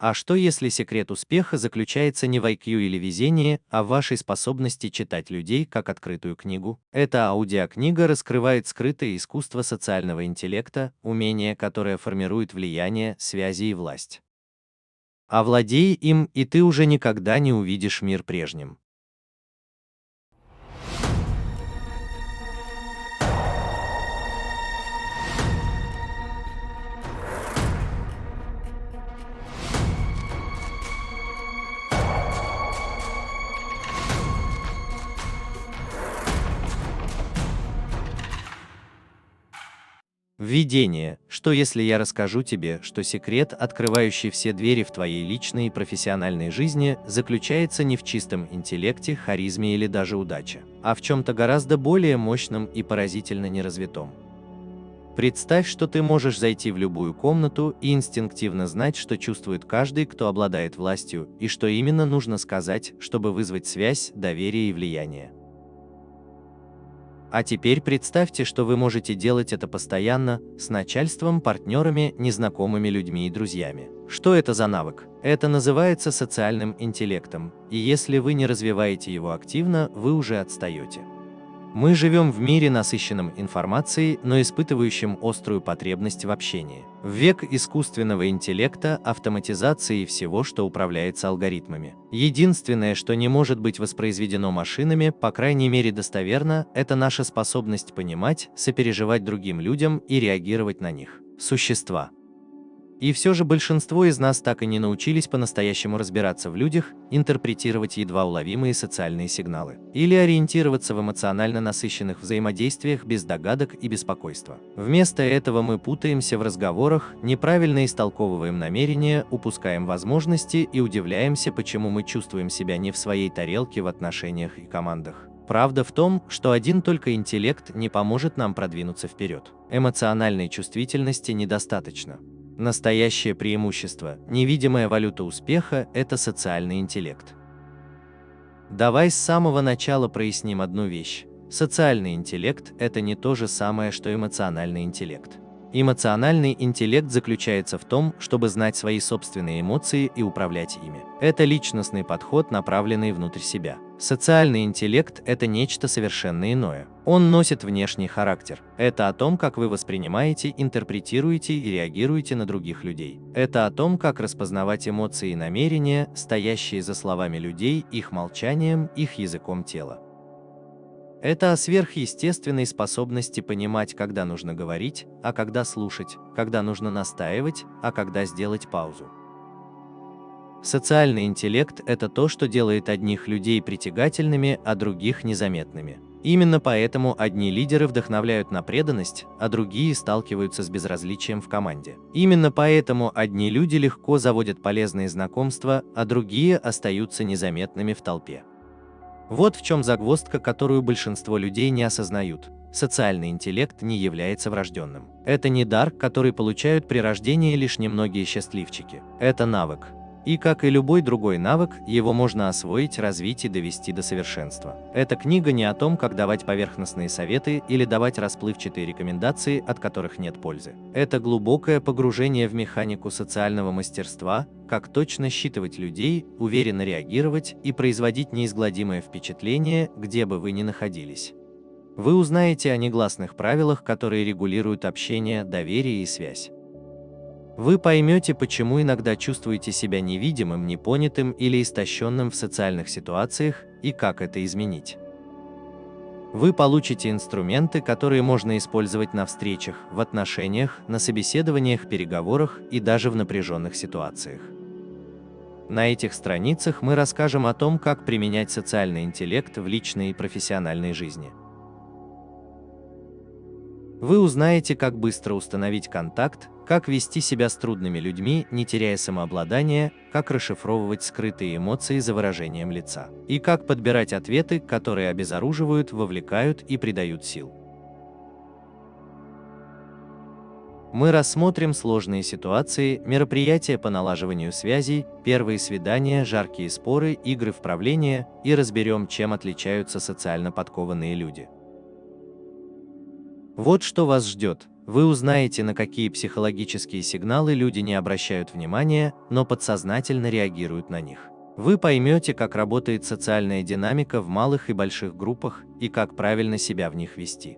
А что если секрет успеха заключается не в IQ или везении, а в вашей способности читать людей как открытую книгу? Эта аудиокнига раскрывает скрытое искусство социального интеллекта, умение, которое формирует влияние, связи и власть. Овладей им, и ты уже никогда не увидишь мир прежним. Введение. Что если я расскажу тебе, что секрет, открывающий все двери в твоей личной и профессиональной жизни, заключается не в чистом интеллекте, харизме или даже удаче, а в чем-то гораздо более мощном и поразительно неразвитом. Представь, что ты можешь зайти в любую комнату и инстинктивно знать, что чувствует каждый, кто обладает властью, и что именно нужно сказать, чтобы вызвать связь, доверие и влияние. А теперь представьте, что вы можете делать это постоянно, с начальством, партнерами, незнакомыми людьми и друзьями. Что это за навык? Это называется социальным интеллектом, и если вы не развиваете его активно, вы уже отстаете. Мы живем в мире, насыщенном информацией, но испытывающем острую потребность в общении. В век искусственного интеллекта, автоматизации и всего, что управляется алгоритмами. Единственное, что не может быть воспроизведено машинами, по крайней мере достоверно, это наша способность понимать, сопереживать другим людям и реагировать на них. Существа. И все же большинство из нас так и не научились по-настоящему разбираться в людях, интерпретировать едва уловимые социальные сигналы, или ориентироваться в эмоционально насыщенных взаимодействиях без догадок и беспокойства. Вместо этого мы путаемся в разговорах, неправильно истолковываем намерения, упускаем возможности и удивляемся, почему мы чувствуем себя не в своей тарелке в отношениях и командах. Правда в том, что один только интеллект не поможет нам продвинуться вперед. Эмоциональной чувствительности недостаточно. Настоящее преимущество, невидимая валюта успеха – это социальный интеллект. Давай с самого начала проясним одну вещь. Социальный интеллект – это не то же самое, что эмоциональный интеллект. Эмоциональный интеллект заключается в том, чтобы знать свои собственные эмоции и управлять ими. Это личностный подход, направленный внутрь себя. Социальный интеллект – это нечто совершенно иное. Он носит внешний характер. Это о том, как вы воспринимаете, интерпретируете и реагируете на других людей. Это о том, как распознавать эмоции и намерения, стоящие за словами людей, их молчанием, их языком тела. Это о сверхъестественной способности понимать, когда нужно говорить, а когда слушать, когда нужно настаивать, а когда сделать паузу. Социальный интеллект – это то, что делает одних людей притягательными, а других незаметными. Именно поэтому одни лидеры вдохновляют на преданность, а другие сталкиваются с безразличием в команде. Именно поэтому одни люди легко заводят полезные знакомства, а другие остаются незаметными в толпе. Вот в чем загвоздка, которую большинство людей не осознают. Социальный интеллект не является врожденным. Это не дар, который получают при рождении лишь немногие счастливчики. Это навык. И как и любой другой навык, его можно освоить, развить и довести до совершенства. Эта книга не о том, как давать поверхностные советы или давать расплывчатые рекомендации, от которых нет пользы. Это глубокое погружение в механику социального мастерства, как точно считывать людей, уверенно реагировать и производить неизгладимое впечатление, где бы вы ни находились. Вы узнаете о негласных правилах, которые регулируют общение, доверие и связь. Вы поймете, почему иногда чувствуете себя невидимым, непонятым или истощенным в социальных ситуациях и как это изменить. Вы получите инструменты, которые можно использовать на встречах, в отношениях, на собеседованиях, переговорах и даже в напряженных ситуациях. На этих страницах мы расскажем о том, как применять социальный интеллект в личной и профессиональной жизни. Вы узнаете, как быстро установить контакт, как вести себя с трудными людьми, не теряя самообладания, как расшифровывать скрытые эмоции за выражением лица, и как подбирать ответы, которые обезоруживают, вовлекают и придают сил. Мы рассмотрим сложные ситуации, мероприятия по налаживанию связей, первые свидания, жаркие споры, игры в правление и разберем, чем отличаются социально подкованные люди. Вот что вас ждет. Вы узнаете, на какие психологические сигналы люди не обращают внимания, но подсознательно реагируют на них. Вы поймете, как работает социальная динамика в малых и больших группах и как правильно себя в них вести.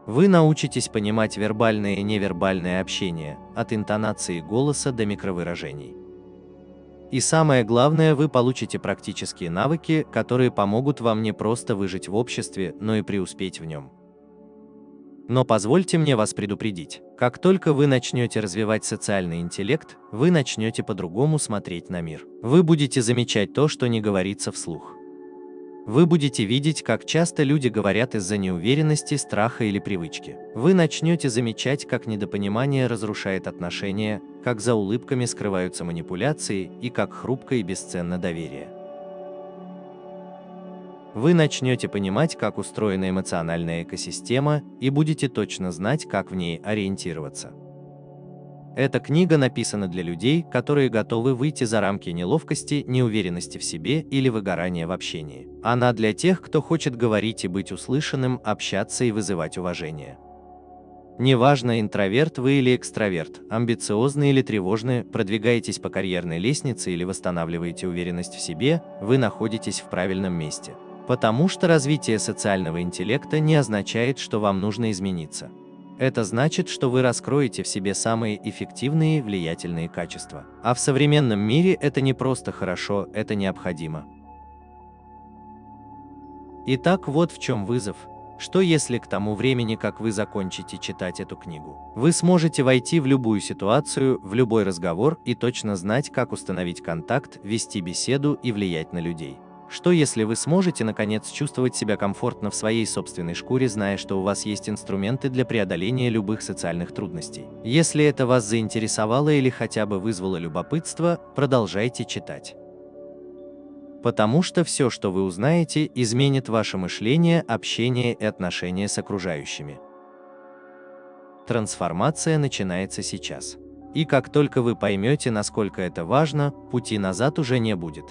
Вы научитесь понимать вербальное и невербальное общение, от интонации голоса до микровыражений. И самое главное, вы получите практические навыки, которые помогут вам не просто выжить в обществе, но и преуспеть в нем. Но позвольте мне вас предупредить, как только вы начнете развивать социальный интеллект, вы начнете по-другому смотреть на мир. Вы будете замечать то, что не говорится вслух. Вы будете видеть, как часто люди говорят из-за неуверенности, страха или привычки. Вы начнете замечать, как недопонимание разрушает отношения, как за улыбками скрываются манипуляции и как хрупко и бесценно доверие. Вы начнете понимать, как устроена эмоциональная экосистема, и будете точно знать, как в ней ориентироваться. Эта книга написана для людей, которые готовы выйти за рамки неловкости, неуверенности в себе или выгорания в общении. Она для тех, кто хочет говорить и быть услышанным, общаться и вызывать уважение. Неважно, интроверт вы или экстраверт, амбициозный или тревожный, продвигаетесь по карьерной лестнице или восстанавливаете уверенность в себе, вы находитесь в правильном месте. Потому что развитие социального интеллекта не означает, что вам нужно измениться. Это значит, что вы раскроете в себе самые эффективные и влиятельные качества. А в современном мире это не просто хорошо, это необходимо. Итак, вот в чем вызов. Что если к тому времени, как вы закончите читать эту книгу, вы сможете войти в любую ситуацию, в любой разговор и точно знать, как установить контакт, вести беседу и влиять на людей? Что если вы сможете наконец чувствовать себя комфортно в своей собственной шкуре, зная, что у вас есть инструменты для преодоления любых социальных трудностей? Если это вас заинтересовало или хотя бы вызвало любопытство, продолжайте читать. Потому что все, что вы узнаете, изменит ваше мышление, общение и отношения с окружающими. Трансформация начинается сейчас. И как только вы поймете, насколько это важно, пути назад уже не будет.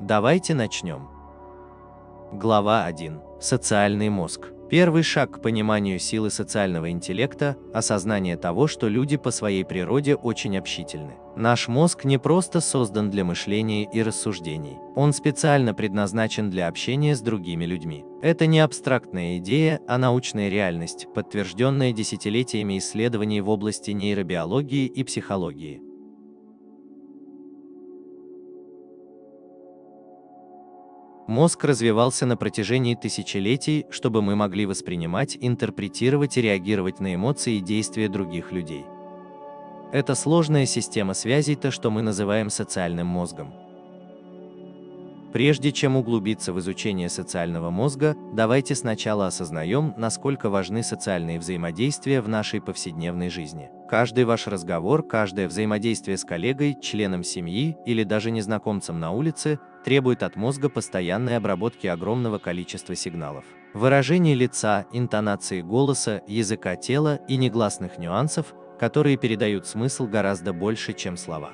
Давайте начнем. Глава 1. Социальный мозг. Первый шаг к пониманию силы социального интеллекта – осознание того, что люди по своей природе очень общительны. Наш мозг не просто создан для мышления и рассуждений. Он специально предназначен для общения с другими людьми. Это не абстрактная идея, а научная реальность, подтвержденная десятилетиями исследований в области нейробиологии и психологии. Мозг развивался на протяжении тысячелетий, чтобы мы могли воспринимать, интерпретировать и реагировать на эмоции и действия других людей. Это сложная система связей, то, что мы называем социальным мозгом. Прежде чем углубиться в изучение социального мозга, давайте сначала осознаем, насколько важны социальные взаимодействия в нашей повседневной жизни. Каждый ваш разговор, каждое взаимодействие с коллегой, членом семьи или даже незнакомцем на улице требует от мозга постоянной обработки огромного количества сигналов. Выражений лица, интонации голоса, языка тела и негласных нюансов, которые передают смысл гораздо больше, чем слова.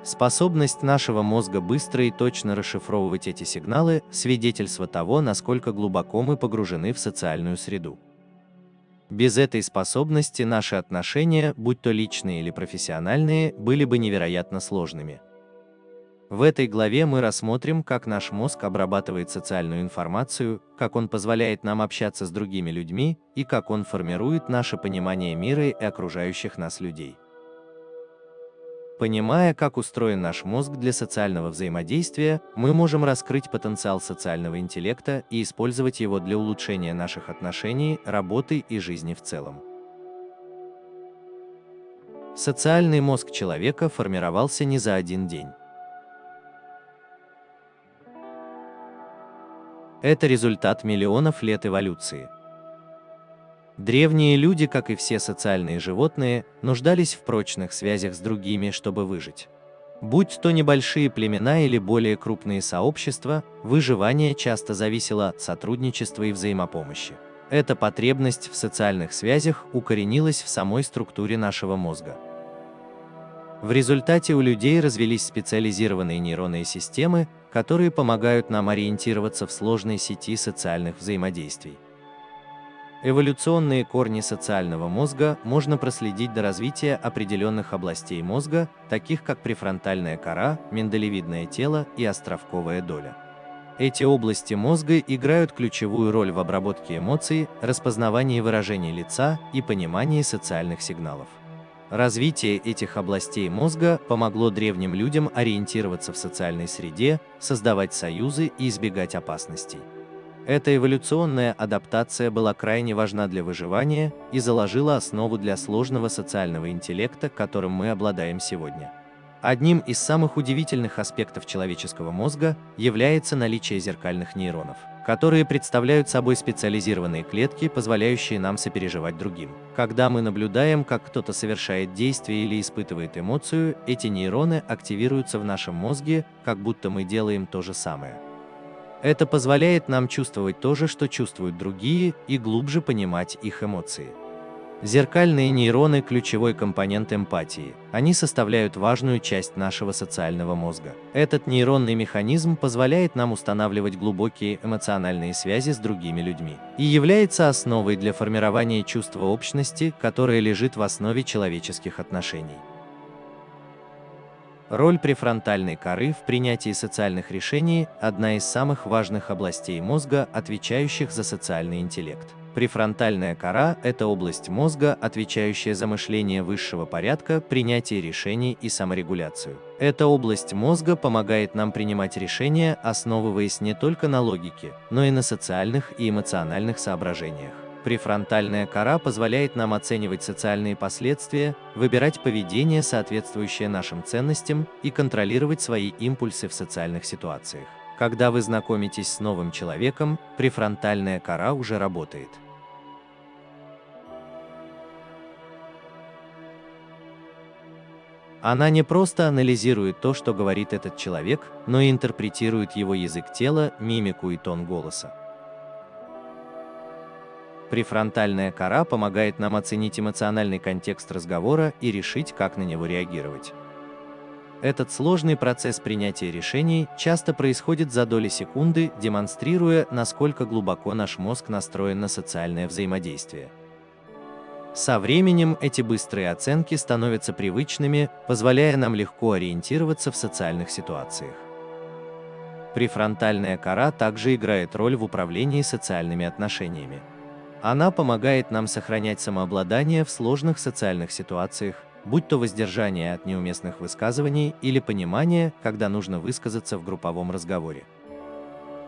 Способность нашего мозга быстро и точно расшифровывать эти сигналы – свидетельство того, насколько глубоко мы погружены в социальную среду. Без этой способности наши отношения, будь то личные или профессиональные, были бы невероятно сложными. В этой главе мы рассмотрим, как наш мозг обрабатывает социальную информацию, как он позволяет нам общаться с другими людьми и как он формирует наше понимание мира и окружающих нас людей. Понимая, как устроен наш мозг для социального взаимодействия, мы можем раскрыть потенциал социального интеллекта и использовать его для улучшения наших отношений, работы и жизни в целом. Социальный мозг человека формировался не за один день. Это результат миллионов лет эволюции. Древние люди, как и все социальные животные, нуждались в прочных связях с другими, чтобы выжить. Будь то небольшие племена или более крупные сообщества, выживание часто зависело от сотрудничества и взаимопомощи. Эта потребность в социальных связях укоренилась в самой структуре нашего мозга. В результате у людей развились специализированные нейронные системы, которые помогают нам ориентироваться в сложной сети социальных взаимодействий. Эволюционные корни социального мозга можно проследить до развития определенных областей мозга, таких как префронтальная кора, миндалевидное тело и островковая доля. Эти области мозга играют ключевую роль в обработке эмоций, распознавании выражений лица и понимании социальных сигналов. Развитие этих областей мозга помогло древним людям ориентироваться в социальной среде, создавать союзы и избегать опасностей. Эта эволюционная адаптация была крайне важна для выживания и заложила основу для сложного социального интеллекта, которым мы обладаем сегодня. Одним из самых удивительных аспектов человеческого мозга является наличие зеркальных нейронов, которые представляют собой специализированные клетки, позволяющие нам сопереживать другим. Когда мы наблюдаем, как кто-то совершает действие или испытывает эмоцию, эти нейроны активируются в нашем мозге, как будто мы делаем то же самое. Это позволяет нам чувствовать то же, что чувствуют другие, и глубже понимать их эмоции. Зеркальные нейроны – ключевой компонент эмпатии. Они составляют важную часть нашего социального мозга. Этот нейронный механизм позволяет нам устанавливать глубокие эмоциональные связи с другими людьми и является основой для формирования чувства общности, которое лежит в основе человеческих отношений. Роль префронтальной коры в принятии социальных решений – одна из самых важных областей мозга, отвечающих за социальный интеллект. Префронтальная кора – это область мозга, отвечающая за мышление высшего порядка, принятие решений и саморегуляцию. Эта область мозга помогает нам принимать решения, основываясь не только на логике, но и на социальных и эмоциональных соображениях. Префронтальная кора позволяет нам оценивать социальные последствия, выбирать поведение, соответствующее нашим ценностям, и контролировать свои импульсы в социальных ситуациях. Когда вы знакомитесь с новым человеком, префронтальная кора уже работает. Она не просто анализирует то, что говорит этот человек, но и интерпретирует его язык тела, мимику и тон голоса. Префронтальная кора помогает нам оценить эмоциональный контекст разговора и решить, как на него реагировать. Этот сложный процесс принятия решений часто происходит за доли секунды, демонстрируя, насколько глубоко наш мозг настроен на социальное взаимодействие. Со временем эти быстрые оценки становятся привычными, позволяя нам легко ориентироваться в социальных ситуациях. Префронтальная кора также играет роль в управлении социальными отношениями. Она помогает нам сохранять самообладание в сложных социальных ситуациях, будь то воздержание от неуместных высказываний или понимание, когда нужно высказаться в групповом разговоре.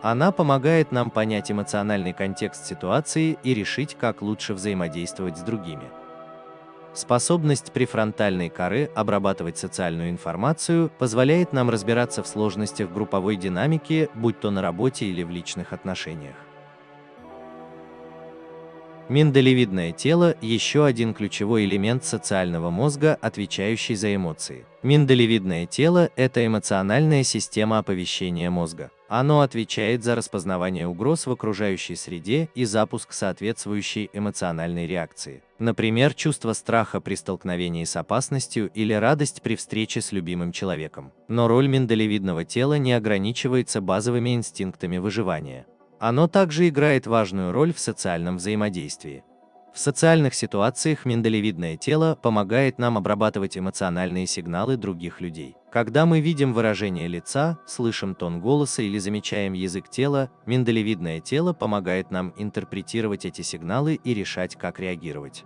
Она помогает нам понять эмоциональный контекст ситуации и решить, как лучше взаимодействовать с другими. Способность префронтальной коры обрабатывать социальную информацию позволяет нам разбираться в сложностях групповой динамики, будь то на работе или в личных отношениях. Миндалевидное тело – еще один ключевой элемент социального мозга, отвечающий за эмоции. Миндалевидное тело – это эмоциональная система оповещения мозга. Оно отвечает за распознавание угроз в окружающей среде и запуск соответствующей эмоциональной реакции. Например, чувство страха при столкновении с опасностью или радость при встрече с любимым человеком. Но роль миндалевидного тела не ограничивается базовыми инстинктами выживания. Оно также играет важную роль в социальном взаимодействии. В социальных ситуациях миндалевидное тело помогает нам обрабатывать эмоциональные сигналы других людей. Когда мы видим выражение лица, слышим тон голоса или замечаем язык тела, миндалевидное тело помогает нам интерпретировать эти сигналы и решать, как реагировать.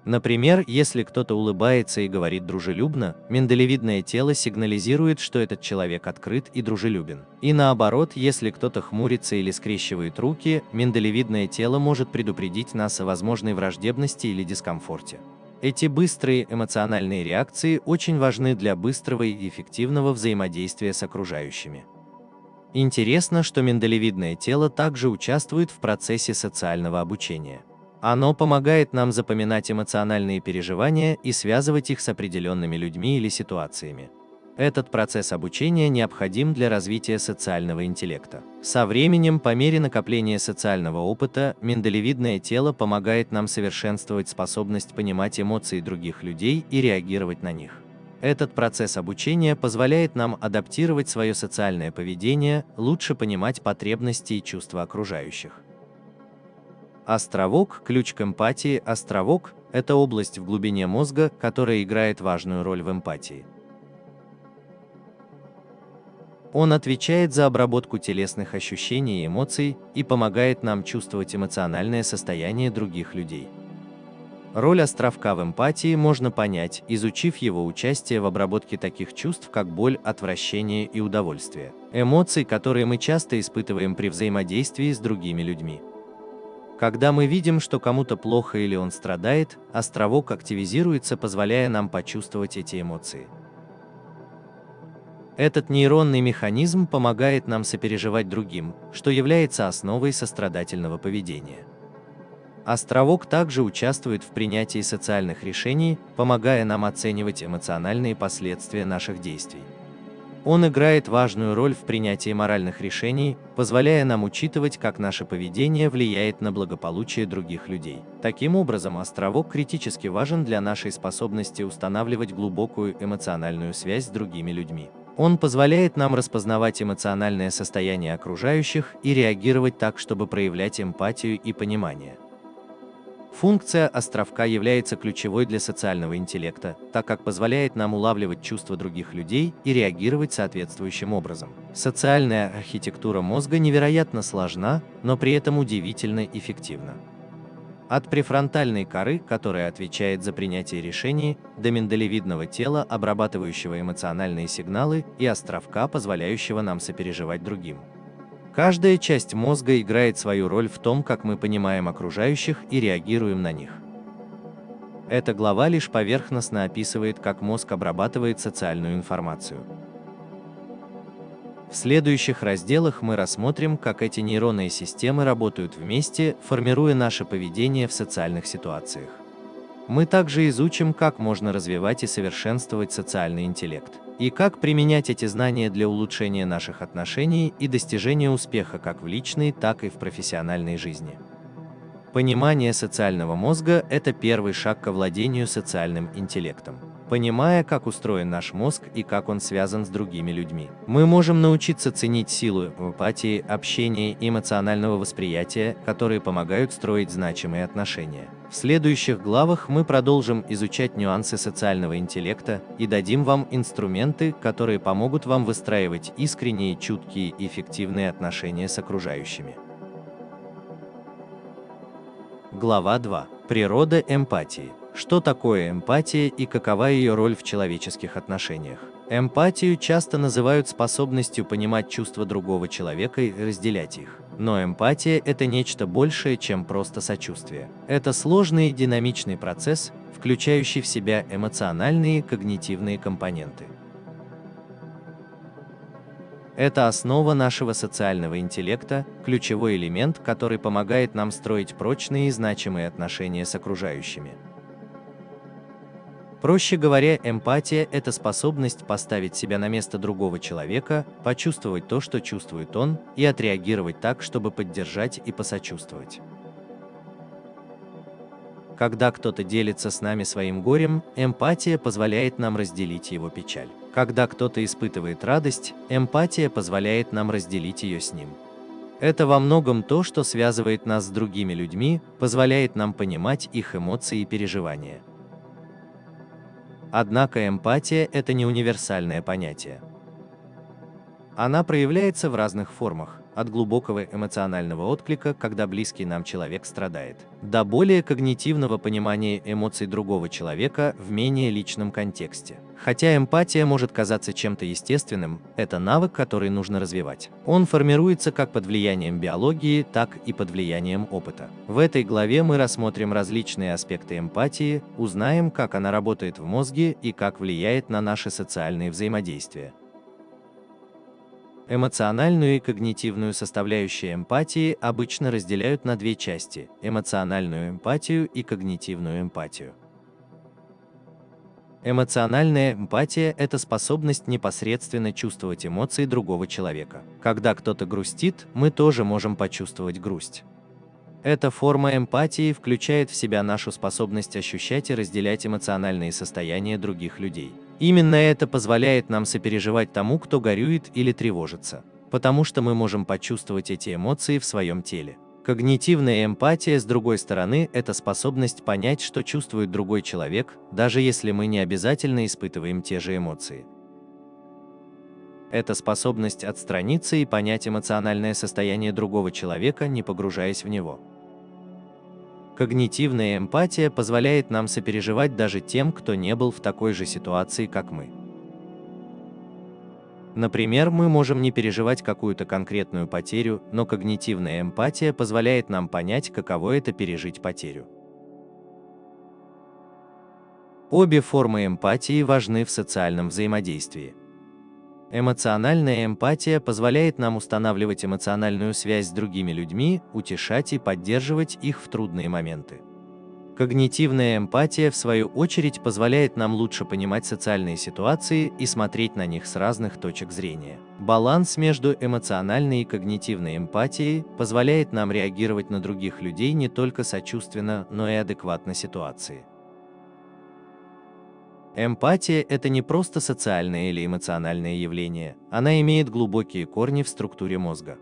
Например, если кто-то улыбается и говорит дружелюбно, миндалевидное тело сигнализирует, что этот человек открыт и дружелюбен. И наоборот, если кто-то хмурится или скрещивает руки, миндалевидное тело может предупредить нас о возможной враждебности или дискомфорте. Эти быстрые эмоциональные реакции очень важны для быстрого и эффективного взаимодействия с окружающими. Интересно, что миндалевидное тело также участвует в процессе социального обучения. Оно помогает нам запоминать эмоциональные переживания и связывать их с определенными людьми или ситуациями. Этот процесс обучения необходим для развития социального интеллекта. Со временем, по мере накопления социального опыта, миндалевидное тело помогает нам совершенствовать способность понимать эмоции других людей и реагировать на них. Этот процесс обучения позволяет нам адаптировать свое социальное поведение, лучше понимать потребности и чувства окружающих. Островок – ключ к эмпатии. Островок – это область в глубине мозга, которая играет важную роль в эмпатии. Он отвечает за обработку телесных ощущений и эмоций и помогает нам чувствовать эмоциональное состояние других людей. Роль островка в эмпатии можно понять, изучив его участие в обработке таких чувств, как боль, отвращение и удовольствие. Эмоций, которые мы часто испытываем при взаимодействии с другими людьми. Когда мы видим, что кому-то плохо или он страдает, островок активизируется, позволяя нам почувствовать эти эмоции. Этот нейронный механизм помогает нам сопереживать другим, что является основой сострадательного поведения. Островок также участвует в принятии социальных решений, помогая нам оценивать эмоциональные последствия наших действий. Он играет важную роль в принятии моральных решений, позволяя нам учитывать, как наше поведение влияет на благополучие других людей. Таким образом, островок критически важен для нашей способности устанавливать глубокую эмоциональную связь с другими людьми. Он позволяет нам распознавать эмоциональное состояние окружающих и реагировать так, чтобы проявлять эмпатию и понимание. Функция островка является ключевой для социального интеллекта, так как позволяет нам улавливать чувства других людей и реагировать соответствующим образом. Социальная архитектура мозга невероятно сложна, но при этом удивительно эффективна. От префронтальной коры, которая отвечает за принятие решений, до миндалевидного тела, обрабатывающего эмоциональные сигналы, и островка, позволяющего нам сопереживать другим. Каждая часть мозга играет свою роль в том, как мы понимаем окружающих и реагируем на них. Эта глава лишь поверхностно описывает, как мозг обрабатывает социальную информацию. В следующих разделах мы рассмотрим, как эти нейронные системы работают вместе, формируя наше поведение в социальных ситуациях. Мы также изучим, как можно развивать и совершенствовать социальный интеллект, и как применять эти знания для улучшения наших отношений и достижения успеха как в личной, так и в профессиональной жизни. Понимание социального мозга – это первый шаг к овладению социальным интеллектом. Понимая, как устроен наш мозг и как он связан с другими людьми, мы можем научиться ценить силу эмпатии, общения и эмоционального восприятия, которые помогают строить значимые отношения. В следующих главах мы продолжим изучать нюансы социального интеллекта и дадим вам инструменты, которые помогут вам выстраивать искренние, чуткие и эффективные отношения с окружающими. Глава 2. Природа эмпатии. Что такое эмпатия и какова ее роль в человеческих отношениях? Эмпатию часто называют способностью понимать чувства другого человека и разделять их. Но эмпатия – это нечто большее, чем просто сочувствие. Это сложный и динамичный процесс, включающий в себя эмоциональные и когнитивные компоненты. Это основа нашего социального интеллекта, ключевой элемент, который помогает нам строить прочные и значимые отношения с окружающими. Проще говоря, эмпатия – это способность поставить себя на место другого человека, почувствовать то, что чувствует он, и отреагировать так, чтобы поддержать и посочувствовать. Когда кто-то делится с нами своим горем, эмпатия позволяет нам разделить его печаль. Когда кто-то испытывает радость, эмпатия позволяет нам разделить ее с ним. Это во многом то, что связывает нас с другими людьми, позволяет нам понимать их эмоции и переживания. Однако эмпатия – это не универсальное понятие. Она проявляется в разных формах, от глубокого эмоционального отклика, когда близкий нам человек страдает, до более когнитивного понимания эмоций другого человека в менее личном контексте. Хотя эмпатия может казаться чем-то естественным, это навык, который нужно развивать. Он формируется как под влиянием биологии, так и под влиянием опыта. В этой главе мы рассмотрим различные аспекты эмпатии, узнаем, как она работает в мозге и как влияет на наши социальные взаимодействия. Эмоциональную и когнитивную составляющие эмпатии обычно разделяют на две части – эмоциональную эмпатию и когнитивную эмпатию. Эмоциональная эмпатия – это способность непосредственно чувствовать эмоции другого человека. Когда кто-то грустит, мы тоже можем почувствовать грусть. Эта форма эмпатии включает в себя нашу способность ощущать и разделять эмоциональные состояния других людей. Именно это позволяет нам сопереживать тому, кто горюет или тревожится, потому что мы можем почувствовать эти эмоции в своем теле. Когнитивная эмпатия, с другой стороны, это способность понять, что чувствует другой человек, даже если мы не обязательно испытываем те же эмоции. Это способность отстраниться и понять эмоциональное состояние другого человека, не погружаясь в него. Когнитивная эмпатия позволяет нам сопереживать даже тем, кто не был в такой же ситуации, как мы. Например, мы можем не переживать какую-то конкретную потерю, но когнитивная эмпатия позволяет нам понять, каково это пережить потерю. Обе формы эмпатии важны в социальном взаимодействии. Эмоциональная эмпатия позволяет нам устанавливать эмоциональную связь с другими людьми, утешать и поддерживать их в трудные моменты. Когнитивная эмпатия, в свою очередь, позволяет нам лучше понимать социальные ситуации и смотреть на них с разных точек зрения. Баланс между эмоциональной и когнитивной эмпатией позволяет нам реагировать на других людей не только сочувственно, но и адекватно ситуации. Эмпатия – это не просто социальное или эмоциональное явление, она имеет глубокие корни в структуре мозга.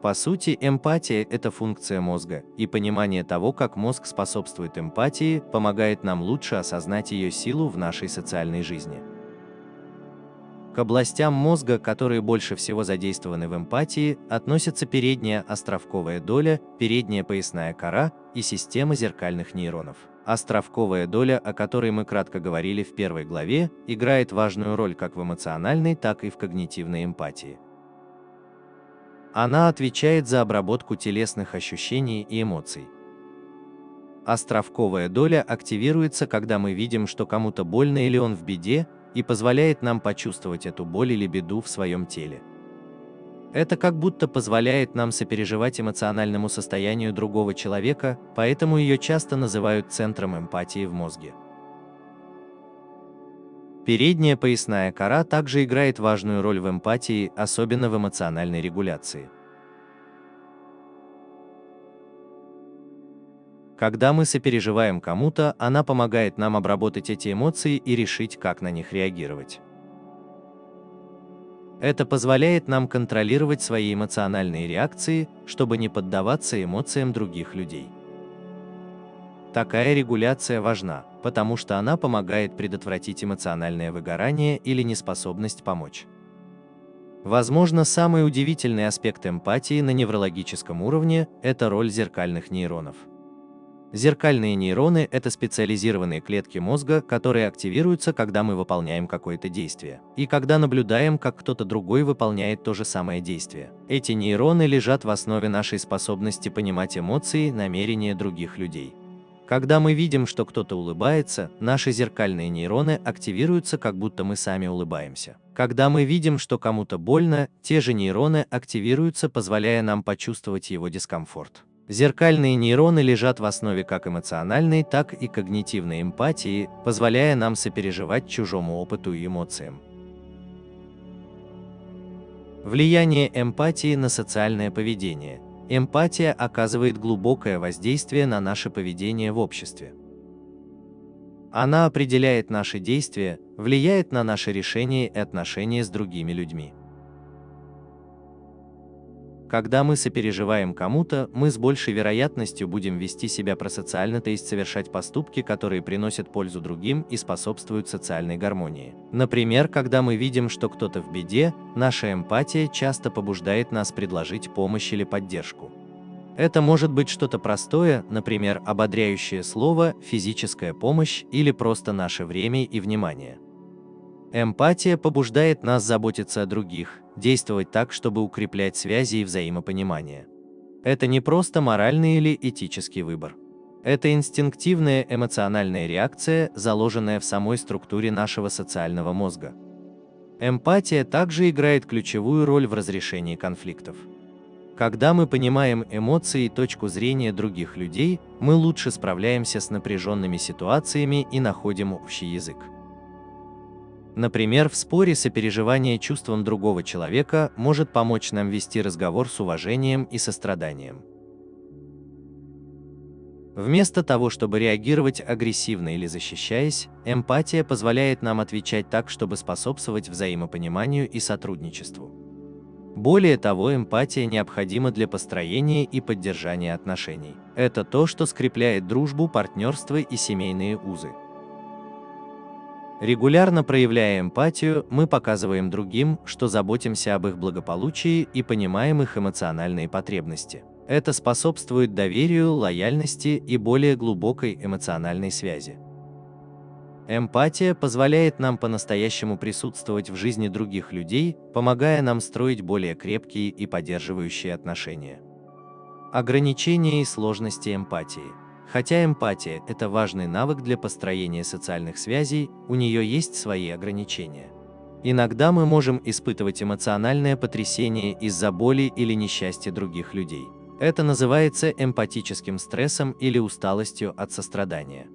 По сути, эмпатия – это функция мозга, и понимание того, как мозг способствует эмпатии, помогает нам лучше осознать ее силу в нашей социальной жизни. К областям мозга, которые больше всего задействованы в эмпатии, относятся передняя островковая доля, передняя поясная кора и система зеркальных нейронов. Островковая доля, о которой мы кратко говорили в первой главе, играет важную роль как в эмоциональной, так и в когнитивной эмпатии. Она отвечает за обработку телесных ощущений и эмоций. Островковая доля активируется, когда мы видим, что кому-то больно или он в беде, и позволяет нам почувствовать эту боль или беду в своем теле. Это как будто позволяет нам сопереживать эмоциональному состоянию другого человека, поэтому ее часто называют центром эмпатии в мозге. Передняя поясная кора также играет важную роль в эмпатии, особенно в эмоциональной регуляции. Когда мы сопереживаем кому-то, она помогает нам обработать эти эмоции и решить, как на них реагировать. Это позволяет нам контролировать свои эмоциональные реакции, чтобы не поддаваться эмоциям других людей. Такая регуляция важна, потому что она помогает предотвратить эмоциональное выгорание или неспособность помочь. Возможно, самый удивительный аспект эмпатии на неврологическом уровне – это роль зеркальных нейронов. Зеркальные нейроны – это специализированные клетки мозга, которые активируются, когда мы выполняем какое-то действие, и когда наблюдаем, как кто-то другой выполняет то же самое действие. Эти нейроны лежат в основе нашей способности понимать эмоции, намерения других людей. Когда мы видим, что кто-то улыбается, наши зеркальные нейроны активируются, как будто мы сами улыбаемся. Когда мы видим, что кому-то больно, те же нейроны активируются, позволяя нам почувствовать его дискомфорт. Зеркальные нейроны лежат в основе как эмоциональной, так и когнитивной эмпатии, позволяя нам сопереживать чужому опыту и эмоциям. Влияние эмпатии на социальное поведение. Эмпатия оказывает глубокое воздействие на наше поведение в обществе. Она определяет наши действия, влияет на наши решения и отношения с другими людьми. Когда мы сопереживаем кому-то, мы с большей вероятностью будем вести себя просоциально, то есть совершать поступки, которые приносят пользу другим и способствуют социальной гармонии. Например, когда мы видим, что кто-то в беде, наша эмпатия часто побуждает нас предложить помощь или поддержку. Это может быть что-то простое, например, ободряющее слово, физическая помощь или просто наше время и внимание. Эмпатия побуждает нас заботиться о других, действовать так, чтобы укреплять связи и взаимопонимание. Это не просто моральный или этический выбор. Это инстинктивная эмоциональная реакция, заложенная в самой структуре нашего социального мозга. Эмпатия также играет ключевую роль в разрешении конфликтов. Когда мы понимаем эмоции и точку зрения других людей, мы лучше справляемся с напряженными ситуациями и находим общий язык. Например, в споре сопереживание чувствам другого человека может помочь нам вести разговор с уважением и состраданием. Вместо того, чтобы реагировать агрессивно или защищаясь, эмпатия позволяет нам отвечать так, чтобы способствовать взаимопониманию и сотрудничеству. Более того, эмпатия необходима для построения и поддержания отношений. Это то, что скрепляет дружбу, партнерство и семейные узы. Регулярно проявляя эмпатию, мы показываем другим, что заботимся об их благополучии и понимаем их эмоциональные потребности. Это способствует доверию, лояльности и более глубокой эмоциональной связи. Эмпатия позволяет нам по-настоящему присутствовать в жизни других людей, помогая нам строить более крепкие и поддерживающие отношения. Ограничения и сложности эмпатии. Хотя эмпатия – это важный навык для построения социальных связей, у нее есть свои ограничения. Иногда мы можем испытывать эмоциональное потрясение из-за боли или несчастья других людей. Это называется эмпатическим стрессом или усталостью от сострадания.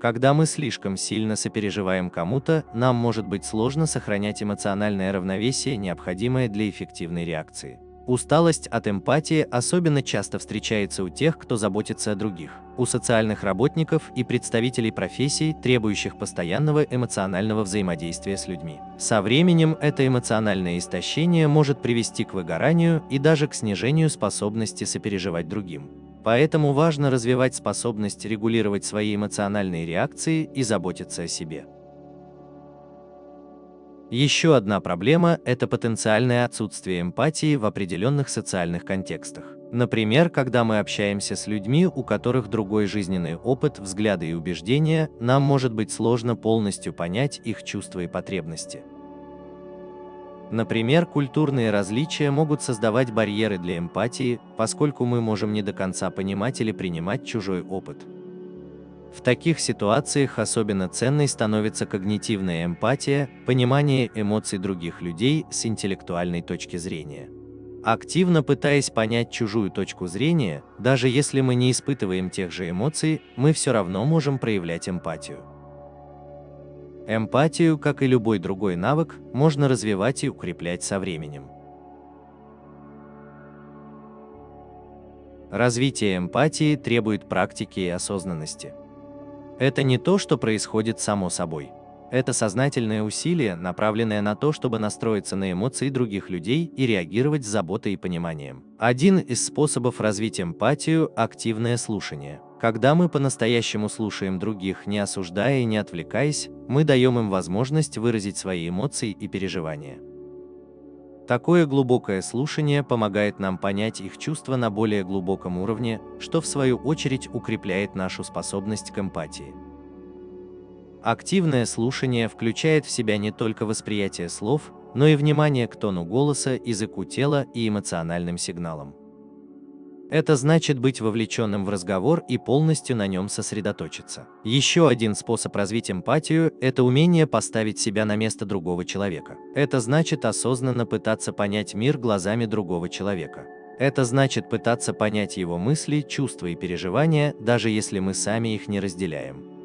Когда мы слишком сильно сопереживаем кому-то, нам может быть сложно сохранять эмоциональное равновесие, необходимое для эффективной реакции. Усталость от эмпатии особенно часто встречается у тех, кто заботится о других, у социальных работников и представителей профессий, требующих постоянного эмоционального взаимодействия с людьми. Со временем это эмоциональное истощение может привести к выгоранию и даже к снижению способности сопереживать другим. Поэтому важно развивать способность регулировать свои эмоциональные реакции и заботиться о себе. Еще одна проблема – это потенциальное отсутствие эмпатии в определенных социальных контекстах. Например, когда мы общаемся с людьми, у которых другой жизненный опыт, взгляды и убеждения, нам может быть сложно полностью понять их чувства и потребности. Например, культурные различия могут создавать барьеры для эмпатии, поскольку мы можем не до конца понимать или принимать чужой опыт. В таких ситуациях особенно ценной становится когнитивная эмпатия, понимание эмоций других людей с интеллектуальной точки зрения. Активно пытаясь понять чужую точку зрения, даже если мы не испытываем тех же эмоций, мы все равно можем проявлять эмпатию. Эмпатию, как и любой другой навык, можно развивать и укреплять со временем. Развитие эмпатии требует практики и осознанности. Это не то, что происходит само собой. Это сознательное усилие, направленное на то, чтобы настроиться на эмоции других людей и реагировать с заботой и пониманием. Один из способов развить эмпатию – активное слушание. Когда мы по-настоящему слушаем других, не осуждая и не отвлекаясь, мы даем им возможность выразить свои эмоции и переживания. Такое глубокое слушание помогает нам понять их чувства на более глубоком уровне, что в свою очередь укрепляет нашу способность к эмпатии. Активное слушание включает в себя не только восприятие слов, но и внимание к тону голоса, языку тела и эмоциональным сигналам. Это значит быть вовлеченным в разговор и полностью на нем сосредоточиться. Еще один способ развить эмпатию – это умение поставить себя на место другого человека. Это значит осознанно пытаться понять мир глазами другого человека. Это значит пытаться понять его мысли, чувства и переживания, даже если мы сами их не разделяем.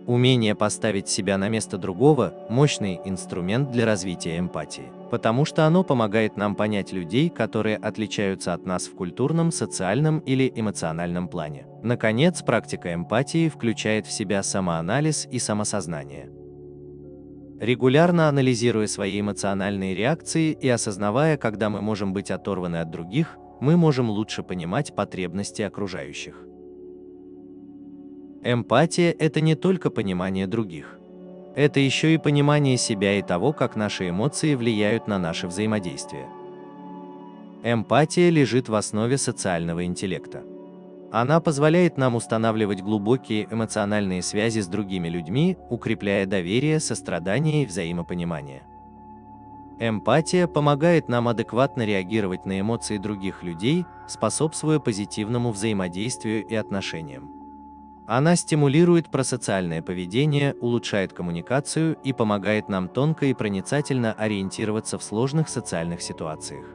Умение поставить себя на место другого – мощный инструмент для развития эмпатии, потому что оно помогает нам понять людей, которые отличаются от нас в культурном, социальном или эмоциональном плане. Наконец, практика эмпатии включает в себя самоанализ и самосознание. Регулярно анализируя свои эмоциональные реакции и осознавая, когда мы можем быть оторваны от других, мы можем лучше понимать потребности окружающих. Эмпатия – это не только понимание других. Это еще и понимание себя и того, как наши эмоции влияют на наше взаимодействие. Эмпатия лежит в основе социального интеллекта. Она позволяет нам устанавливать глубокие эмоциональные связи с другими людьми, укрепляя доверие, сострадание и взаимопонимание. Эмпатия помогает нам адекватно реагировать на эмоции других людей, способствуя позитивному взаимодействию и отношениям. Она стимулирует просоциальное поведение, улучшает коммуникацию и помогает нам тонко и проницательно ориентироваться в сложных социальных ситуациях.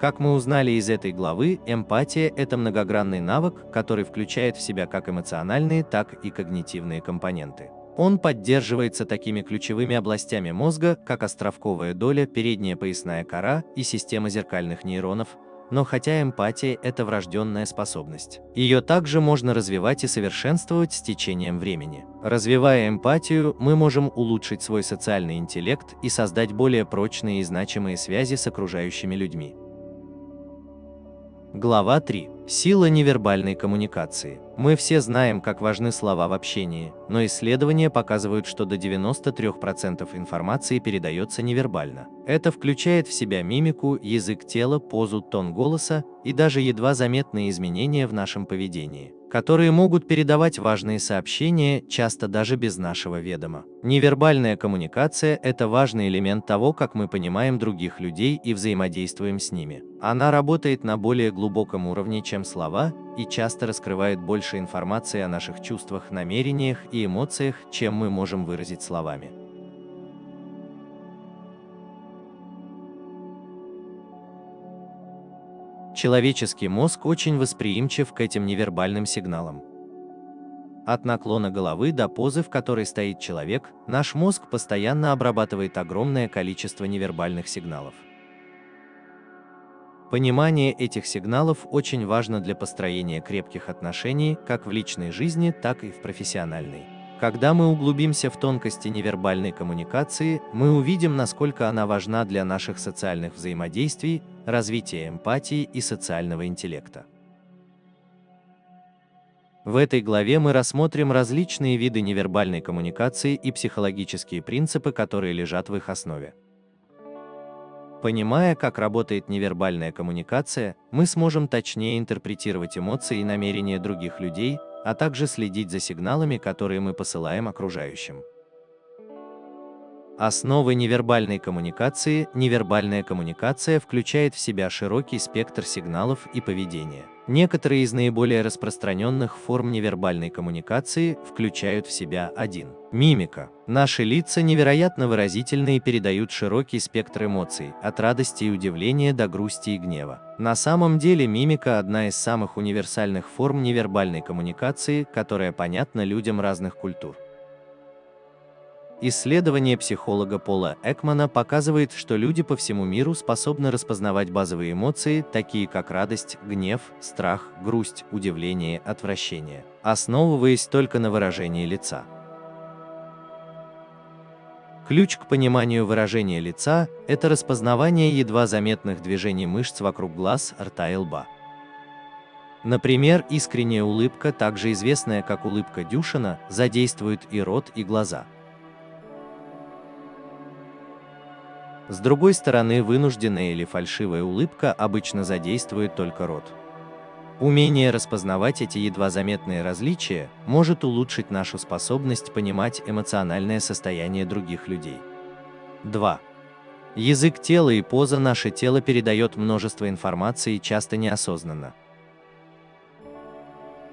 Как мы узнали из этой главы, эмпатия – это многогранный навык, который включает в себя как эмоциональные, так и когнитивные компоненты. Он поддерживается такими ключевыми областями мозга, как островковая доля, передняя поясная кора и система зеркальных нейронов, но хотя эмпатия – это врожденная способность, ее также можно развивать и совершенствовать с течением времени. Развивая эмпатию, мы можем улучшить свой социальный интеллект и создать более прочные и значимые связи с окружающими людьми. Глава 3. Сила невербальной коммуникации. Мы все знаем, как важны слова в общении, но исследования показывают, что до 93% информации передается невербально. Это включает в себя мимику, язык тела, позу, тон голоса и даже едва заметные изменения в нашем поведении, которые могут передавать важные сообщения, часто даже без нашего ведома. Невербальная коммуникация – это важный элемент того, как мы понимаем других людей и взаимодействуем с ними. Она работает на более глубоком уровне, чем слова, и часто раскрывает больше информации о наших чувствах, намерениях и эмоциях, чем мы можем выразить словами. Человеческий мозг очень восприимчив к этим невербальным сигналам. От наклона головы до позы, в которой стоит человек, наш мозг постоянно обрабатывает огромное количество невербальных сигналов. Понимание этих сигналов очень важно для построения крепких отношений как в личной жизни, так и в профессиональной. Когда мы углубимся в тонкости невербальной коммуникации, мы увидим, насколько она важна для наших социальных взаимодействий, развития эмпатии и социального интеллекта. В этой главе мы рассмотрим различные виды невербальной коммуникации и психологические принципы, которые лежат в их основе. Понимая, как работает невербальная коммуникация, мы сможем точнее интерпретировать эмоции и намерения других людей, а также следить за сигналами, которые мы посылаем окружающим. Основы невербальной коммуникации. Невербальная коммуникация включает в себя широкий спектр сигналов и поведения. Некоторые из наиболее распространенных форм невербальной коммуникации включают в себя 1. Мимика. Наши лица невероятно выразительны и передают широкий спектр эмоций, от радости и удивления до грусти и гнева. На самом деле мимика – одна из самых универсальных форм невербальной коммуникации, которая понятна людям разных культур. Исследование психолога Пола Экмана показывает, что люди по всему миру способны распознавать базовые эмоции, такие как радость, гнев, страх, грусть, удивление, отвращение, основываясь только на выражении лица. Ключ к пониманию выражения лица – это распознавание едва заметных движений мышц вокруг глаз, рта и лба. Например, искренняя улыбка, также известная как улыбка Дюшена, задействует и рот, и глаза. С другой стороны, вынужденная или фальшивая улыбка обычно задействует только рот. Умение распознавать эти едва заметные различия может улучшить нашу способность понимать эмоциональное состояние других людей. 2. Язык тела и поза. Наше тело передает множество информации, часто неосознанно.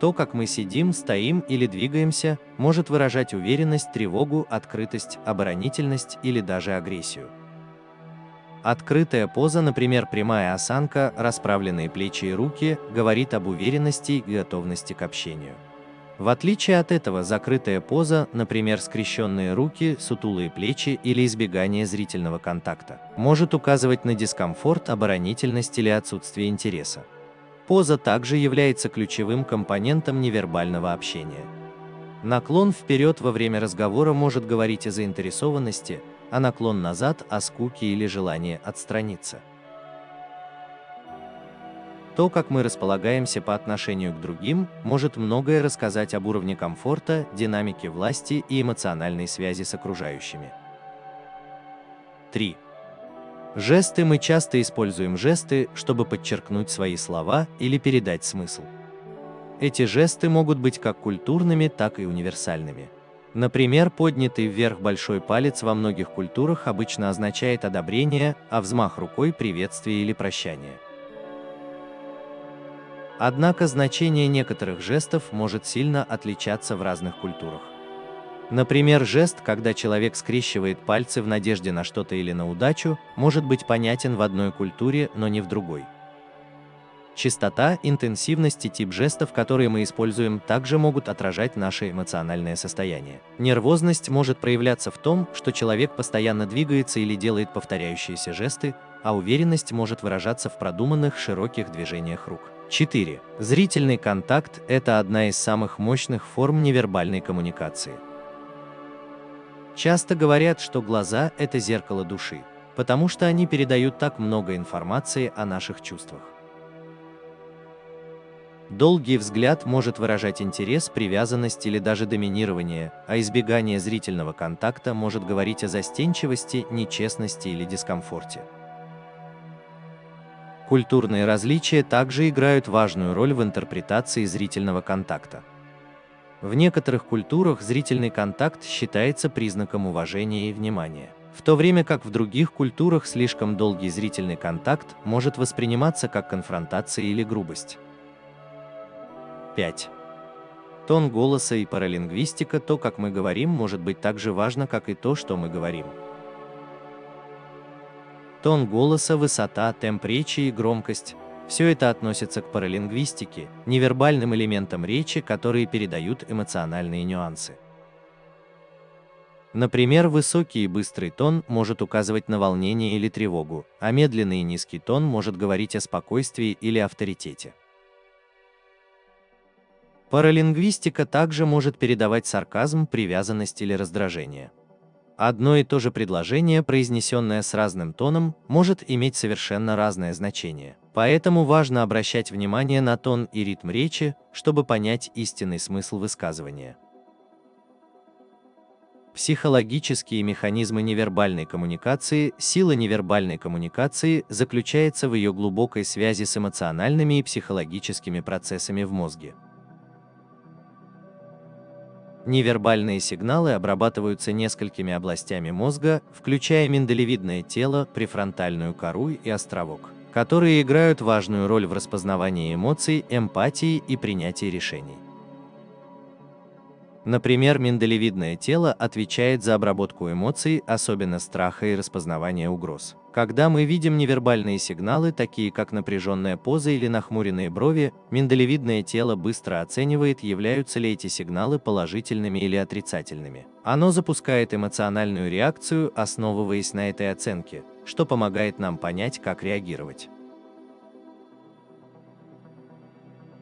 То, как мы сидим, стоим или двигаемся, может выражать уверенность, тревогу, открытость, оборонительность или даже агрессию. Открытая поза, например, прямая осанка, расправленные плечи и руки, говорит об уверенности и готовности к общению. В отличие от этого, закрытая поза, например, скрещенные руки, сутулые плечи или избегание зрительного контакта, может указывать на дискомфорт, оборонительность или отсутствие интереса. Поза также является ключевым компонентом невербального общения. Наклон вперед во время разговора может говорить о заинтересованности, а наклон назад – о скуке или желании отстраниться. То, как мы располагаемся по отношению к другим, может многое рассказать об уровне комфорта, динамике власти и эмоциональной связи с окружающими. 3. Жесты. Мы часто используем жесты, чтобы подчеркнуть свои слова или передать смысл. Эти жесты могут быть как культурными, так и универсальными. Например, поднятый вверх большой палец во многих культурах обычно означает одобрение, а взмах рукой – приветствие или прощание. Однако значение некоторых жестов может сильно отличаться в разных культурах. Например, жест, когда человек скрещивает пальцы в надежде на что-то или на удачу, может быть понятен в одной культуре, но не в другой. Частота, интенсивность и тип жестов, которые мы используем, также могут отражать наше эмоциональное состояние. Нервозность может проявляться в том, что человек постоянно двигается или делает повторяющиеся жесты, а уверенность может выражаться в продуманных широких движениях рук. 4. Зрительный контакт – это одна из самых мощных форм невербальной коммуникации. Часто говорят, что глаза – это зеркало души, потому что они передают так много информации о наших чувствах. Долгий взгляд может выражать интерес, привязанность или даже доминирование, а избегание зрительного контакта может говорить о застенчивости, нечестности или дискомфорте. Культурные различия также играют важную роль в интерпретации зрительного контакта. В некоторых культурах зрительный контакт считается признаком уважения и внимания, в то время как в других культурах слишком долгий зрительный контакт может восприниматься как конфронтация или грубость. 5. Тон голоса и паралингвистика. То, как мы говорим, может быть так же важно, как и то, что мы говорим. Тон голоса, высота, темп речи и громкость – все это относится к паралингвистике, невербальным элементам речи, которые передают эмоциональные нюансы. Например, высокий и быстрый тон может указывать на волнение или тревогу, а медленный и низкий тон может говорить о спокойствии или авторитете. Паралингвистика также может передавать сарказм, привязанность или раздражение. Одно и то же предложение, произнесенное с разным тоном, может иметь совершенно разное значение. Поэтому важно обращать внимание на тон и ритм речи, чтобы понять истинный смысл высказывания. Психологические механизмы невербальной коммуникации. Сила невербальной коммуникации заключается в ее глубокой связи с эмоциональными и психологическими процессами в мозге. Невербальные сигналы обрабатываются несколькими областями мозга, включая миндалевидное тело, префронтальную кору и островок, которые играют важную роль в распознавании эмоций, эмпатии и принятии решений. Например, миндалевидное тело отвечает за обработку эмоций, особенно страха и распознавание угроз. Когда мы видим невербальные сигналы, такие как напряженная поза или нахмуренные брови, миндалевидное тело быстро оценивает, являются ли эти сигналы положительными или отрицательными. Оно запускает эмоциональную реакцию, основываясь на этой оценке, что помогает нам понять, как реагировать.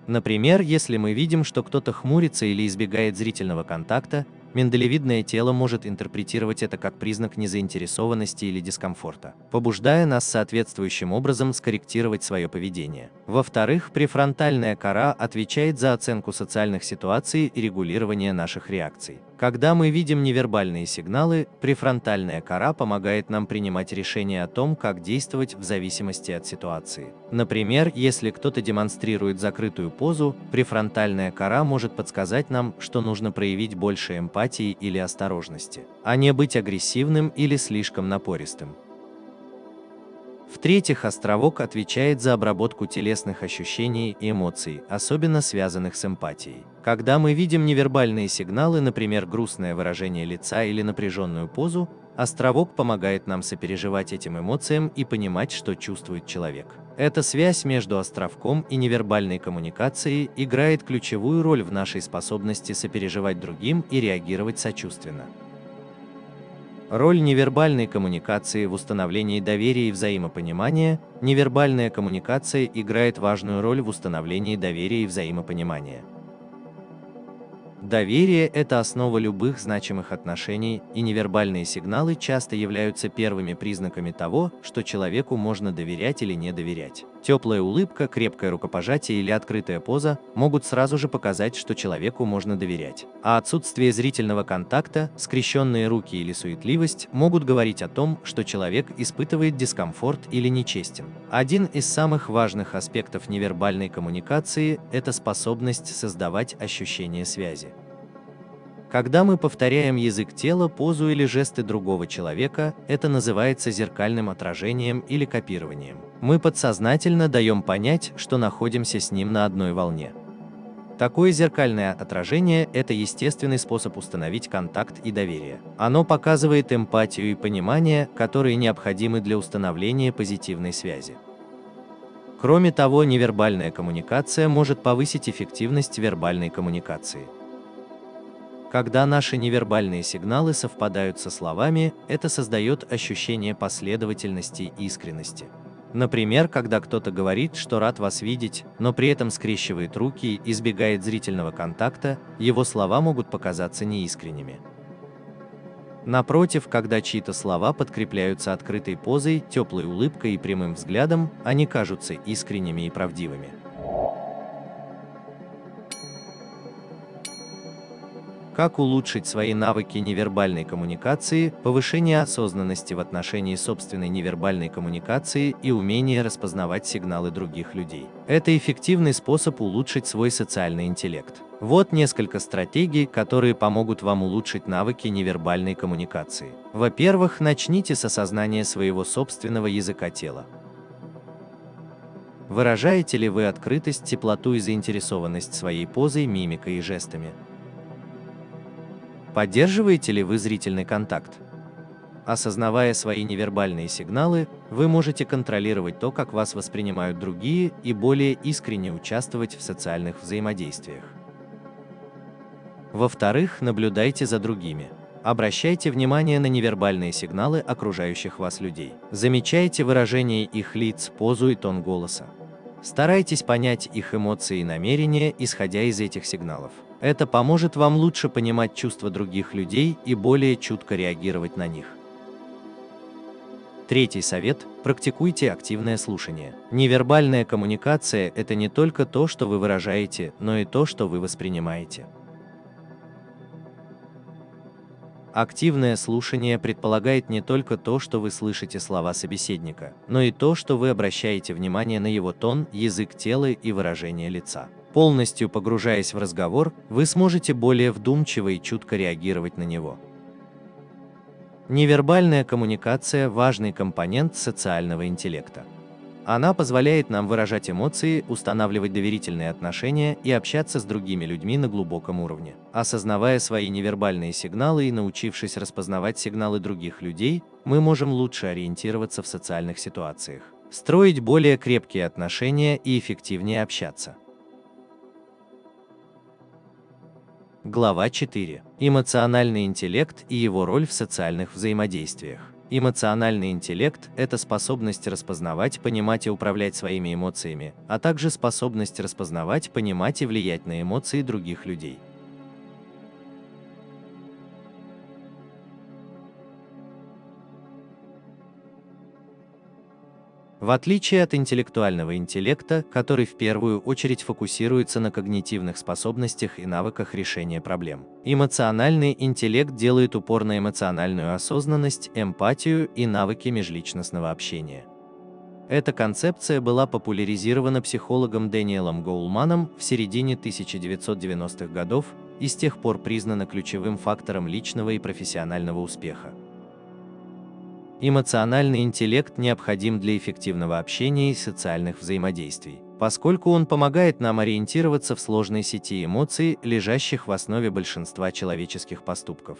Например, если мы видим, что кто-то хмурится или избегает зрительного контакта, миндалевидное тело может интерпретировать это как признак незаинтересованности или дискомфорта, побуждая нас соответствующим образом скорректировать свое поведение. Во-вторых, префронтальная кора отвечает за оценку социальных ситуаций и регулирование наших реакций. Когда мы видим невербальные сигналы, префронтальная кора помогает нам принимать решения о том, как действовать в зависимости от ситуации. Например, если кто-то демонстрирует закрытую позу, префронтальная кора может подсказать нам, что нужно проявить больше эмпатии или осторожности, а не быть агрессивным или слишком напористым. В-третьих, островок отвечает за обработку телесных ощущений и эмоций, особенно связанных с эмпатией. Когда мы видим невербальные сигналы, например, грустное выражение лица или напряженную позу, островок помогает нам сопереживать этим эмоциям и понимать, что чувствует человек. Эта связь между островком и невербальной коммуникацией играет ключевую роль в нашей способности сопереживать другим и реагировать сочувственно. Роль невербальной коммуникации в установлении доверия и взаимопонимания. Невербальная коммуникация играет важную роль в установлении доверия и взаимопонимания. Доверие – это основа любых значимых отношений, и невербальные сигналы часто являются первыми признаками того, что человеку можно доверять или не доверять. Теплая улыбка, крепкое рукопожатие или открытая поза могут сразу же показать, что человеку можно доверять. А отсутствие зрительного контакта, скрещенные руки или суетливость могут говорить о том, что человек испытывает дискомфорт или нечестен. Один из самых важных аспектов невербальной коммуникации – это способность создавать ощущение связи. Когда мы повторяем язык тела, позу или жесты другого человека, это называется зеркальным отражением или копированием. Мы подсознательно даем понять, что находимся с ним на одной волне. Такое зеркальное отражение – это естественный способ установить контакт и доверие. Оно показывает эмпатию и понимание, которые необходимы для установления позитивной связи. Кроме того, невербальная коммуникация может повысить эффективность вербальной коммуникации. Когда наши невербальные сигналы совпадают со словами, это создает ощущение последовательности и искренности. Например, когда кто-то говорит, что рад вас видеть, но при этом скрещивает руки и избегает зрительного контакта, его слова могут показаться неискренними. Напротив, когда чьи-то слова подкрепляются открытой позой, теплой улыбкой и прямым взглядом, они кажутся искренними и правдивыми. Как улучшить свои навыки невербальной коммуникации, повышение осознанности в отношении собственной невербальной коммуникации и умение распознавать сигналы других людей. Это эффективный способ улучшить свой социальный интеллект. Вот несколько стратегий, которые помогут вам улучшить навыки невербальной коммуникации. Во-первых, начните с осознания своего собственного языка тела. Выражаете ли вы открытость, теплоту и заинтересованность своей позой, мимикой и жестами? Поддерживаете ли вы зрительный контакт? Осознавая свои невербальные сигналы, вы можете контролировать то, как вас воспринимают другие, и более искренне участвовать в социальных взаимодействиях. Во-вторых, наблюдайте за другими. Обращайте внимание на невербальные сигналы окружающих вас людей. Замечайте выражение их лиц, позу и тон голоса. Старайтесь понять их эмоции и намерения, исходя из этих сигналов. Это поможет вам лучше понимать чувства других людей и более чутко реагировать на них. Третий совет – практикуйте активное слушание. Невербальная коммуникация – это не только то, что вы выражаете, но и то, что вы воспринимаете. Активное слушание предполагает не только то, что вы слышите слова собеседника, но и то, что вы обращаете внимание на его тон, язык тела и выражение лица. Полностью погружаясь в разговор, вы сможете более вдумчиво и чутко реагировать на него. Невербальная коммуникация – важный компонент социального интеллекта. Она позволяет нам выражать эмоции, устанавливать доверительные отношения и общаться с другими людьми на глубоком уровне. Осознавая свои невербальные сигналы и научившись распознавать сигналы других людей, мы можем лучше ориентироваться в социальных ситуациях, строить более крепкие отношения и эффективнее общаться. Глава 4. Эмоциональный интеллект и его роль в социальных взаимодействиях. Эмоциональный интеллект – это способность распознавать, понимать и управлять своими эмоциями, а также способность распознавать, понимать и влиять на эмоции других людей. В отличие от интеллектуального интеллекта, который в первую очередь фокусируется на когнитивных способностях и навыках решения проблем, эмоциональный интеллект делает упор на эмоциональную осознанность, эмпатию и навыки межличностного общения. Эта концепция была популяризирована психологом Дэниелом Гоулманом в середине 1990-х годов и с тех пор признана ключевым фактором личного и профессионального успеха. Эмоциональный интеллект необходим для эффективного общения и социальных взаимодействий, поскольку он помогает нам ориентироваться в сложной сети эмоций, лежащих в основе большинства человеческих поступков.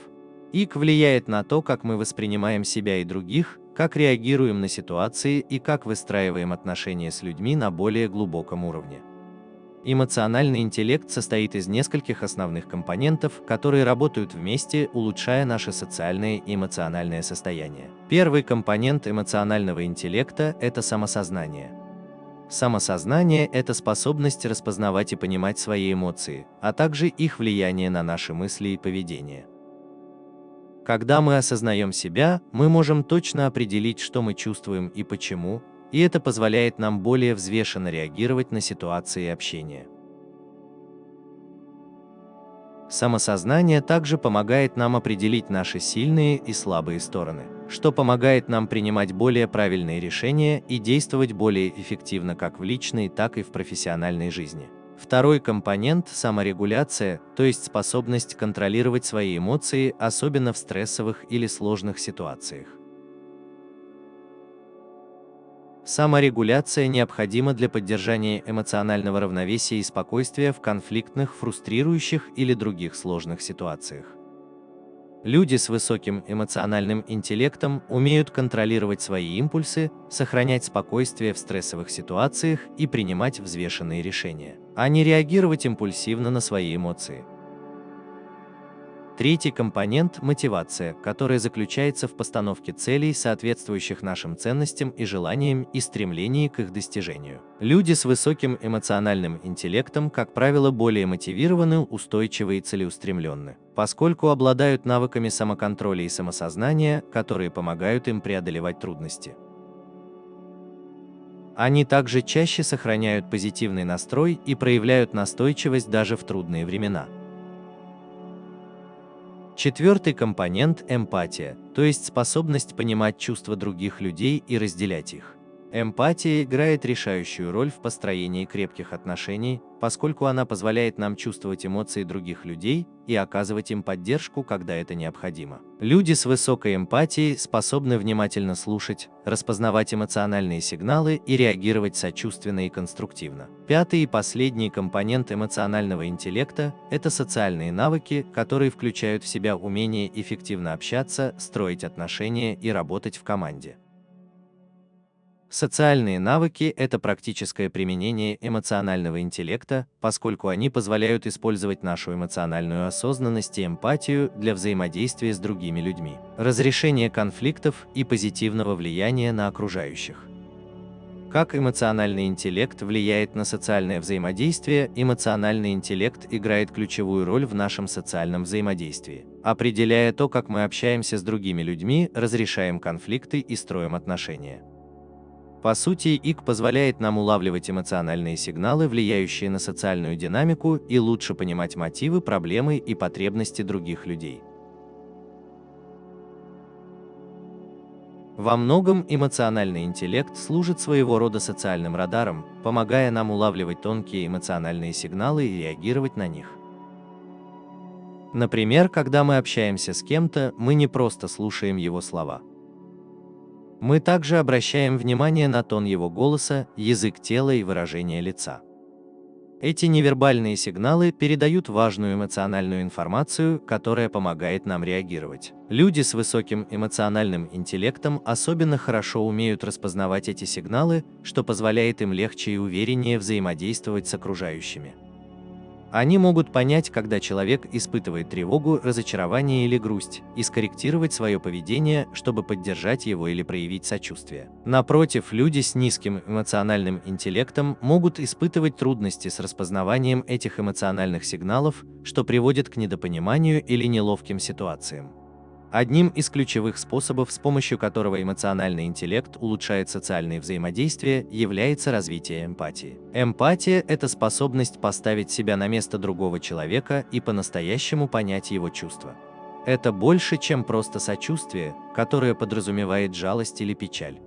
ИК влияет на то, как мы воспринимаем себя и других, как реагируем на ситуации и как выстраиваем отношения с людьми на более глубоком уровне. Эмоциональный интеллект состоит из нескольких основных компонентов, которые работают вместе, улучшая наше социальное и эмоциональное состояние. Первый компонент эмоционального интеллекта – это самосознание. Самосознание – это способность распознавать и понимать свои эмоции, а также их влияние на наши мысли и поведение. Когда мы осознаем себя, мы можем точно определить, что мы чувствуем и почему, и это позволяет нам более взвешенно реагировать на ситуации и общение. Самосознание также помогает нам определить наши сильные и слабые стороны, что помогает нам принимать более правильные решения и действовать более эффективно как в личной, так и в профессиональной жизни. Второй компонент – саморегуляция, то есть способность контролировать свои эмоции, особенно в стрессовых или сложных ситуациях. Саморегуляция необходима для поддержания эмоционального равновесия и спокойствия в конфликтных, фрустрирующих или других сложных ситуациях. Люди с высоким эмоциональным интеллектом умеют контролировать свои импульсы, сохранять спокойствие в стрессовых ситуациях и принимать взвешенные решения, а не реагировать импульсивно на свои эмоции. Третий компонент – мотивация, которая заключается в постановке целей, соответствующих нашим ценностям и желаниям и стремлении к их достижению. Люди с высоким эмоциональным интеллектом, как правило, более мотивированы, устойчивы и целеустремленны, поскольку обладают навыками самоконтроля и самосознания, которые помогают им преодолевать трудности. Они также чаще сохраняют позитивный настрой и проявляют настойчивость даже в трудные времена. Четвертый компонент – эмпатия, то есть способность понимать чувства других людей и разделять их. Эмпатия играет решающую роль в построении крепких отношений, поскольку она позволяет нам чувствовать эмоции других людей и оказывать им поддержку, когда это необходимо. Люди с высокой эмпатией способны внимательно слушать, распознавать эмоциональные сигналы и реагировать сочувственно и конструктивно. Пятый и последний компонент эмоционального интеллекта – это социальные навыки, которые включают в себя умение эффективно общаться, строить отношения и работать в команде. Социальные навыки – это практическое применение эмоционального интеллекта, поскольку они позволяют использовать нашу эмоциональную осознанность и эмпатию для взаимодействия с другими людьми, разрешения конфликтов и позитивного влияния на окружающих. Как эмоциональный интеллект влияет на социальное взаимодействие? Эмоциональный интеллект играет ключевую роль в нашем социальном взаимодействии, определяя то, как мы общаемся с другими людьми, разрешаем конфликты и строим отношения. По сути, ИК позволяет нам улавливать эмоциональные сигналы, влияющие на социальную динамику, и лучше понимать мотивы, проблемы и потребности других людей. Во многом эмоциональный интеллект служит своего рода социальным радаром, помогая нам улавливать тонкие эмоциональные сигналы и реагировать на них. Например, когда мы общаемся с кем-то, мы не просто слушаем его слова. Мы также обращаем внимание на тон его голоса, язык тела и выражение лица. Эти невербальные сигналы передают важную эмоциональную информацию, которая помогает нам реагировать. Люди с высоким эмоциональным интеллектом особенно хорошо умеют распознавать эти сигналы, что позволяет им легче и увереннее взаимодействовать с окружающими. Они могут понять, когда человек испытывает тревогу, разочарование или грусть, и скорректировать свое поведение, чтобы поддержать его или проявить сочувствие. Напротив, люди с низким эмоциональным интеллектом могут испытывать трудности с распознаванием этих эмоциональных сигналов, что приводит к недопониманию или неловким ситуациям. Одним из ключевых способов, с помощью которого эмоциональный интеллект улучшает социальные взаимодействия, является развитие эмпатии. Эмпатия – это способность поставить себя на место другого человека и по-настоящему понять его чувства. Это больше, чем просто сочувствие, которое подразумевает жалость или печаль.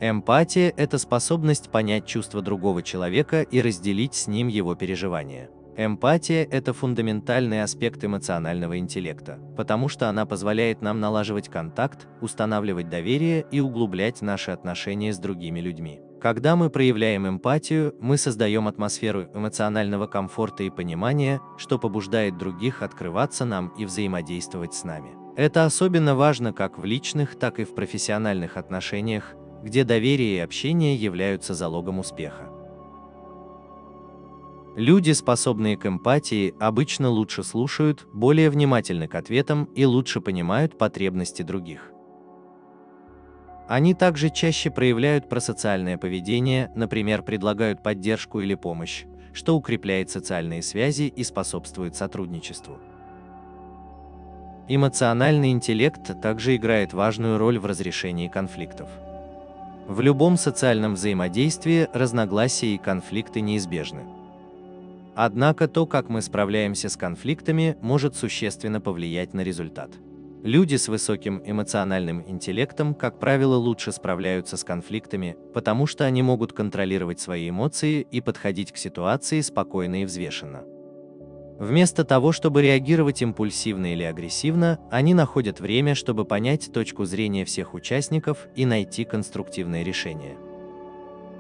Эмпатия – это способность понять чувства другого человека и разделить с ним его переживания. Эмпатия – это фундаментальный аспект эмоционального интеллекта, потому что она позволяет нам налаживать контакт, устанавливать доверие и углублять наши отношения с другими людьми. Когда мы проявляем эмпатию, мы создаем атмосферу эмоционального комфорта и понимания, что побуждает других открываться нам и взаимодействовать с нами. Это особенно важно как в личных, так и в профессиональных отношениях, где доверие и общение являются залогом успеха. Люди, способные к эмпатии, обычно лучше слушают, более внимательны к ответам и лучше понимают потребности других. Они также чаще проявляют просоциальное поведение, например, предлагают поддержку или помощь, что укрепляет социальные связи и способствует сотрудничеству. Эмоциональный интеллект также играет важную роль в разрешении конфликтов. В любом социальном взаимодействии разногласия и конфликты неизбежны. Однако то, как мы справляемся с конфликтами, может существенно повлиять на результат. Люди с высоким эмоциональным интеллектом, как правило, лучше справляются с конфликтами, потому что они могут контролировать свои эмоции и подходить к ситуации спокойно и взвешенно. Вместо того, чтобы реагировать импульсивно или агрессивно, они находят время, чтобы понять точку зрения всех участников и найти конструктивное решение.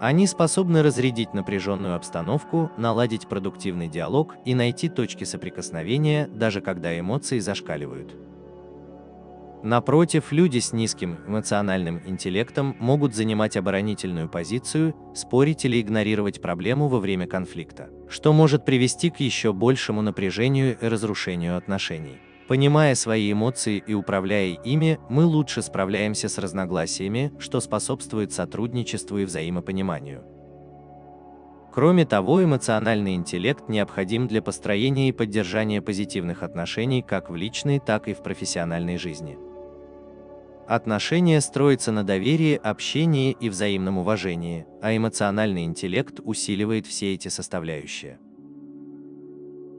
Они способны разрядить напряженную обстановку, наладить продуктивный диалог и найти точки соприкосновения, даже когда эмоции зашкаливают. Напротив, люди с низким эмоциональным интеллектом могут занимать оборонительную позицию, спорить или игнорировать проблему во время конфликта, что может привести к еще большему напряжению и разрушению отношений. Понимая свои эмоции и управляя ими, мы лучше справляемся с разногласиями, что способствует сотрудничеству и взаимопониманию. Кроме того, эмоциональный интеллект необходим для построения и поддержания позитивных отношений как в личной, так и в профессиональной жизни. Отношения строятся на доверии, общении и взаимном уважении, а эмоциональный интеллект усиливает все эти составляющие.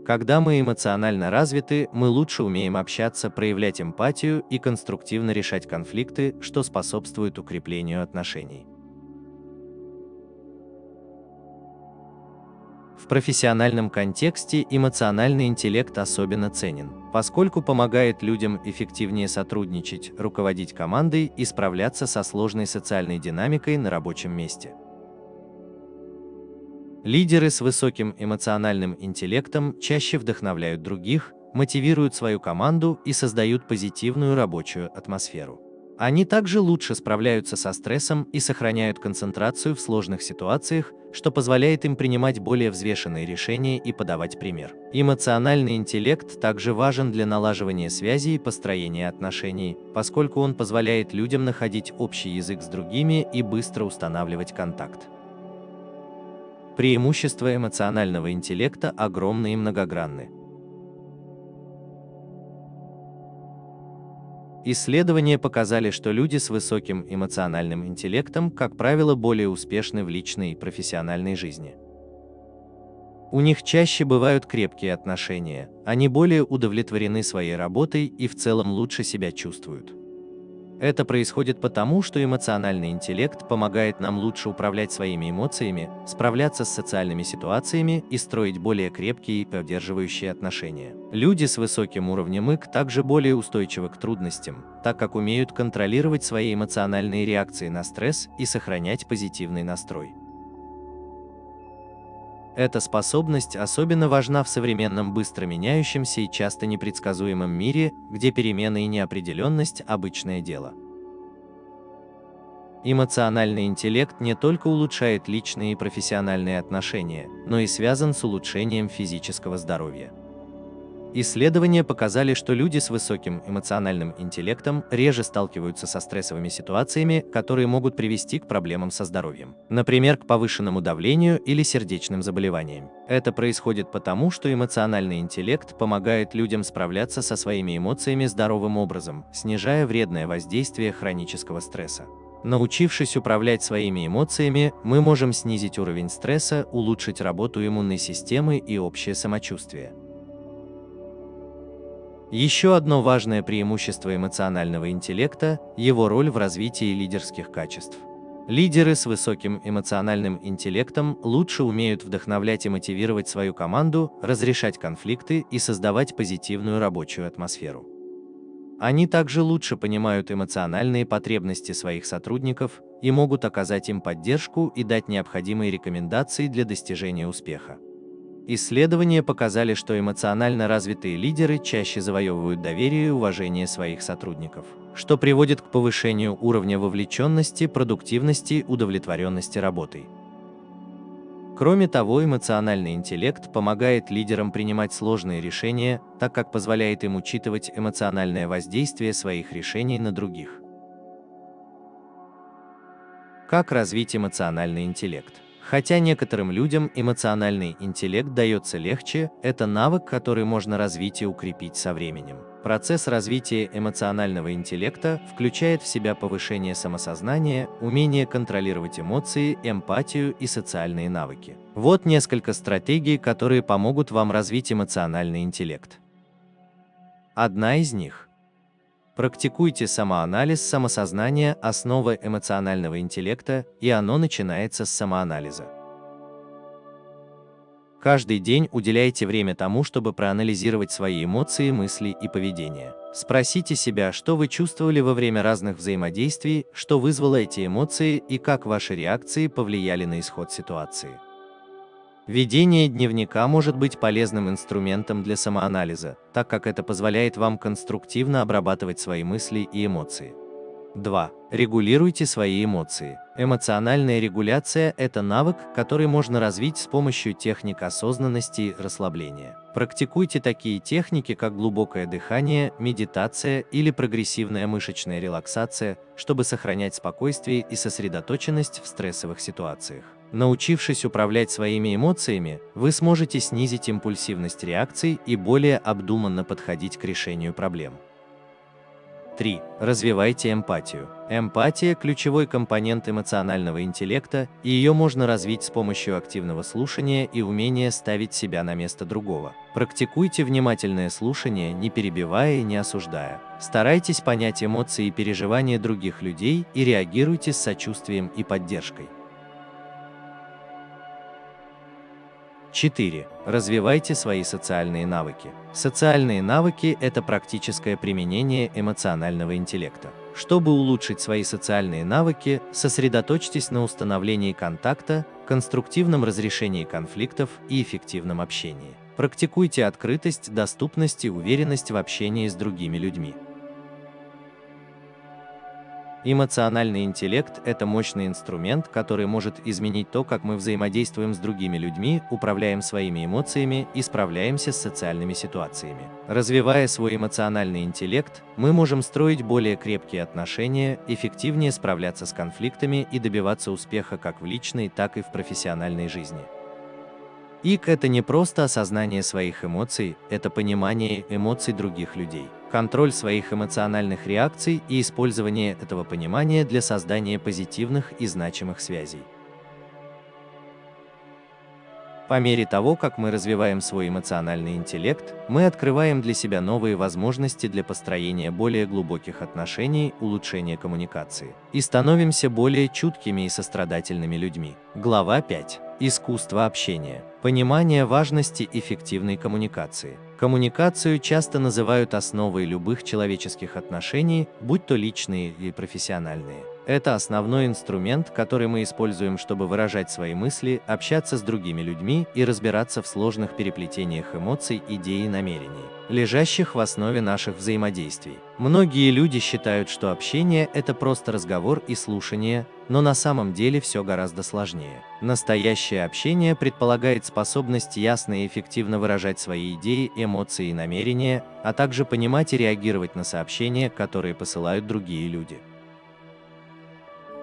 Когда мы эмоционально развиты, мы лучше умеем общаться, проявлять эмпатию и конструктивно решать конфликты, что способствует укреплению отношений. В профессиональном контексте эмоциональный интеллект особенно ценен, поскольку помогает людям эффективнее сотрудничать, руководить командой и справляться со сложной социальной динамикой на рабочем месте. Лидеры с высоким эмоциональным интеллектом чаще вдохновляют других, мотивируют свою команду и создают позитивную рабочую атмосферу. Они также лучше справляются со стрессом и сохраняют концентрацию в сложных ситуациях, что позволяет им принимать более взвешенные решения и подавать пример. Эмоциональный интеллект также важен для налаживания связей и построения отношений, поскольку он позволяет людям находить общий язык с другими и быстро устанавливать контакт. Преимущества эмоционального интеллекта огромны и многогранны. Исследования показали, что люди с высоким эмоциональным интеллектом, как правило, более успешны в личной и профессиональной жизни. У них чаще бывают крепкие отношения, они более удовлетворены своей работой и в целом лучше себя чувствуют. Это происходит потому, что эмоциональный интеллект помогает нам лучше управлять своими эмоциями, справляться с социальными ситуациями и строить более крепкие и поддерживающие отношения. Люди с высоким уровнем ИК также более устойчивы к трудностям, так как умеют контролировать свои эмоциональные реакции на стресс и сохранять позитивный настрой. Эта способность особенно важна в современном быстро меняющемся и часто непредсказуемом мире, где перемены и неопределенность – обычное дело. Эмоциональный интеллект не только улучшает личные и профессиональные отношения, но и связан с улучшением физического здоровья. Исследования показали, что люди с высоким эмоциональным интеллектом реже сталкиваются со стрессовыми ситуациями, которые могут привести к проблемам со здоровьем, например, к повышенному давлению или сердечным заболеваниям. Это происходит потому, что эмоциональный интеллект помогает людям справляться со своими эмоциями здоровым образом, снижая вредное воздействие хронического стресса. Научившись управлять своими эмоциями, мы можем снизить уровень стресса, улучшить работу иммунной системы и общее самочувствие. Еще одно важное преимущество эмоционального интеллекта – его роль в развитии лидерских качеств. Лидеры с высоким эмоциональным интеллектом лучше умеют вдохновлять и мотивировать свою команду, разрешать конфликты и создавать позитивную рабочую атмосферу. Они также лучше понимают эмоциональные потребности своих сотрудников и могут оказать им поддержку и дать необходимые рекомендации для достижения успеха. Исследования показали, что эмоционально развитые лидеры чаще завоевывают доверие и уважение своих сотрудников, что приводит к повышению уровня вовлеченности, продуктивности и удовлетворенности работой. Кроме того, эмоциональный интеллект помогает лидерам принимать сложные решения, так как позволяет им учитывать эмоциональное воздействие своих решений на других. Как развить эмоциональный интеллект? Хотя некоторым людям эмоциональный интеллект дается легче, это навык, который можно развить и укрепить со временем. Процесс развития эмоционального интеллекта включает в себя повышение самосознания, умение контролировать эмоции, эмпатию и социальные навыки. Вот несколько стратегий, которые помогут вам развить эмоциональный интеллект. Одна из них. Практикуйте самоанализ самосознания – основа эмоционального интеллекта, и оно начинается с самоанализа. Каждый день уделяйте время тому, чтобы проанализировать свои эмоции, мысли и поведение. Спросите себя, что вы чувствовали во время разных взаимодействий, что вызвало эти эмоции и как ваши реакции повлияли на исход ситуации. Ведение дневника может быть полезным инструментом для самоанализа, так как это позволяет вам конструктивно обрабатывать свои мысли и эмоции. 2. Регулируйте свои эмоции. Эмоциональная регуляция – это навык, который можно развить с помощью техник осознанности и расслабления. Практикуйте такие техники, как глубокое дыхание, медитация или прогрессивная мышечная релаксация, чтобы сохранять спокойствие и сосредоточенность в стрессовых ситуациях. Научившись управлять своими эмоциями, вы сможете снизить импульсивность реакций и более обдуманно подходить к решению проблем. 3. Развивайте эмпатию. Эмпатия – ключевой компонент эмоционального интеллекта, и ее можно развить с помощью активного слушания и умения ставить себя на место другого. Практикуйте внимательное слушание, не перебивая и не осуждая. Старайтесь понять эмоции и переживания других людей и реагируйте с сочувствием и поддержкой. 4. Развивайте свои социальные навыки. Социальные навыки – это практическое применение эмоционального интеллекта. Чтобы улучшить свои социальные навыки, сосредоточьтесь на установлении контакта, конструктивном разрешении конфликтов и эффективном общении. Практикуйте открытость, доступность и уверенность в общении с другими людьми. Эмоциональный интеллект – это мощный инструмент, который может изменить то, как мы взаимодействуем с другими людьми, управляем своими эмоциями и справляемся с социальными ситуациями. Развивая свой эмоциональный интеллект, мы можем строить более крепкие отношения, эффективнее справляться с конфликтами и добиваться успеха как в личной, так и в профессиональной жизни. ИК – это не просто осознание своих эмоций, это понимание эмоций других людей. Контроль своих эмоциональных реакций и использование этого понимания для создания позитивных и значимых связей. По мере того, как мы развиваем свой эмоциональный интеллект, мы открываем для себя новые возможности для построения более глубоких отношений, улучшения коммуникации и становимся более чуткими и сострадательными людьми. Глава 5. Искусство общения. Понимание важности эффективной коммуникации. Коммуникацию часто называют основой любых человеческих отношений, будь то личные или профессиональные. Это основной инструмент, который мы используем, чтобы выражать свои мысли, общаться с другими людьми и разбираться в сложных переплетениях эмоций, идей и намерений, лежащих в основе наших взаимодействий. Многие люди считают, что общение – это просто разговор и слушание, но на самом деле все гораздо сложнее. Настоящее общение предполагает способность ясно и эффективно выражать свои идеи, эмоции и намерения, а также понимать и реагировать на сообщения, которые посылают другие люди.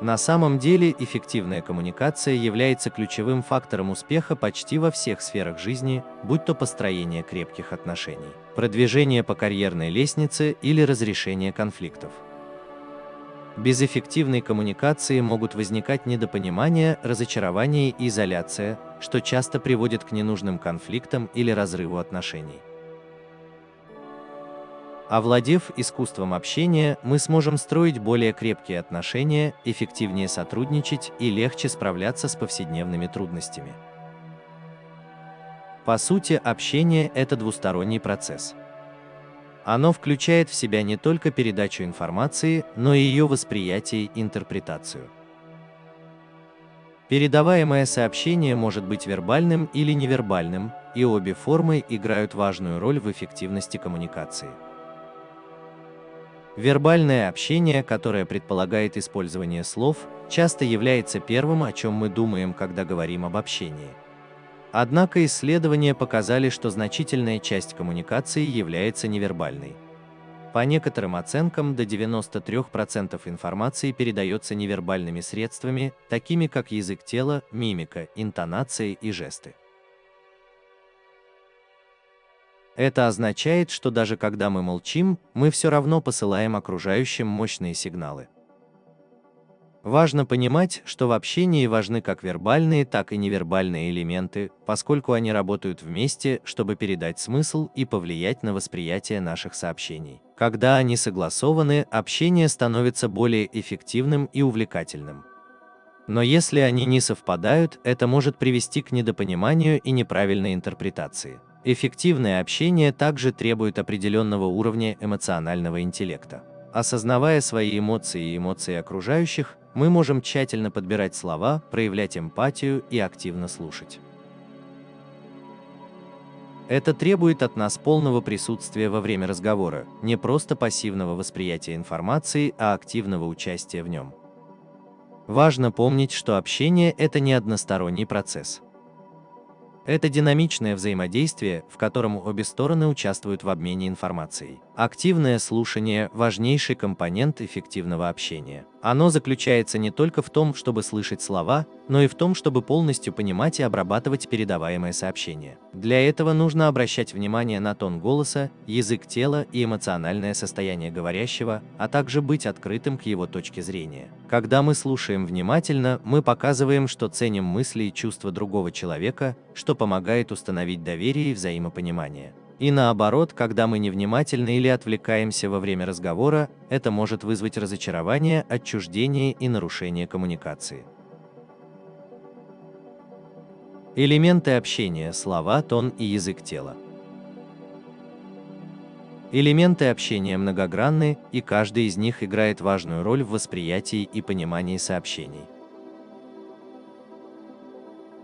На самом деле, эффективная коммуникация является ключевым фактором успеха почти во всех сферах жизни, будь то построение крепких отношений, продвижение по карьерной лестнице или разрешение конфликтов. Без эффективной коммуникации могут возникать недопонимание, разочарование и изоляция, что часто приводит к ненужным конфликтам или разрыву отношений. Овладев искусством общения, мы сможем строить более крепкие отношения, эффективнее сотрудничать и легче справляться с повседневными трудностями. По сути, общение – это двусторонний процесс. Оно включает в себя не только передачу информации, но и ее восприятие и интерпретацию. Передаваемое сообщение может быть вербальным или невербальным, и обе формы играют важную роль в эффективности коммуникации. Вербальное общение, которое предполагает использование слов, часто является первым, о чем мы думаем, когда говорим об общении. Однако исследования показали, что значительная часть коммуникации является невербальной. По некоторым оценкам, до 93% информации передается невербальными средствами, такими как язык тела, мимика, интонации и жесты. Это означает, что даже когда мы молчим, мы все равно посылаем окружающим мощные сигналы. Важно понимать, что в общении важны как вербальные, так и невербальные элементы, поскольку они работают вместе, чтобы передать смысл и повлиять на восприятие наших сообщений. Когда они согласованы, общение становится более эффективным и увлекательным. Но если они не совпадают, это может привести к недопониманию и неправильной интерпретации. Эффективное общение также требует определенного уровня эмоционального интеллекта. Осознавая свои эмоции и эмоции окружающих, мы можем тщательно подбирать слова, проявлять эмпатию и активно слушать. Это требует от нас полного присутствия во время разговора, не просто пассивного восприятия информации, а активного участия в нем. Важно помнить, что общение – это не односторонний процесс. Это динамичное взаимодействие, в котором обе стороны участвуют в обмене информацией. Активное слушание – важнейший компонент эффективного общения. Оно заключается не только в том, чтобы слышать слова, но и в том, чтобы полностью понимать и обрабатывать передаваемое сообщение. Для этого нужно обращать внимание на тон голоса, язык тела и эмоциональное состояние говорящего, а также быть открытым к его точке зрения. Когда мы слушаем внимательно, мы показываем, что ценим мысли и чувства другого человека, что помогает установить доверие и взаимопонимание. И наоборот, когда мы невнимательны или отвлекаемся во время разговора, это может вызвать разочарование, отчуждение и нарушение коммуникации. Элементы общения – слова, тон и язык тела. Элементы общения многогранны, и каждый из них играет важную роль в восприятии и понимании сообщений.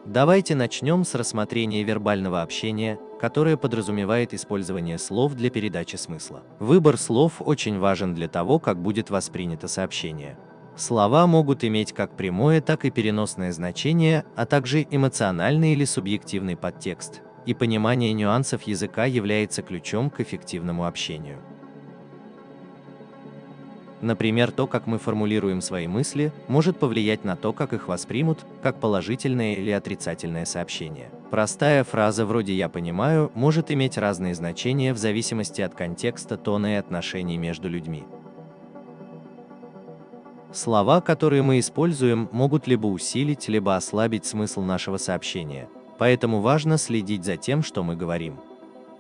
Давайте начнем с рассмотрения вербального общения, которое подразумевает использование слов для передачи смысла. Выбор слов очень важен для того, как будет воспринято сообщение. Слова могут иметь как прямое, так и переносное значение, а также эмоциональный или субъективный подтекст, и понимание нюансов языка является ключом к эффективному общению. Например, то, как мы формулируем свои мысли, может повлиять на то, как их воспримут, как положительное или отрицательное сообщение. Простая фраза вроде «я понимаю» может иметь разные значения в зависимости от контекста, тона и отношений между людьми. Слова, которые мы используем, могут либо усилить, либо ослабить смысл нашего сообщения, поэтому важно следить за тем, что мы говорим.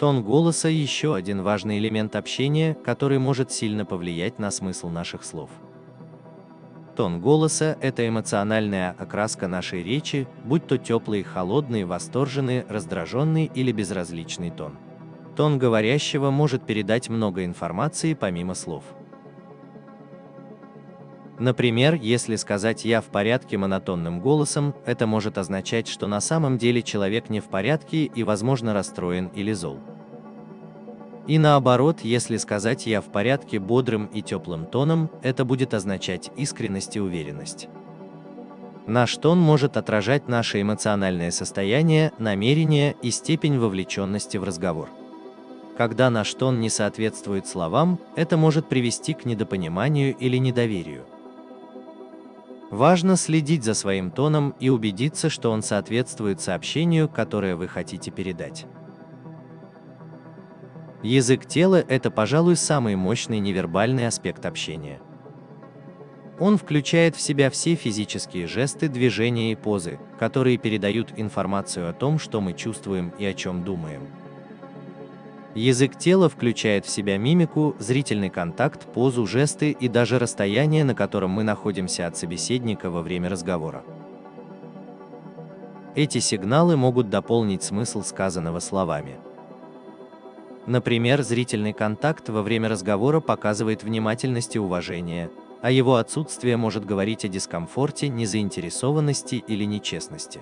Тон голоса – еще один важный элемент общения, который может сильно повлиять на смысл наших слов. Тон голоса – это эмоциональная окраска нашей речи, будь то теплый, холодный, восторженный, раздраженный или безразличный тон. Тон говорящего может передать много информации помимо слов. Например, если сказать «я в порядке» монотонным голосом, это может означать, что на самом деле человек не в порядке и, возможно, расстроен или зол. И наоборот, если сказать «я в порядке» бодрым и теплым тоном, это будет означать искренность и уверенность. Наш тон может отражать наше эмоциональное состояние, намерение и степень вовлеченности в разговор. Когда наш тон не соответствует словам, это может привести к недопониманию или недоверию. Важно следить за своим тоном и убедиться, что он соответствует сообщению, которое вы хотите передать. Язык тела – это, пожалуй, самый мощный невербальный аспект общения. Он включает в себя все физические жесты, движения и позы, которые передают информацию о том, что мы чувствуем и о чем думаем. Язык тела включает в себя мимику, зрительный контакт, позу, жесты и даже расстояние, на котором мы находимся от собеседника во время разговора. Эти сигналы могут дополнить смысл сказанного словами. Например, зрительный контакт во время разговора показывает внимательность и уважение, а его отсутствие может говорить о дискомфорте, незаинтересованности или нечестности.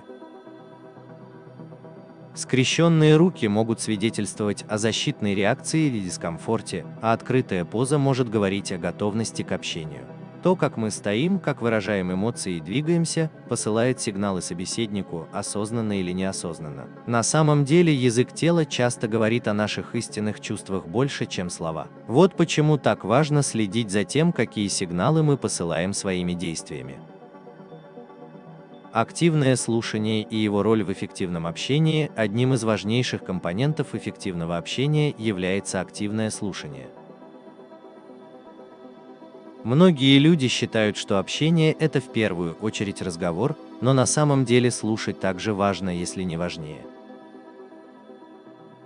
Скрещенные руки могут свидетельствовать о защитной реакции или дискомфорте, а открытая поза может говорить о готовности к общению. То, как мы стоим, как выражаем эмоции и двигаемся, посылает сигналы собеседнику, осознанно или неосознанно. На самом деле язык тела часто говорит о наших истинных чувствах больше, чем слова. Вот почему так важно следить за тем, какие сигналы мы посылаем своими действиями. Активное слушание и его роль в эффективном общении – одним из важнейших компонентов эффективного общения является активное слушание. Многие люди считают, что общение – это в первую очередь разговор, но на самом деле слушать также важно, если не важнее.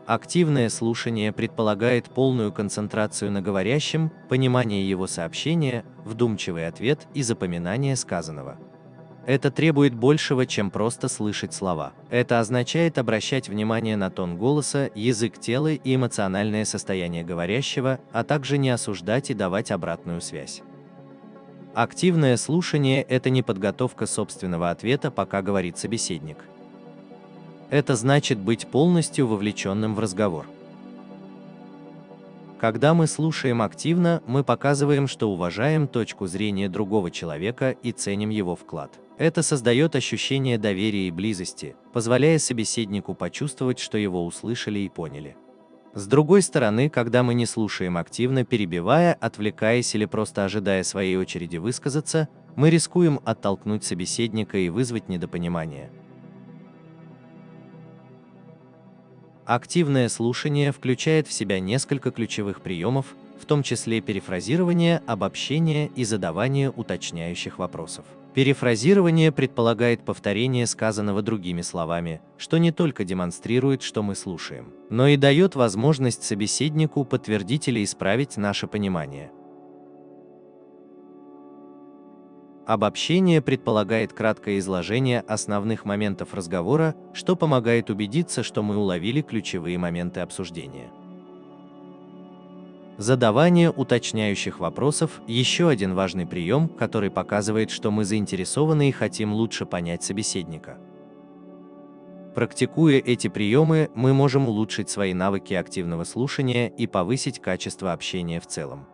Активное слушание предполагает полную концентрацию на говорящем, понимание его сообщения, вдумчивый ответ и запоминание сказанного. Это требует большего, чем просто слышать слова. Это означает обращать внимание на тон голоса, язык тела и эмоциональное состояние говорящего, а также не осуждать и давать обратную связь. Активное слушание – это не подготовка собственного ответа, пока говорит собеседник. Это значит быть полностью вовлеченным в разговор. Когда мы слушаем активно, мы показываем, что уважаем точку зрения другого человека и ценим его вклад. Это создает ощущение доверия и близости, позволяя собеседнику почувствовать, что его услышали и поняли. С другой стороны, когда мы не слушаем активно, перебивая, отвлекаясь или просто ожидая своей очереди высказаться, мы рискуем оттолкнуть собеседника и вызвать недопонимание. Активное слушание включает в себя несколько ключевых приемов, в том числе перефразирование, обобщение и задавание уточняющих вопросов. Перефразирование предполагает повторение сказанного другими словами, что не только демонстрирует, что мы слушаем, но и дает возможность собеседнику подтвердить или исправить наше понимание. Обобщение предполагает краткое изложение основных моментов разговора, что помогает убедиться, что мы уловили ключевые моменты обсуждения. Задавание уточняющих вопросов – еще один важный прием, который показывает, что мы заинтересованы и хотим лучше понять собеседника. Практикуя эти приемы, мы можем улучшить свои навыки активного слушания и повысить качество общения в целом.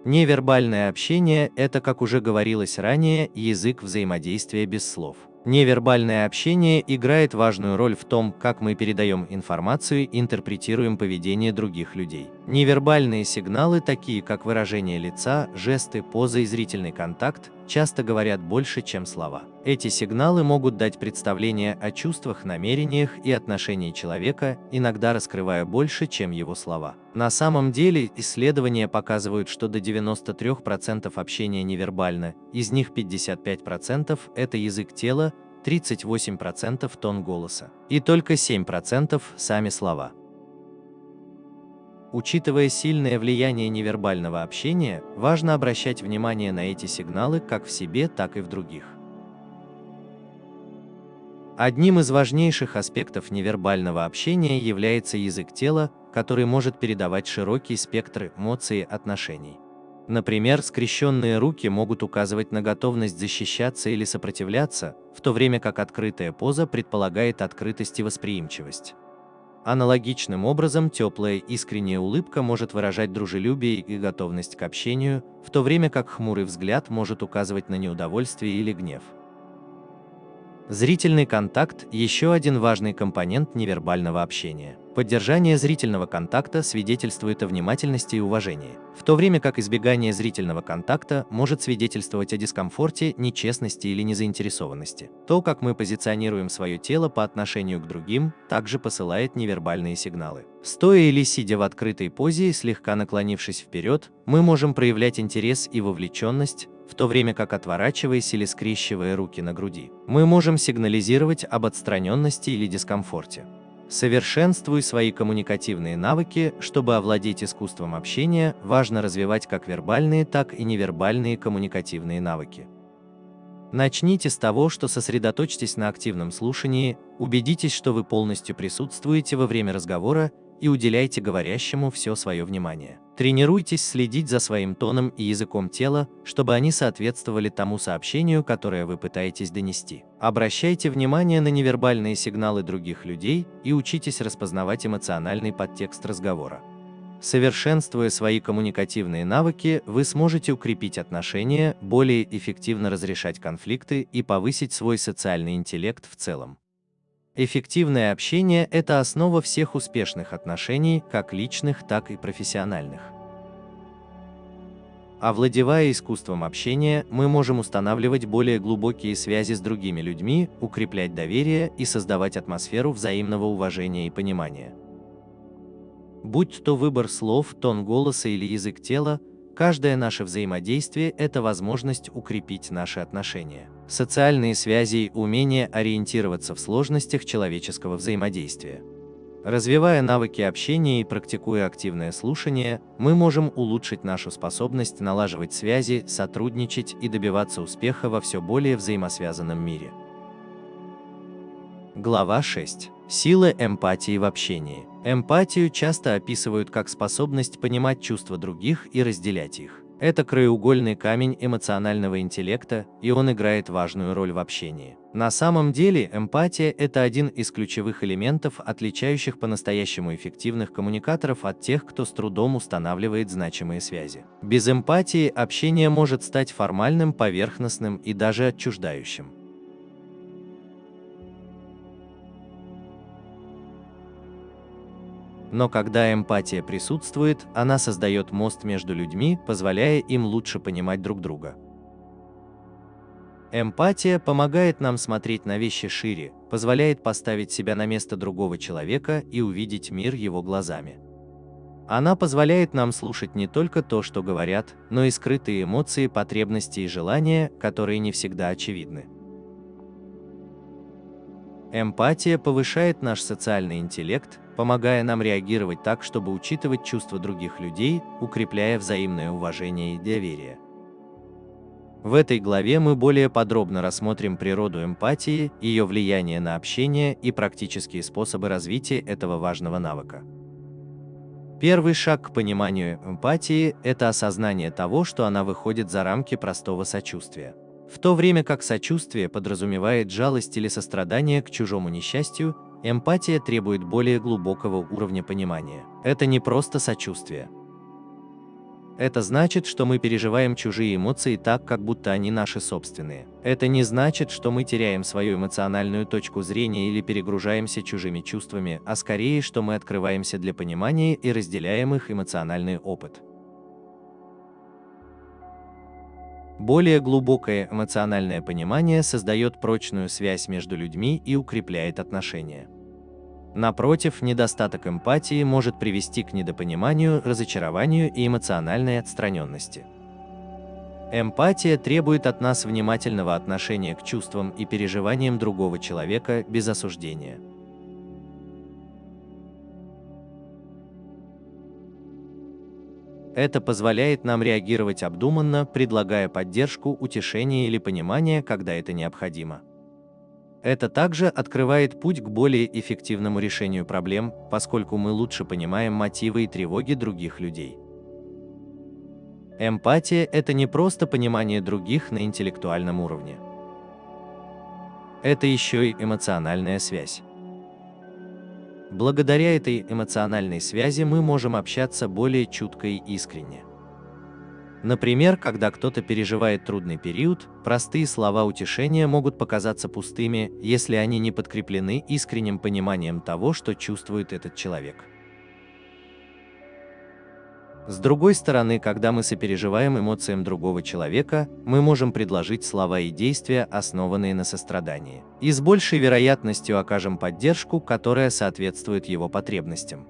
Невербальное общение – это, как уже говорилось ранее, язык взаимодействия без слов. Невербальное общение играет важную роль в том, как мы передаем информацию и интерпретируем поведение других людей. Невербальные сигналы, такие как выражение лица, жесты, поза и зрительный контакт, часто говорят больше, чем слова. Эти сигналы могут дать представление о чувствах, намерениях и отношении человека, иногда раскрывая больше, чем его слова. На самом деле, исследования показывают, что до 93% общения невербально, из них 55% – это язык тела, 38% – тон голоса, и только 7% – сами слова. Учитывая сильное влияние невербального общения, важно обращать внимание на эти сигналы как в себе, так и в других. Одним из важнейших аспектов невербального общения является язык тела, который может передавать широкий спектр эмоций и отношений. Например, скрещенные руки могут указывать на готовность защищаться или сопротивляться, в то время как открытая поза предполагает открытость и восприимчивость. Аналогичным образом, теплая искренняя улыбка может выражать дружелюбие и готовность к общению, в то время как хмурый взгляд может указывать на неудовольствие или гнев. Зрительный контакт – еще один важный компонент невербального общения. Поддержание зрительного контакта свидетельствует о внимательности и уважении, в то время как избегание зрительного контакта может свидетельствовать о дискомфорте, нечестности или незаинтересованности. То, как мы позиционируем свое тело по отношению к другим, также посылает невербальные сигналы. Стоя или сидя в открытой позе, слегка наклонившись вперед, мы можем проявлять интерес и вовлеченность, в то время как, отворачиваясь или скрещивая руки на груди, мы можем сигнализировать об отстраненности или дискомфорте. Совершенствуя свои коммуникативные навыки, чтобы овладеть искусством общения, важно развивать как вербальные, так и невербальные коммуникативные навыки. Начните с того, что сосредоточьтесь на активном слушании, убедитесь, что вы полностью присутствуете во время разговора и уделяйте говорящему все свое внимание. Тренируйтесь следить за своим тоном и языком тела, чтобы они соответствовали тому сообщению, которое вы пытаетесь донести. Обращайте внимание на невербальные сигналы других людей и учитесь распознавать эмоциональный подтекст разговора. Совершенствуя свои коммуникативные навыки, вы сможете укрепить отношения, более эффективно разрешать конфликты и повысить свой социальный интеллект в целом. Эффективное общение – это основа всех успешных отношений, как личных, так и профессиональных. Овладевая искусством общения, мы можем устанавливать более глубокие связи с другими людьми, укреплять доверие и создавать атмосферу взаимного уважения и понимания. Будь то выбор слов, тон голоса или язык тела, каждое наше взаимодействие – это возможность укрепить наши отношения. Социальные связи и умение ориентироваться в сложностях человеческого взаимодействия. Развивая навыки общения и практикуя активное слушание, мы можем улучшить нашу способность налаживать связи, сотрудничать и добиваться успеха во все более взаимосвязанном мире. Глава 6. Сила эмпатии в общении. Эмпатию часто описывают как способность понимать чувства других и разделять их. Это краеугольный камень эмоционального интеллекта, и он играет важную роль в общении. На самом деле, эмпатия – это один из ключевых элементов, отличающих по-настоящему эффективных коммуникаторов от тех, кто с трудом устанавливает значимые связи. Без эмпатии общение может стать формальным, поверхностным и даже отчуждающим. Но когда эмпатия присутствует, она создает мост между людьми, позволяя им лучше понимать друг друга. Эмпатия помогает нам смотреть на вещи шире, позволяет поставить себя на место другого человека и увидеть мир его глазами. Она позволяет нам слушать не только то, что говорят, но и скрытые эмоции, потребности и желания, которые не всегда очевидны. Эмпатия повышает наш социальный интеллект, помогая нам реагировать так, чтобы учитывать чувства других людей, укрепляя взаимное уважение и доверие. В этой главе мы более подробно рассмотрим природу эмпатии, ее влияние на общение и практические способы развития этого важного навыка. Первый шаг к пониманию эмпатии – это осознание того, что она выходит за рамки простого сочувствия. В то время как сочувствие подразумевает жалость или сострадание к чужому несчастью, эмпатия требует более глубокого уровня понимания. Это не просто сочувствие. Это значит, что мы переживаем чужие эмоции так, как будто они наши собственные. Это не значит, что мы теряем свою эмоциональную точку зрения или перегружаемся чужими чувствами, а скорее, что мы открываемся для понимания и разделяем их эмоциональный опыт. Более глубокое эмоциональное понимание создает прочную связь между людьми и укрепляет отношения. Напротив, недостаток эмпатии может привести к недопониманию, разочарованию и эмоциональной отстраненности. Эмпатия требует от нас внимательного отношения к чувствам и переживаниям другого человека без осуждения. Это позволяет нам реагировать обдуманно, предлагая поддержку, утешение или понимание, когда это необходимо. Это также открывает путь к более эффективному решению проблем, поскольку мы лучше понимаем мотивы и тревоги других людей. Эмпатия – это не просто понимание других на интеллектуальном уровне. Это еще и эмоциональная связь. Благодаря этой эмоциональной связи мы можем общаться более чутко и искренне. Например, когда кто-то переживает трудный период, простые слова утешения могут показаться пустыми, если они не подкреплены искренним пониманием того, что чувствует этот человек. С другой стороны, когда мы сопереживаем эмоциям другого человека, мы можем предложить слова и действия, основанные на сострадании, и с большей вероятностью окажем поддержку, которая соответствует его потребностям.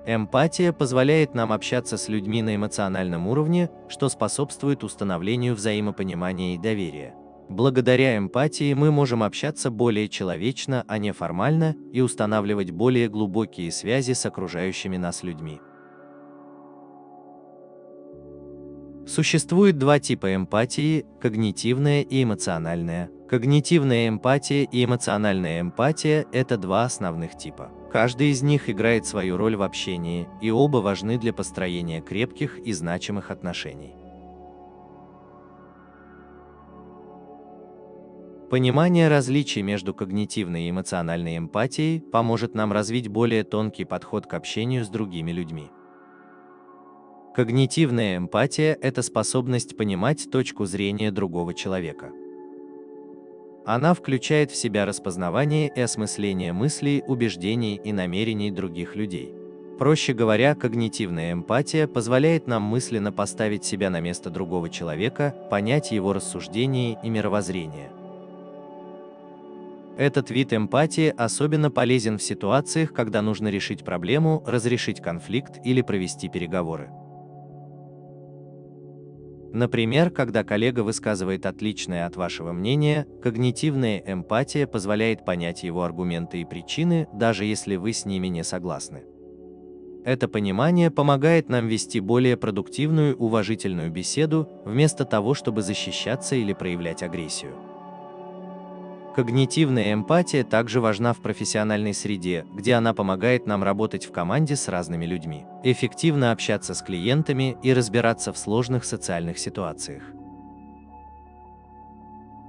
Эмпатия позволяет нам общаться с людьми на эмоциональном уровне, что способствует установлению взаимопонимания и доверия. Благодаря эмпатии мы можем общаться более человечно, а не формально, и устанавливать более глубокие связи с окружающими нас людьми. Существует два типа эмпатии – когнитивная и эмоциональная. Когнитивная эмпатия и эмоциональная эмпатия – это два основных типа. Каждый из них играет свою роль в общении, и оба важны для построения крепких и значимых отношений. Понимание различий между когнитивной и эмоциональной эмпатией поможет нам развить более тонкий подход к общению с другими людьми. Когнитивная эмпатия – это способность понимать точку зрения другого человека. Она включает в себя распознавание и осмысление мыслей, убеждений и намерений других людей. Проще говоря, когнитивная эмпатия позволяет нам мысленно поставить себя на место другого человека, понять его рассуждения и мировоззрение. Этот вид эмпатии особенно полезен в ситуациях, когда нужно решить проблему, разрешить конфликт или провести переговоры. Например, когда коллега высказывает отличное от вашего мнение, когнитивная эмпатия позволяет понять его аргументы и причины, даже если вы с ними не согласны. Это понимание помогает нам вести более продуктивную, уважительную беседу, вместо того, чтобы защищаться или проявлять агрессию. Когнитивная эмпатия также важна в профессиональной среде, где она помогает нам работать в команде с разными людьми, эффективно общаться с клиентами и разбираться в сложных социальных ситуациях.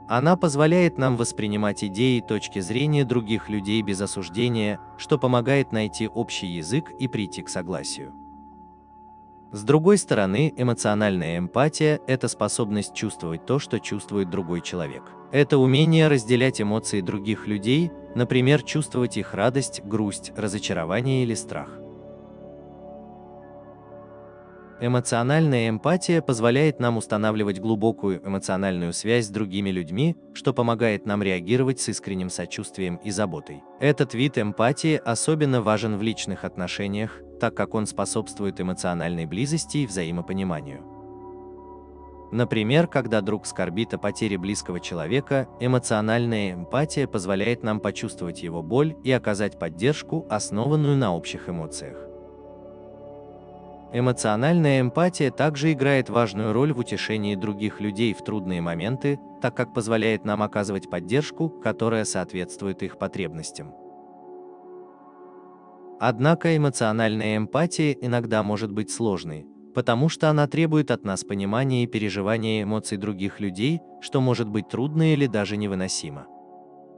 Она позволяет нам воспринимать идеи и точки зрения других людей без осуждения, что помогает найти общий язык и прийти к согласию. С другой стороны, эмоциональная эмпатия – это способность чувствовать то, что чувствует другой человек. Это умение разделять эмоции других людей, например, чувствовать их радость, грусть, разочарование или страх. Эмоциональная эмпатия позволяет нам устанавливать глубокую эмоциональную связь с другими людьми, что помогает нам реагировать с искренним сочувствием и заботой. Этот вид эмпатии особенно важен в личных отношениях, так как он способствует эмоциональной близости и взаимопониманию. Например, когда друг скорбит о потере близкого человека, эмоциональная эмпатия позволяет нам почувствовать его боль и оказать поддержку, основанную на общих эмоциях. Эмоциональная эмпатия также играет важную роль в утешении других людей в трудные моменты, так как позволяет нам оказывать поддержку, которая соответствует их потребностям. Однако эмоциональная эмпатия иногда может быть сложной, потому что она требует от нас понимания и переживания эмоций других людей, что может быть трудно или даже невыносимо.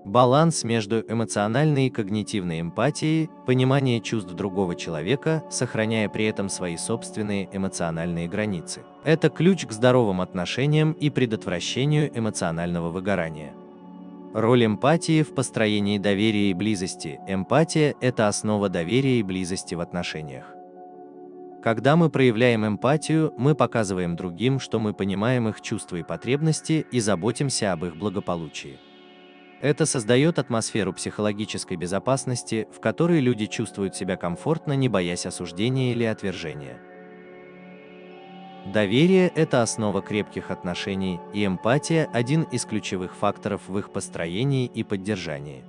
Баланс между эмоциональной и когнитивной эмпатией, понимание чувств другого человека, сохраняя при этом свои собственные эмоциональные границы. Это ключ к здоровым отношениям и предотвращению эмоционального выгорания. Роль эмпатии в построении доверия и близости. Эмпатия – это основа доверия и близости в отношениях. Когда мы проявляем эмпатию, мы показываем другим, что мы понимаем их чувства и потребности и заботимся об их благополучии. Это создает атмосферу психологической безопасности, в которой люди чувствуют себя комфортно, не боясь осуждения или отвержения. Доверие – это основа крепких отношений, и эмпатия – один из ключевых факторов в их построении и поддержании.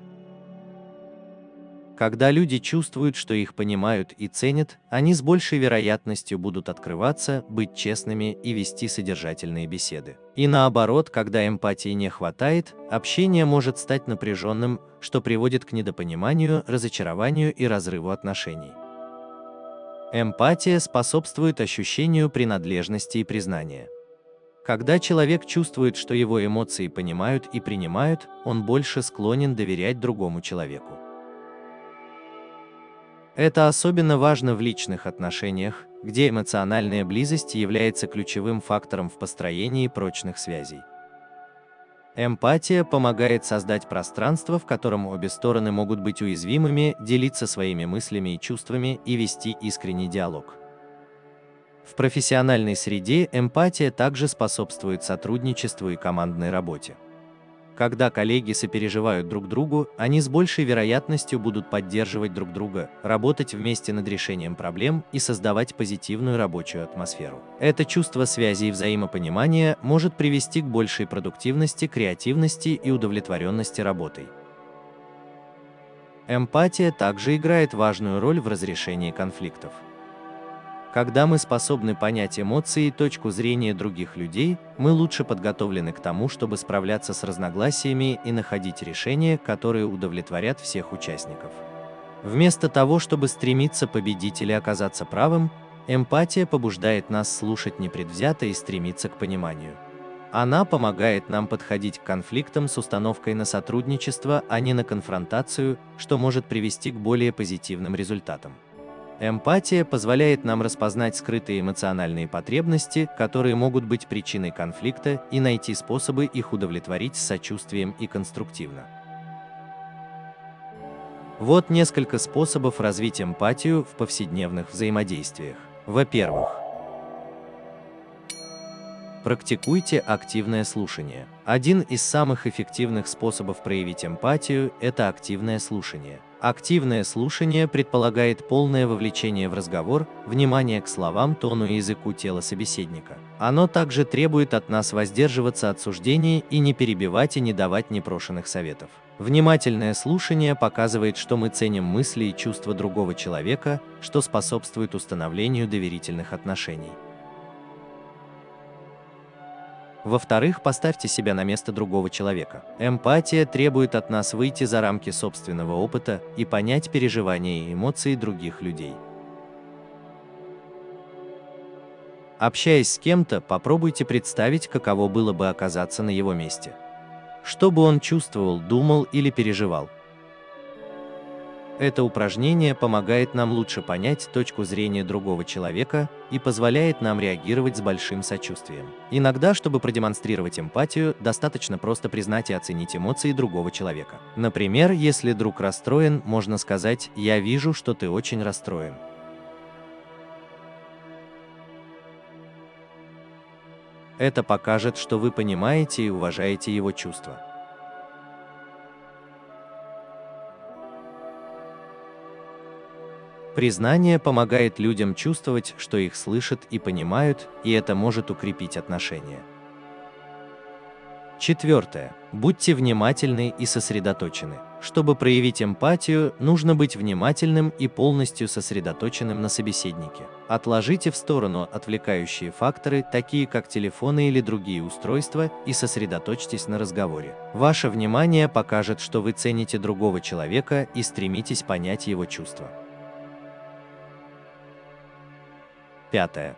Когда люди чувствуют, что их понимают и ценят, они с большей вероятностью будут открываться, быть честными и вести содержательные беседы. И наоборот, когда эмпатии не хватает, общение может стать напряженным, что приводит к недопониманию, разочарованию и разрыву отношений. Эмпатия способствует ощущению принадлежности и признания. Когда человек чувствует, что его эмоции понимают и принимают, он больше склонен доверять другому человеку. Это особенно важно в личных отношениях, где эмоциональная близость является ключевым фактором в построении прочных связей. Эмпатия помогает создать пространство, в котором обе стороны могут быть уязвимыми, делиться своими мыслями и чувствами и вести искренний диалог. В профессиональной среде эмпатия также способствует сотрудничеству и командной работе. Когда коллеги сопереживают друг другу, они с большей вероятностью будут поддерживать друг друга, работать вместе над решением проблем и создавать позитивную рабочую атмосферу. Это чувство связи и взаимопонимания может привести к большей продуктивности, креативности и удовлетворенности работой. Эмпатия также играет важную роль в разрешении конфликтов. Когда мы способны понять эмоции и точку зрения других людей, мы лучше подготовлены к тому, чтобы справляться с разногласиями и находить решения, которые удовлетворят всех участников. Вместо того, чтобы стремиться победить или оказаться правым, эмпатия побуждает нас слушать непредвзято и стремиться к пониманию. Она помогает нам подходить к конфликтам с установкой на сотрудничество, а не на конфронтацию, что может привести к более позитивным результатам. Эмпатия позволяет нам распознать скрытые эмоциональные потребности, которые могут быть причиной конфликта, и найти способы их удовлетворить с сочувствием и конструктивно. Вот несколько способов развить эмпатию в повседневных взаимодействиях. Во-первых, практикуйте активное слушание. Один из самых эффективных способов проявить эмпатию – это активное слушание. Активное слушание предполагает полное вовлечение в разговор, внимание к словам, тону и языку тела собеседника. Оно также требует от нас воздерживаться от суждений и не перебивать и не давать непрошенных советов. Внимательное слушание показывает, что мы ценим мысли и чувства другого человека, что способствует установлению доверительных отношений. Во-вторых, поставьте себя на место другого человека. Эмпатия требует от нас выйти за рамки собственного опыта и понять переживания и эмоции других людей. Общаясь с кем-то, попробуйте представить, каково было бы оказаться на его месте. Что бы он чувствовал, думал или переживал. Это упражнение помогает нам лучше понять точку зрения другого человека и позволяет нам реагировать с большим сочувствием. Иногда, чтобы продемонстрировать эмпатию, достаточно просто признать и оценить эмоции другого человека. Например, если друг расстроен, можно сказать: «Я вижу, что ты очень расстроен». Это покажет, что вы понимаете и уважаете его чувства. Признание помогает людям чувствовать, что их слышат и понимают, и это может укрепить отношения. Четвертое. Будьте внимательны и сосредоточены. Чтобы проявить эмпатию, нужно быть внимательным и полностью сосредоточенным на собеседнике. Отложите в сторону отвлекающие факторы, такие как телефоны или другие устройства, и сосредоточьтесь на разговоре. Ваше внимание покажет, что вы цените другого человека и стремитесь понять его чувства. Пятое.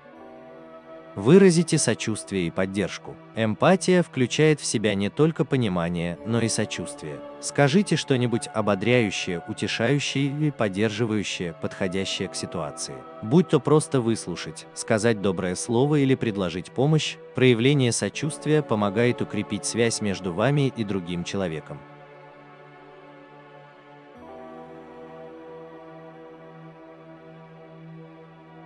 Выразите сочувствие и поддержку. Эмпатия включает в себя не только понимание, но и сочувствие. Скажите что-нибудь ободряющее, утешающее или поддерживающее, подходящее к ситуации. Будь то просто выслушать, сказать доброе слово или предложить помощь, проявление сочувствия помогает укрепить связь между вами и другим человеком.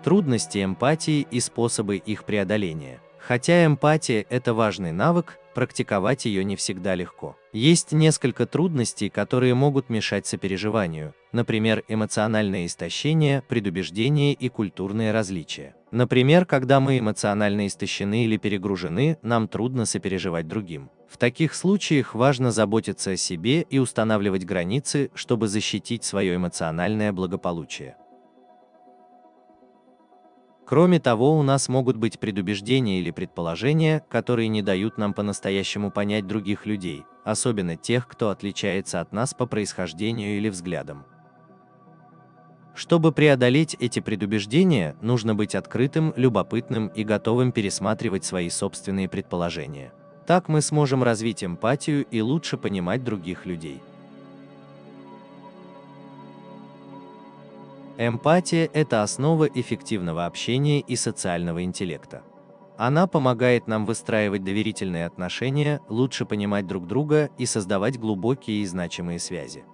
Трудности эмпатии и способы их преодоления. Хотя эмпатия – это важный навык, практиковать ее не всегда легко. Есть несколько трудностей, которые могут мешать сопереживанию, например, эмоциональное истощение, предубеждение и культурные различия. Например, когда мы эмоционально истощены или перегружены, нам трудно сопереживать другим. В таких случаях важно заботиться о себе и устанавливать границы, чтобы защитить свое эмоциональное благополучие. Кроме того, у нас могут быть предубеждения или предположения, которые не дают нам по-настоящему понять других людей, особенно тех, кто отличается от нас по происхождению или взглядам. Чтобы преодолеть эти предубеждения, нужно быть открытым, любопытным и готовым пересматривать свои собственные предположения. Так мы сможем развить эмпатию и лучше понимать других людей. Эмпатия – это основа эффективного общения и социального интеллекта. Она помогает нам выстраивать доверительные отношения, лучше понимать друг друга и создавать глубокие и значимые связи.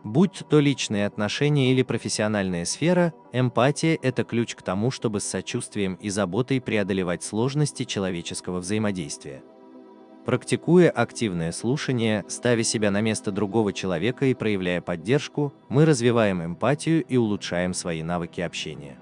Будь то личные отношения или профессиональная сфера, эмпатия – это ключ к тому, чтобы с сочувствием и заботой преодолевать сложности человеческого взаимодействия. Практикуя активное слушание, ставя себя на место другого человека и проявляя поддержку, мы развиваем эмпатию и улучшаем свои навыки общения.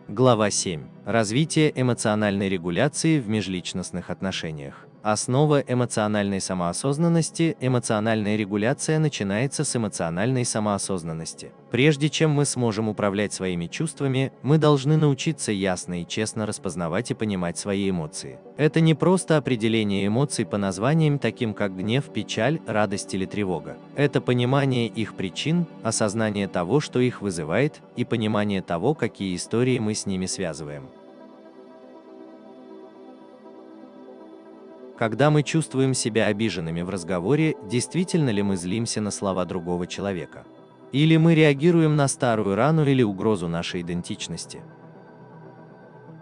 Глава 7. Развитие эмоциональной регуляции в межличностных отношениях. Основа эмоциональной самоосознанности. Эмоциональная регуляция начинается с эмоциональной самоосознанности. Прежде чем мы сможем управлять своими чувствами, мы должны научиться ясно и честно распознавать и понимать свои эмоции. Это не просто определение эмоций по названиям, таким как гнев, печаль, радость или тревога. Это понимание их причин, осознание того, что их вызывает, и понимание того, какие истории мы с ними связываем. Когда мы чувствуем себя обиженными в разговоре, действительно ли мы злимся на слова другого человека? Или мы реагируем на старую рану или угрозу нашей идентичности?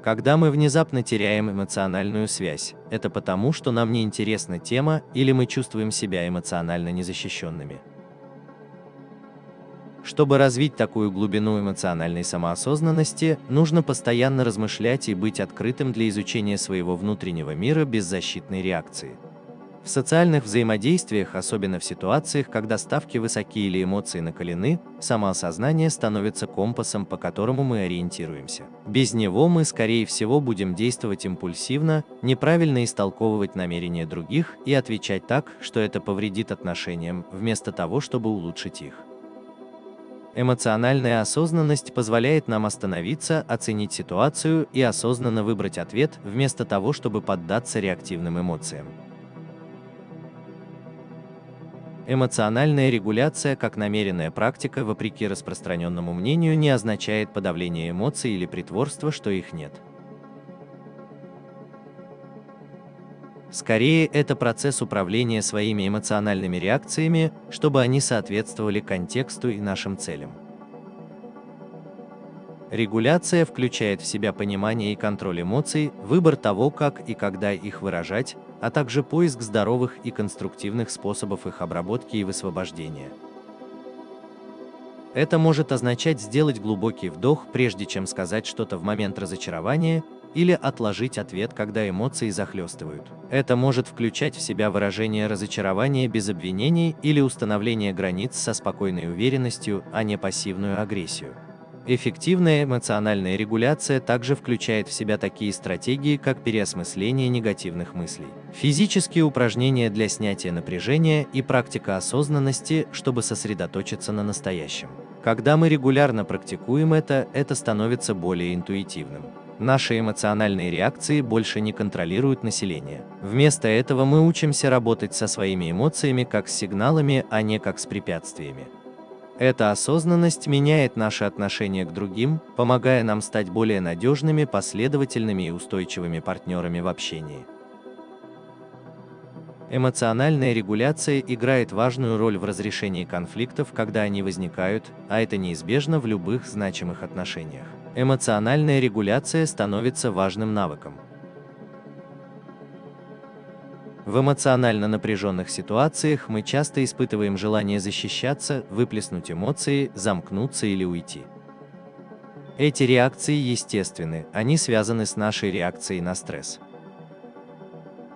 Когда мы внезапно теряем эмоциональную связь, это потому, что нам не интересна тема, или мы чувствуем себя эмоционально незащищенными. Чтобы развить такую глубину эмоциональной самоосознанности, нужно постоянно размышлять и быть открытым для изучения своего внутреннего мира без защитной реакции. В социальных взаимодействиях, особенно в ситуациях, когда ставки высоки или эмоции накалены, самоосознание становится компасом, по которому мы ориентируемся. Без него мы, скорее всего, будем действовать импульсивно, неправильно истолковывать намерения других и отвечать так, что это повредит отношениям, вместо того, чтобы улучшить их. Эмоциональная осознанность позволяет нам остановиться, оценить ситуацию и осознанно выбрать ответ, вместо того, чтобы поддаться реактивным эмоциям. Эмоциональная регуляция как намеренная практика, вопреки распространенному мнению, не означает подавление эмоций или притворство, что их нет. Скорее, это процесс управления своими эмоциональными реакциями, чтобы они соответствовали контексту и нашим целям. Регуляция включает в себя понимание и контроль эмоций, выбор того, как и когда их выражать, а также поиск здоровых и конструктивных способов их обработки и высвобождения. Это может означать сделать глубокий вдох, прежде чем сказать что-то в момент разочарования, или отложить ответ, когда эмоции захлестывают. Это может включать в себя выражение разочарования без обвинений или установление границ со спокойной уверенностью, а не пассивную агрессию. Эффективная эмоциональная регуляция также включает в себя такие стратегии, как переосмысление негативных мыслей, физические упражнения для снятия напряжения и практика осознанности, чтобы сосредоточиться на настоящем. Когда мы регулярно практикуем это становится более интуитивным. Наши эмоциональные реакции больше не контролируют население. Вместо этого мы учимся работать со своими эмоциями как с сигналами, а не как с препятствиями. Эта осознанность меняет наше отношение к другим, помогая нам стать более надежными, последовательными и устойчивыми партнерами в общении. Эмоциональная регуляция играет важную роль в разрешении конфликтов, когда они возникают, а это неизбежно в любых значимых отношениях. Эмоциональная регуляция становится важным навыком. В эмоционально напряженных ситуациях мы часто испытываем желание защищаться, выплеснуть эмоции, замкнуться или уйти. Эти реакции естественны, они связаны с нашей реакцией на стресс.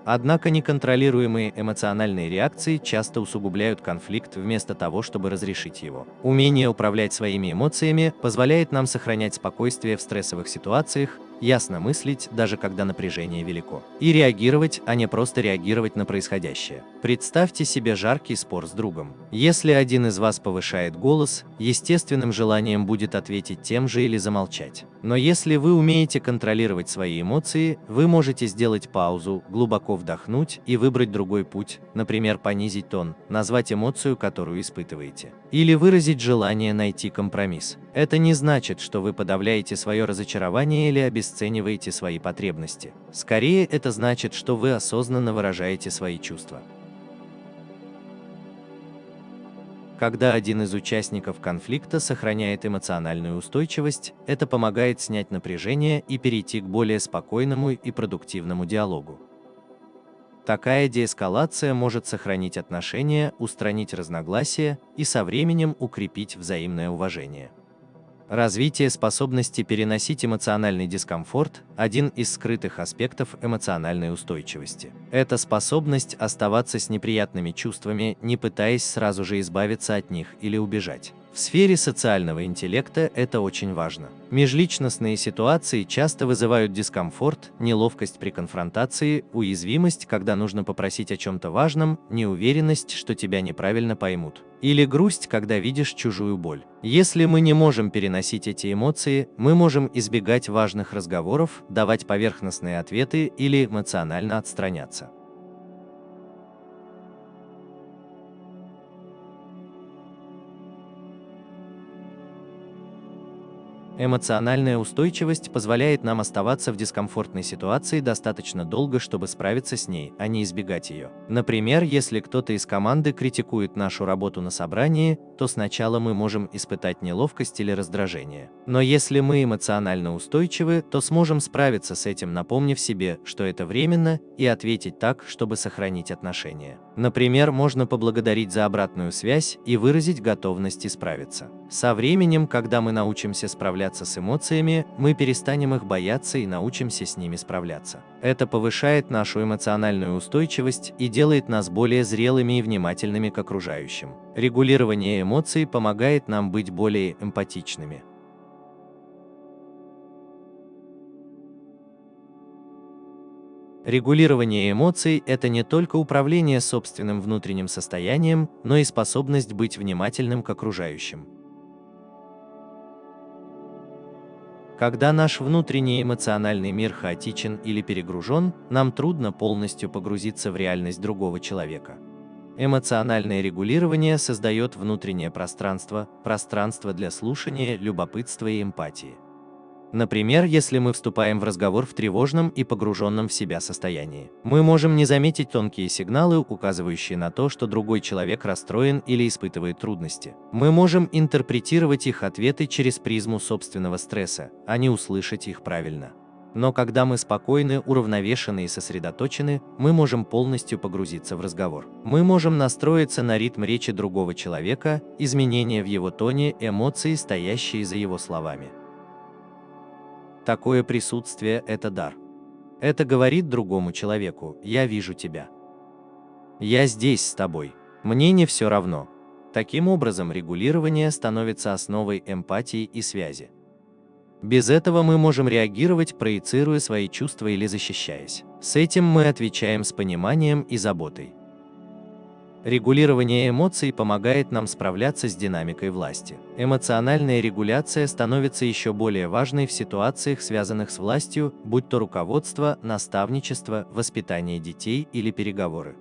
Однако неконтролируемые эмоциональные реакции часто усугубляют конфликт вместо того, чтобы разрешить его. Умение управлять своими эмоциями позволяет нам сохранять спокойствие в стрессовых ситуациях, ясно мыслить, даже когда напряжение велико, и реагировать, а не просто реагировать на происходящее. Представьте себе жаркий спор с другом. Если один из вас повышает голос, естественным желанием будет ответить тем же или замолчать. Но если вы умеете контролировать свои эмоции, вы можете сделать паузу, глубоко вдохнуть и выбрать другой путь, например, понизить тон, назвать эмоцию, которую испытываете, или выразить желание найти компромисс. Это не значит, что вы подавляете свое разочарование или обесцениваете свои потребности. Скорее, это значит, что вы осознанно выражаете свои чувства. Когда один из участников конфликта сохраняет эмоциональную устойчивость, это помогает снять напряжение и перейти к более спокойному и продуктивному диалогу. Такая деэскалация может сохранить отношения, устранить разногласия и со временем укрепить взаимное уважение. Развитие способности переносить эмоциональный дискомфорт – один из скрытых аспектов эмоциональной устойчивости. Это способность оставаться с неприятными чувствами, не пытаясь сразу же избавиться от них или убежать. В сфере социального интеллекта это очень важно. Межличностные ситуации часто вызывают дискомфорт, неловкость при конфронтации, уязвимость, когда нужно попросить о чем-то важном, неуверенность, что тебя неправильно поймут, или грусть, когда видишь чужую боль. Если мы не можем переносить эти эмоции, мы можем избегать важных разговоров, давать поверхностные ответы или эмоционально отстраняться. Эмоциональная устойчивость позволяет нам оставаться в дискомфортной ситуации достаточно долго, чтобы справиться с ней, а не избегать ее. Например, если кто-то из команды критикует нашу работу на собрании, то сначала мы можем испытать неловкость или раздражение. Но если мы эмоционально устойчивы, то сможем справиться с этим, напомнив себе, что это временно, и ответить так, чтобы сохранить отношения. Например, можно поблагодарить за обратную связь и выразить готовность исправиться. Со временем, когда мы научимся справляться с эмоциями, мы перестанем их бояться и научимся с ними справляться. Это повышает нашу эмоциональную устойчивость и делает нас более зрелыми и внимательными к окружающим. Регулирование эмоций помогает нам быть более эмпатичными. Регулирование эмоций – это не только управление собственным внутренним состоянием, но и способность быть внимательным к окружающим. Когда наш внутренний эмоциональный мир хаотичен или перегружен, нам трудно полностью погрузиться в реальность другого человека. Эмоциональное регулирование создает внутреннее пространство, пространство для слушания, любопытства и эмпатии. Например, если мы вступаем в разговор в тревожном и погруженном в себя состоянии, мы можем не заметить тонкие сигналы, указывающие на то, что другой человек расстроен или испытывает трудности. Мы можем интерпретировать их ответы через призму собственного стресса, а не услышать их правильно. Но когда мы спокойны, уравновешены и сосредоточены, мы можем полностью погрузиться в разговор. Мы можем настроиться на ритм речи другого человека, изменения в его тоне, эмоции, стоящие за его словами. Такое присутствие – это дар. Это говорит другому человеку: «Я вижу тебя. Я здесь с тобой. Мне не все равно». Таким образом, регулирование становится основой эмпатии и связи. Без этого мы можем реагировать, проецируя свои чувства или защищаясь. С этим мы отвечаем с пониманием и заботой. Регулирование эмоций помогает нам справляться с динамикой власти. Эмоциональная регуляция становится еще более важной в ситуациях, связанных с властью, будь то руководство, наставничество, воспитание детей или переговоры.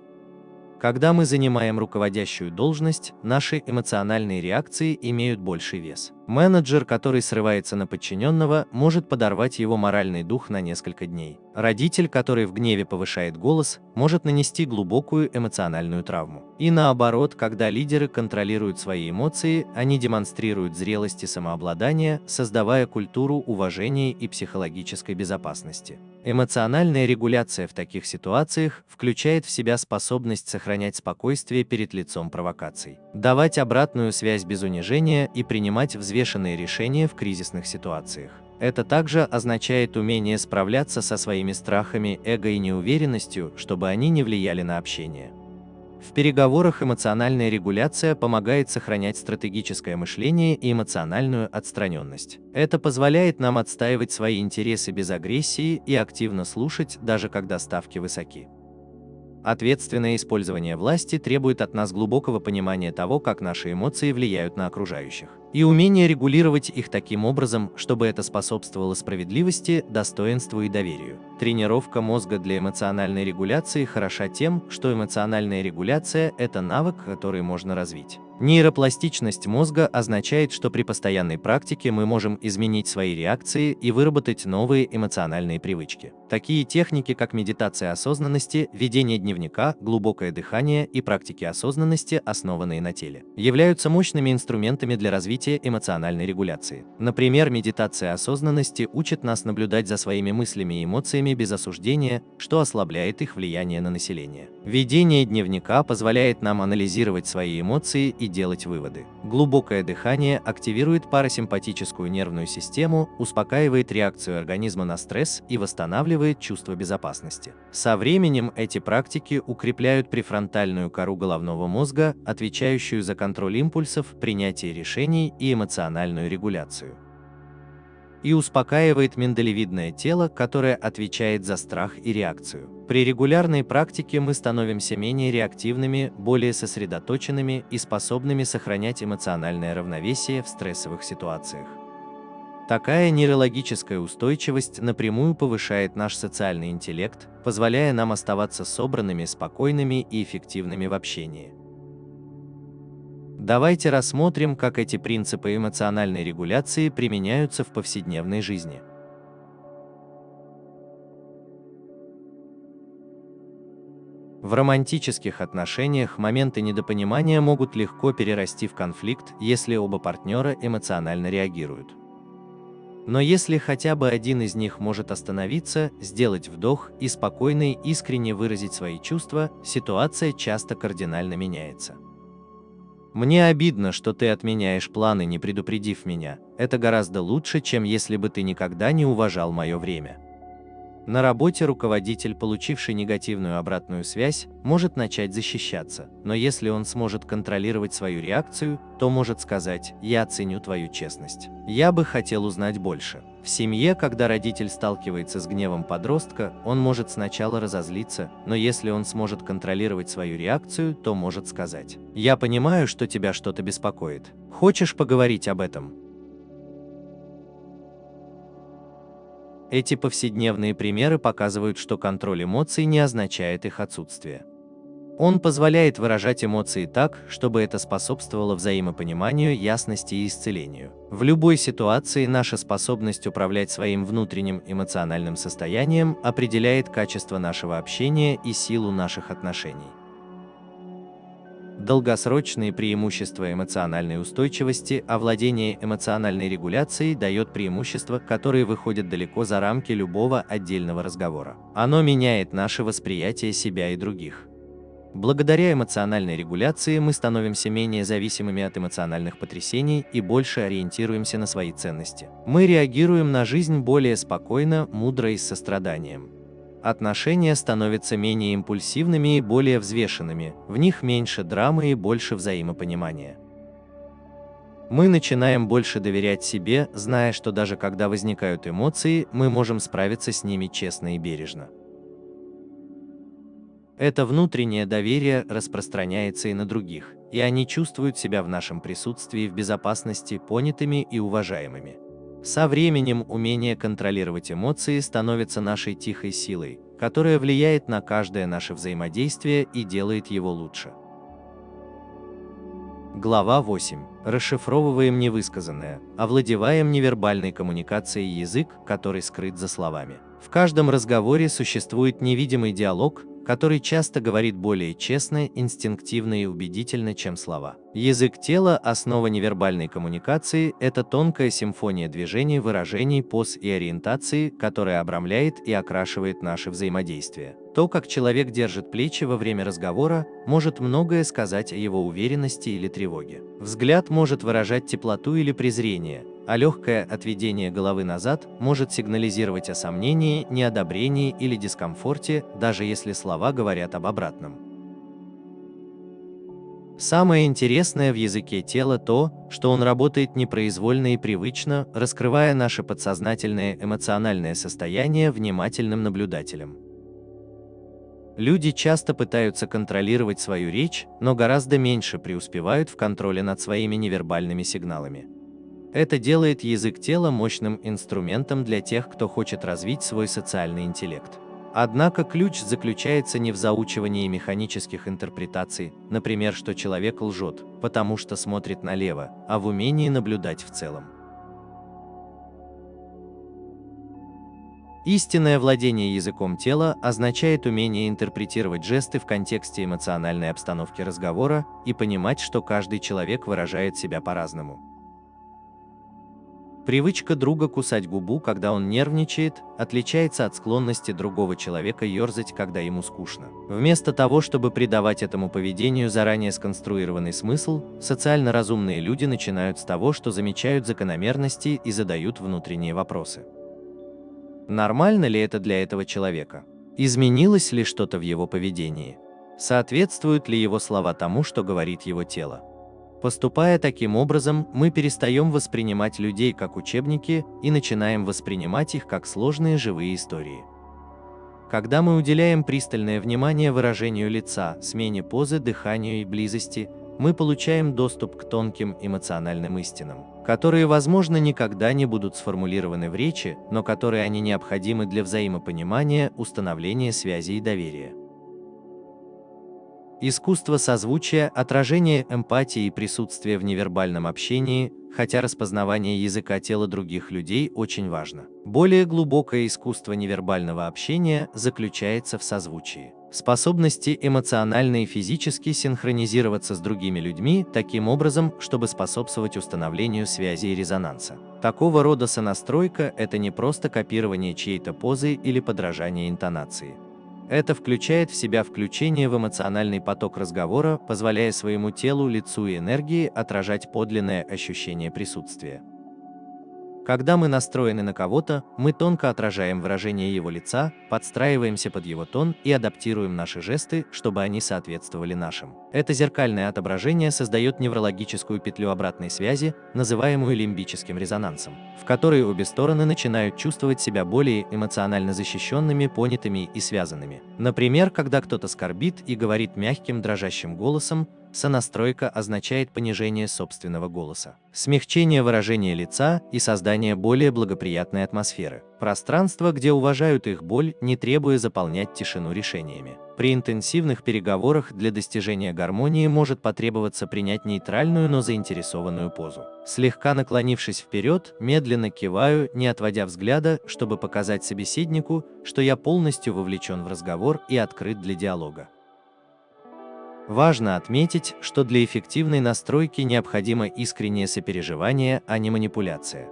Когда мы занимаем руководящую должность, наши эмоциональные реакции имеют больший вес. Менеджер, который срывается на подчиненного, может подорвать его моральный дух на несколько дней. Родитель, который в гневе повышает голос, может нанести глубокую эмоциональную травму. И наоборот, когда лидеры контролируют свои эмоции, они демонстрируют зрелость и самообладание, создавая культуру уважения и психологической безопасности. Эмоциональная регуляция в таких ситуациях включает в себя способность сохранять спокойствие перед лицом провокаций, давать обратную связь без унижения и принимать взвешенные решения в кризисных ситуациях. Это также означает умение справляться со своими страхами, эго и неуверенностью, чтобы они не влияли на общение. В переговорах эмоциональная регуляция помогает сохранять стратегическое мышление и эмоциональную отстраненность. Это позволяет нам отстаивать свои интересы без агрессии и активно слушать, даже когда ставки высоки. Ответственное использование власти требует от нас глубокого понимания того, как наши эмоции влияют на окружающих, и умения регулировать их таким образом, чтобы это способствовало справедливости, достоинству и доверию. Тренировка мозга для эмоциональной регуляции хороша тем, что эмоциональная регуляция – это навык, который можно развить. Нейропластичность мозга означает, что при постоянной практике мы можем изменить свои реакции и выработать новые эмоциональные привычки. Такие техники, как медитация осознанности, ведение дневника, глубокое дыхание и практики осознанности, основанные на теле, являются мощными инструментами для развития эмоциональной регуляции. Например, медитация осознанности учит нас наблюдать за своими мыслями и эмоциями без осуждения, что ослабляет их влияние на население. Ведение дневника позволяет нам анализировать свои эмоции и делать выводы. Глубокое дыхание активирует парасимпатическую нервную систему, успокаивает реакцию организма на стресс и восстанавливает чувство безопасности. Со временем эти практики укрепляют префронтальную кору головного мозга, отвечающую за контроль импульсов, принятие решений и эмоциональную регуляцию. И успокаивает миндалевидное тело, которое отвечает за страх и реакцию. При регулярной практике мы становимся менее реактивными, более сосредоточенными и способными сохранять эмоциональное равновесие в стрессовых ситуациях. Такая нейрологическая устойчивость напрямую повышает наш социальный интеллект, позволяя нам оставаться собранными, спокойными и эффективными в общении. Давайте рассмотрим, как эти принципы эмоциональной регуляции применяются в повседневной жизни. В романтических отношениях моменты недопонимания могут легко перерасти в конфликт, если оба партнера эмоционально реагируют. Но если хотя бы один из них может остановиться, сделать вдох и спокойно и искренне выразить свои чувства, ситуация часто кардинально меняется. «Мне обидно, что ты отменяешь планы, не предупредив меня. Это гораздо лучше, чем если бы ты никогда не уважал мое время». На работе руководитель, получивший негативную обратную связь, может начать защищаться, но если он сможет контролировать свою реакцию, то может сказать: «Я ценю твою честность. Я бы хотел узнать больше». В семье, когда родитель сталкивается с гневом подростка, он может сначала разозлиться, но если он сможет контролировать свою реакцию, то может сказать: «Я понимаю, что тебя что-то беспокоит. Хочешь поговорить об этом?» Эти повседневные примеры показывают, что контроль эмоций не означает их отсутствие. Он позволяет выражать эмоции так, чтобы это способствовало взаимопониманию, ясности и исцелению. В любой ситуации наша способность управлять своим внутренним эмоциональным состоянием определяет качество нашего общения и силу наших отношений. Долгосрочные преимущества эмоциональной устойчивости, овладение эмоциональной регуляцией дает преимущества, которые выходят далеко за рамки любого отдельного разговора. Оно меняет наше восприятие себя и других. Благодаря эмоциональной регуляции мы становимся менее зависимыми от эмоциональных потрясений и больше ориентируемся на свои ценности. Мы реагируем на жизнь более спокойно, мудро и с состраданием. Отношения становятся менее импульсивными и более взвешенными, в них меньше драмы и больше взаимопонимания. Мы начинаем больше доверять себе, зная, что даже когда возникают эмоции, мы можем справиться с ними честно и бережно. Это внутреннее доверие распространяется и на других, и они чувствуют себя в нашем присутствии в безопасности, понятыми и уважаемыми. Со временем умение контролировать эмоции становится нашей тихой силой, которая влияет на каждое наше взаимодействие и делает его лучше. Глава 8. Расшифровываем невысказанное, овладеваем невербальной коммуникацией язык, который скрыт за словами. В каждом разговоре существует невидимый диалог, который часто говорит более честно, инстинктивно и убедительно, чем слова. Язык тела – основа невербальной коммуникации, это тонкая симфония движений, выражений, поз и ориентации, которая обрамляет и окрашивает наше взаимодействие. То, как человек держит плечи во время разговора, может многое сказать о его уверенности или тревоге. Взгляд может выражать теплоту или презрение, а легкое отведение головы назад может сигнализировать о сомнении, неодобрении или дискомфорте, даже если слова говорят об обратном. Самое интересное в языке тела то, что он работает непроизвольно и привычно, раскрывая наше подсознательное эмоциональное состояние внимательным наблюдателем. Люди часто пытаются контролировать свою речь, но гораздо меньше преуспевают в контроле над своими невербальными сигналами. Это делает язык тела мощным инструментом для тех, кто хочет развить свой социальный интеллект. Однако ключ заключается не в заучивании механических интерпретаций, например, что человек лжет, потому что смотрит налево, а в умении наблюдать в целом. Истинное владение языком тела означает умение интерпретировать жесты в контексте эмоциональной обстановки разговора и понимать, что каждый человек выражает себя по-разному. Привычка друга кусать губу, когда он нервничает, отличается от склонности другого человека ерзать, когда ему скучно. Вместо того, чтобы придавать этому поведению заранее сконструированный смысл, социально разумные люди начинают с того, что замечают закономерности и задают внутренние вопросы. Нормально ли это для этого человека? Изменилось ли что-то в его поведении? Соответствуют ли его слова тому, что говорит его тело? Поступая таким образом, мы перестаем воспринимать людей как учебники и начинаем воспринимать их как сложные живые истории. Когда мы уделяем пристальное внимание выражению лица, смене позы, дыханию и близости, мы получаем доступ к тонким эмоциональным истинам, которые, возможно, никогда не будут сформулированы в речи, но которые они необходимы для взаимопонимания, установления связи и доверия. Искусство созвучия, отражение эмпатии и присутствие в невербальном общении, хотя распознавание языка тела других людей очень важно. Более глубокое искусство невербального общения заключается в созвучии. Способности эмоционально и физически синхронизироваться с другими людьми таким образом, чтобы способствовать установлению связи и резонанса. Такого рода сонастройка – это не просто копирование чьей-то позы или подражание интонации. Это включает в себя включение в эмоциональный поток разговора, позволяя своему телу, лицу и энергии отражать подлинное ощущение присутствия. Когда мы настроены на кого-то, мы тонко отражаем выражение его лица, подстраиваемся под его тон и адаптируем наши жесты, чтобы они соответствовали нашим. Это зеркальное отображение создает неврологическую петлю обратной связи, называемую лимбическим резонансом, в которой обе стороны начинают чувствовать себя более эмоционально защищенными, понятыми и связанными. Например, когда кто-то скорбит и говорит мягким, дрожащим голосом, Сонастройка означает понижение собственного голоса, смягчение выражения лица и создание более благоприятной атмосферы. Пространство, где уважают их боль, не требуя заполнять тишину решениями. При интенсивных переговорах для достижения гармонии может потребоваться принять нейтральную, но заинтересованную позу. Слегка наклонившись вперед, медленно киваю, не отводя взгляда, чтобы показать собеседнику, что я полностью вовлечен в разговор и открыт для диалога. Важно отметить, что для эффективной настройки необходимо искреннее сопереживание, а не манипуляция.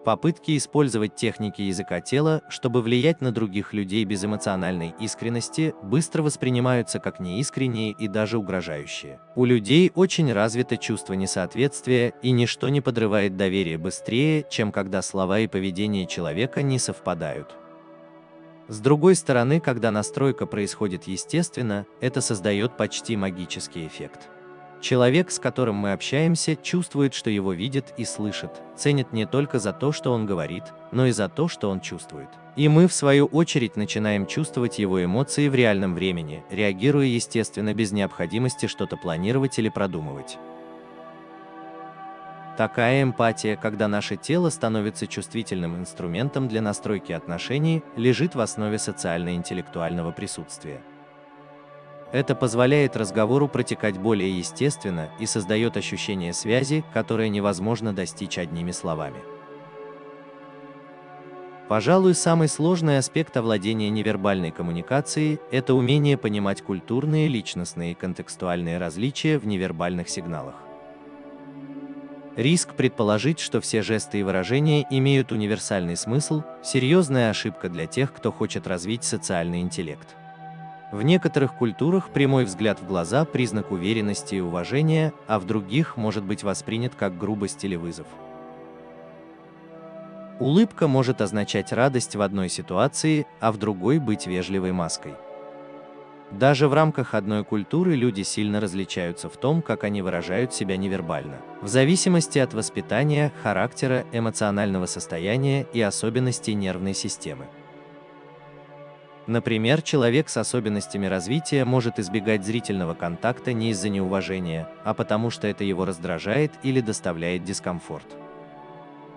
Попытки использовать техники языка тела, чтобы влиять на других людей без эмоциональной искренности, быстро воспринимаются как неискренние и даже угрожающие. У людей очень развито чувство несоответствия, и ничто не подрывает доверие быстрее, чем когда слова и поведение человека не совпадают. С другой стороны, когда настройка происходит естественно, это создает почти магический эффект. Человек, с которым мы общаемся, чувствует, что его видят и слышат, ценит не только за то, что он говорит, но и за то, что он чувствует. И мы, в свою очередь, начинаем чувствовать его эмоции в реальном времени, реагируя естественно без необходимости что-то планировать или продумывать. Такая эмпатия, когда наше тело становится чувствительным инструментом для настройки отношений, лежит в основе социально-интеллектуального присутствия. Это позволяет разговору протекать более естественно и создает ощущение связи, которое невозможно достичь одними словами. Пожалуй, самый сложный аспект овладения невербальной коммуникацией – это умение понимать культурные, личностные и контекстуальные различия в невербальных сигналах. Риск предположить, что все жесты и выражения имеют универсальный смысл – серьезная ошибка для тех, кто хочет развить социальный интеллект. В некоторых культурах прямой взгляд в глаза – признак уверенности и уважения, а в других может быть воспринят как грубость или вызов. Улыбка может означать радость в одной ситуации, а в другой быть вежливой маской. Даже в рамках одной культуры люди сильно различаются в том, как они выражают себя невербально, в зависимости от воспитания, характера, эмоционального состояния и особенностей нервной системы. Например, человек с особенностями развития может избегать зрительного контакта не из-за неуважения, а потому что это его раздражает или доставляет дискомфорт.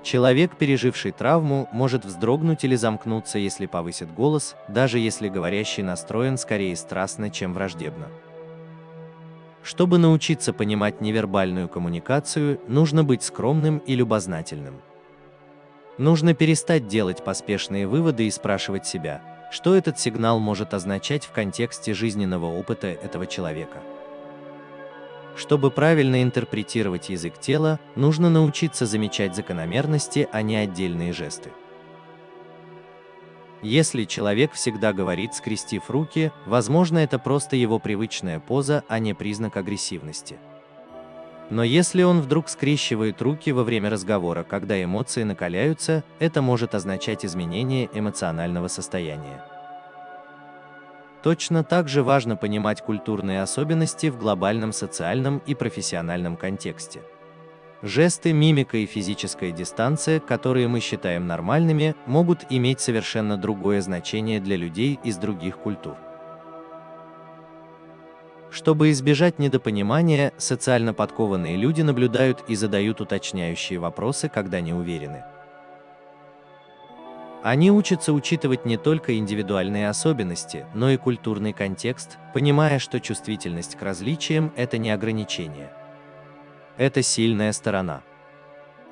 Человек, переживший травму, может вздрогнуть или замкнуться, если повысит голос, даже если говорящий настроен скорее страстно, чем враждебно. Чтобы научиться понимать невербальную коммуникацию, нужно быть скромным и любознательным. Нужно перестать делать поспешные выводы и спрашивать себя, что этот сигнал может означать в контексте жизненного опыта этого человека. Чтобы правильно интерпретировать язык тела, нужно научиться замечать закономерности, а не отдельные жесты. Если человек всегда говорит, скрестив руки, возможно, это просто его привычная поза, а не признак агрессивности. Но если он вдруг скрещивает руки во время разговора, когда эмоции накаляются, это может означать изменение эмоционального состояния. Точно так же важно понимать культурные особенности в глобальном социальном и профессиональном контексте. Жесты, мимика и физическая дистанция, которые мы считаем нормальными, могут иметь совершенно другое значение для людей из других культур. Чтобы избежать недопонимания, социально подкованные люди наблюдают и задают уточняющие вопросы, когда не уверены. Они учатся учитывать не только индивидуальные особенности, но и культурный контекст, понимая, что чувствительность к различиям – это не ограничение. Это сильная сторона.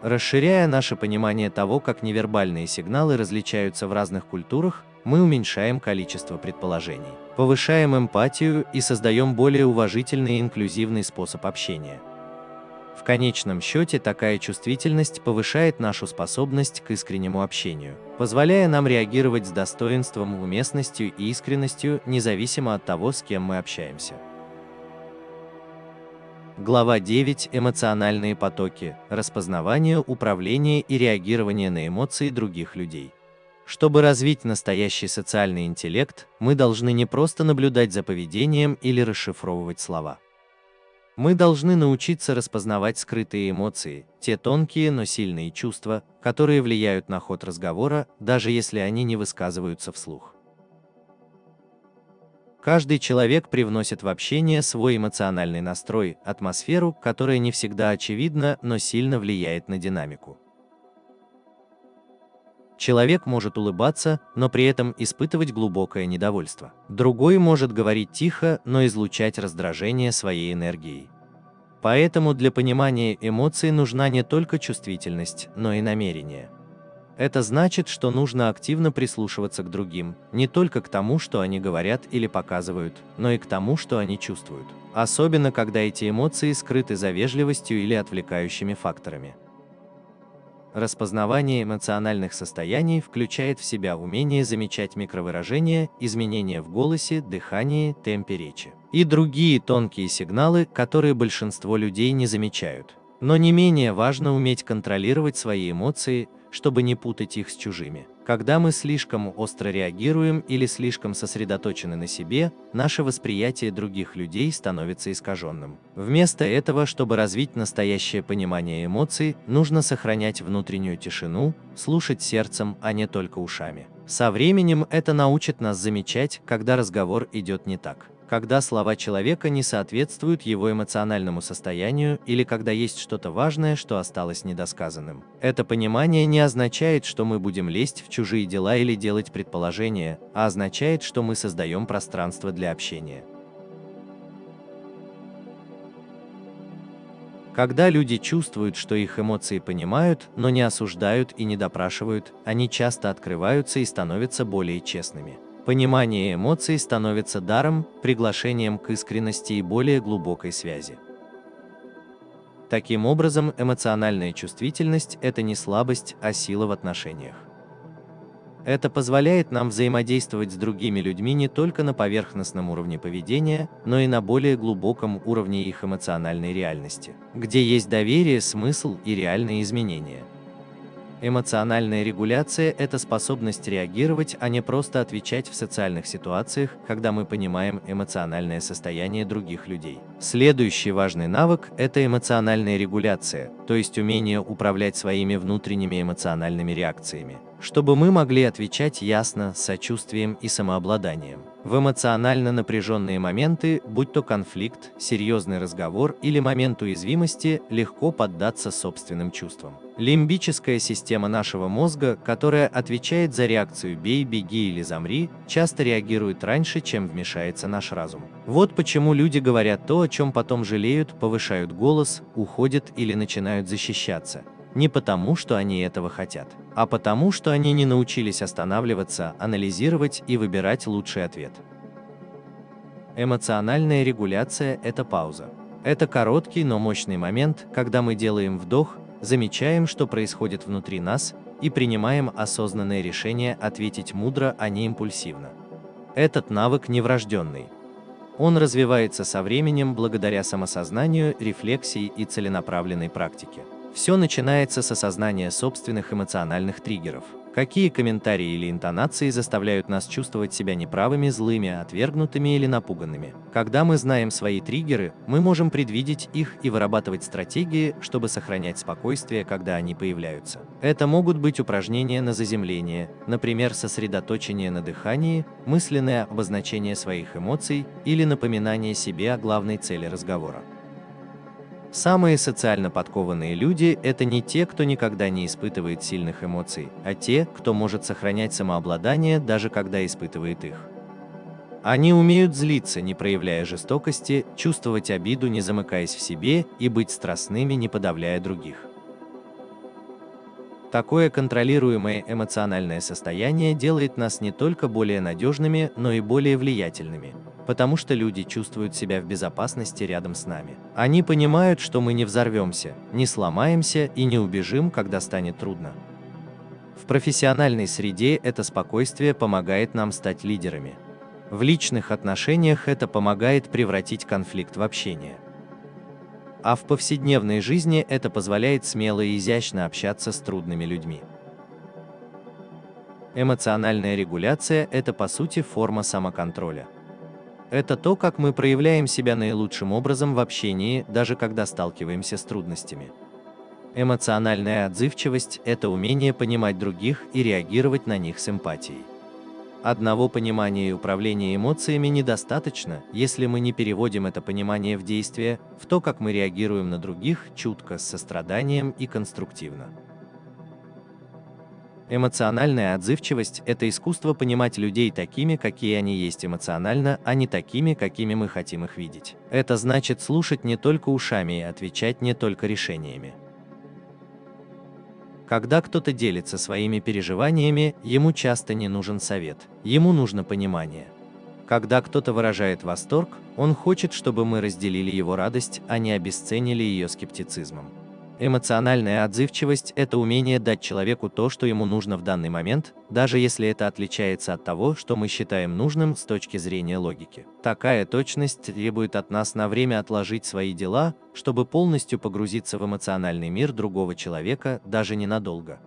Расширяя наше понимание того, как невербальные сигналы различаются в разных культурах, мы уменьшаем количество предположений, повышаем эмпатию и создаем более уважительный и инклюзивный способ общения. В конечном счете, такая чувствительность повышает нашу способность к искреннему общению, позволяя нам реагировать с достоинством, уместностью и искренностью, независимо от того, с кем мы общаемся. Глава 9. Эмоциональные потоки. Распознавание, управление и реагирование на эмоции других людей. Чтобы развить настоящий социальный интеллект, мы должны не просто наблюдать за поведением или расшифровывать слова. Мы должны научиться распознавать скрытые эмоции, те тонкие, но сильные чувства, которые влияют на ход разговора, даже если они не высказываются вслух. Каждый человек привносит в общение свой эмоциональный настрой, атмосферу, которая не всегда очевидна, но сильно влияет на динамику. Человек может улыбаться, но при этом испытывать глубокое недовольство. Другой может говорить тихо, но излучать раздражение своей энергией. Поэтому для понимания эмоций нужна не только чувствительность, но и намерение. Это значит, что нужно активно прислушиваться к другим, не только к тому, что они говорят или показывают, но и к тому, что они чувствуют. Особенно, когда эти эмоции скрыты за вежливостью или отвлекающими факторами. Распознавание эмоциональных состояний включает в себя умение замечать микровыражения, изменения в голосе, дыхании, темпе речи и другие тонкие сигналы, которые большинство людей не замечают. Но не менее важно уметь контролировать свои эмоции, чтобы не путать их с чужими. Когда мы слишком остро реагируем или слишком сосредоточены на себе, наше восприятие других людей становится искаженным. Вместо этого, чтобы развить настоящее понимание эмоций, нужно сохранять внутреннюю тишину, слушать сердцем, а не только ушами. Со временем это научит нас замечать, когда разговор идет не так. Когда слова человека не соответствуют его эмоциональному состоянию или когда есть что-то важное, что осталось недосказанным. Это понимание не означает, что мы будем лезть в чужие дела или делать предположения, а означает, что мы создаем пространство для общения. Когда люди чувствуют, что их эмоции понимают, но не осуждают и не допрашивают, они часто открываются и становятся более честными. Понимание эмоций становится даром, приглашением к искренности и более глубокой связи. Таким образом, эмоциональная чувствительность – это не слабость, а сила в отношениях. Это позволяет нам взаимодействовать с другими людьми не только на поверхностном уровне поведения, но и на более глубоком уровне их эмоциональной реальности, где есть доверие, смысл и реальные изменения. Эмоциональная регуляция – это способность реагировать, а не просто отвечать в социальных ситуациях, когда мы понимаем эмоциональное состояние других людей. Следующий важный навык – это эмоциональная регуляция, то есть умение управлять своими внутренними эмоциональными реакциями, чтобы мы могли отвечать ясно, с сочувствием и самообладанием. В эмоционально напряженные моменты, будь то конфликт, серьезный разговор или момент уязвимости, легко поддаться собственным чувствам. Лимбическая система нашего мозга, которая отвечает за реакцию «бей, беги или замри», часто реагирует раньше, чем вмешается наш разум. Вот почему люди говорят то, о чем потом жалеют, повышают голос, уходят или начинают защищаться. Не потому, что они этого хотят, а потому, что они не научились останавливаться, анализировать и выбирать лучший ответ. Эмоциональная регуляция – это пауза. Это короткий, но мощный момент, когда мы делаем вдох, замечаем, что происходит внутри нас, и принимаем осознанное решение ответить мудро, а не импульсивно. Этот навык не врожденный. Он развивается со временем благодаря самосознанию, рефлексии и целенаправленной практике. Все начинается с осознания собственных эмоциональных триггеров. Какие комментарии или интонации заставляют нас чувствовать себя неправыми, злыми, отвергнутыми или напуганными. Когда мы знаем свои триггеры, мы можем предвидеть их и вырабатывать стратегии, чтобы сохранять спокойствие, когда они появляются. Это могут быть упражнения на заземление, например, сосредоточение на дыхании, мысленное обозначение своих эмоций или напоминание себе о главной цели разговора. Самые социально подкованные люди – это не те, кто никогда не испытывает сильных эмоций, а те, кто может сохранять самообладание, даже когда испытывает их. Они умеют злиться, не проявляя жестокости, чувствовать обиду, не замыкаясь в себе, и быть страстными, не подавляя других. Такое контролируемое эмоциональное состояние делает нас не только более надежными, но и более влиятельными, потому что люди чувствуют себя в безопасности рядом с нами. Они понимают, что мы не взорвемся, не сломаемся и не убежим, когда станет трудно. В профессиональной среде это спокойствие помогает нам стать лидерами. В личных отношениях это помогает превратить конфликт в общение. А в повседневной жизни это позволяет смело и изящно общаться с трудными людьми. Эмоциональная регуляция – это, по сути, форма самоконтроля. Это то, как мы проявляем себя наилучшим образом в общении, даже когда сталкиваемся с трудностями. Эмоциональная отзывчивость – это умение понимать других и реагировать на них с эмпатией. Одного понимания и управления эмоциями недостаточно, если мы не переводим это понимание в действие, в то, как мы реагируем на других, чутко, с состраданием и конструктивно. Эмоциональная отзывчивость – это искусство понимать людей такими, какие они есть эмоционально, а не такими, какими мы хотим их видеть. Это значит слушать не только ушами и отвечать не только решениями. Когда кто-то делится своими переживаниями, ему часто не нужен совет, ему нужно понимание. Когда кто-то выражает восторг, он хочет, чтобы мы разделили его радость, а не обесценили ее скептицизмом. Эмоциональная отзывчивость – это умение дать человеку то, что ему нужно в данный момент, даже если это отличается от того, что мы считаем нужным с точки зрения логики. Такая точность требует от нас на время отложить свои дела, чтобы полностью погрузиться в эмоциональный мир другого человека, даже ненадолго.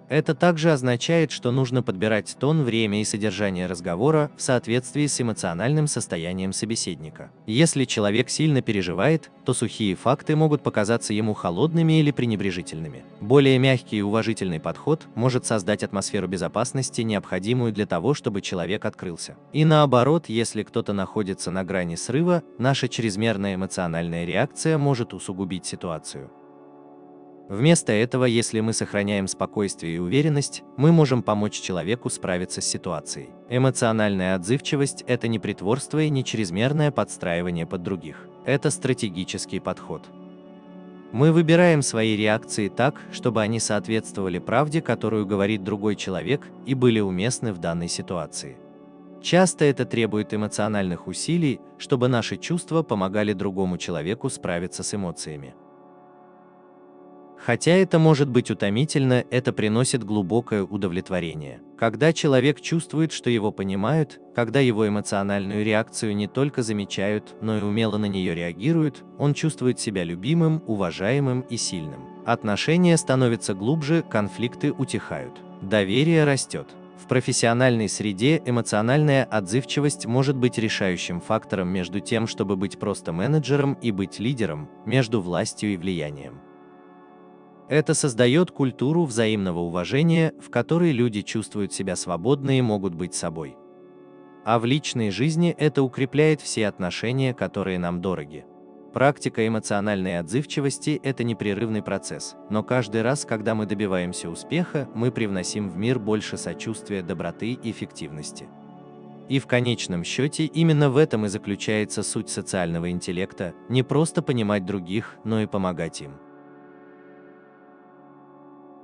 Это также означает, что нужно подбирать тон, время и содержание разговора в соответствии с эмоциональным состоянием собеседника. Если человек сильно переживает, то сухие факты могут показаться ему холодными или пренебрежительными. Более мягкий и уважительный подход может создать атмосферу безопасности, необходимую для того, чтобы человек открылся. И наоборот, если кто-то находится на грани срыва, наша чрезмерная эмоциональная реакция может усугубить ситуацию. Вместо этого, если мы сохраняем спокойствие и уверенность, мы можем помочь человеку справиться с ситуацией. Эмоциональная отзывчивость – это не притворство и не чрезмерное подстраивание под других. Это стратегический подход. Мы выбираем свои реакции так, чтобы они соответствовали правде, которую говорит другой человек, и были уместны в данной ситуации. Часто это требует эмоциональных усилий, чтобы наши чувства помогали другому человеку справиться с эмоциями. Хотя это может быть утомительно, это приносит глубокое удовлетворение. Когда человек чувствует, что его понимают, когда его эмоциональную реакцию не только замечают, но и умело на нее реагируют, он чувствует себя любимым, уважаемым и сильным. Отношения становятся глубже, конфликты утихают. Доверие растет. В профессиональной среде эмоциональная отзывчивость может быть решающим фактором между тем, чтобы быть просто менеджером и быть лидером, между властью и влиянием. Это создает культуру взаимного уважения, в которой люди чувствуют себя свободно и могут быть собой. А в личной жизни это укрепляет все отношения, которые нам дороги. Практика эмоциональной отзывчивости – это непрерывный процесс, но каждый раз, когда мы добиваемся успеха, мы привносим в мир больше сочувствия, доброты и эффективности. И в конечном счете именно в этом и заключается суть социального интеллекта – не просто понимать других, но и помогать им.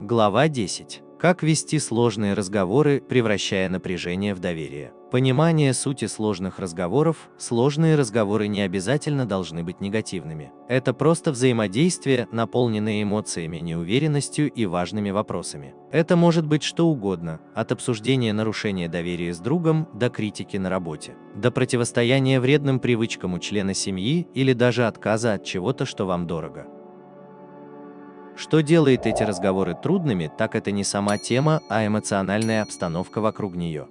Глава 10. Как вести сложные разговоры, превращая напряжение в доверие. Понимание сути сложных разговоров. Сложные разговоры не обязательно должны быть негативными. Это просто взаимодействие, наполненное эмоциями, неуверенностью и важными вопросами. Это может быть что угодно, от обсуждения нарушения доверия с другом до критики на работе, до противостояния вредным привычкам у члена семьи или даже отказа от чего-то, что вам дорого. Что делает эти разговоры трудными, так это не сама тема, а эмоциональная обстановка вокруг нее.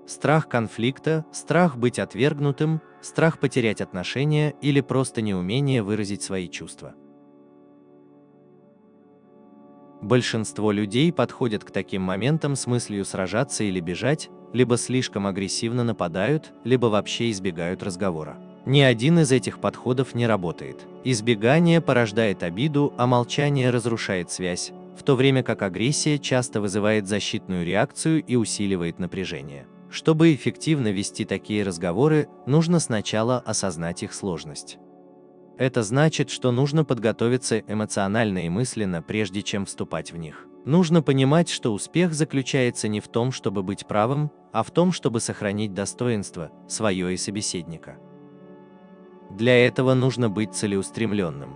Страх конфликта, страх быть отвергнутым, страх потерять отношения или просто неумение выразить свои чувства. Большинство людей подходят к таким моментам с мыслью сражаться или бежать, либо слишком агрессивно нападают, либо вообще избегают разговора. Ни один из этих подходов не работает. Избегание порождает обиду, а молчание разрушает связь, в то время как агрессия часто вызывает защитную реакцию и усиливает напряжение. Чтобы эффективно вести такие разговоры, нужно сначала осознать их сложность. Это значит, что нужно подготовиться эмоционально и мысленно, прежде чем вступать в них. Нужно понимать, что успех заключается не в том, чтобы быть правым, а в том, чтобы сохранить достоинство, свое и собеседника. Для этого нужно быть целеустремленным.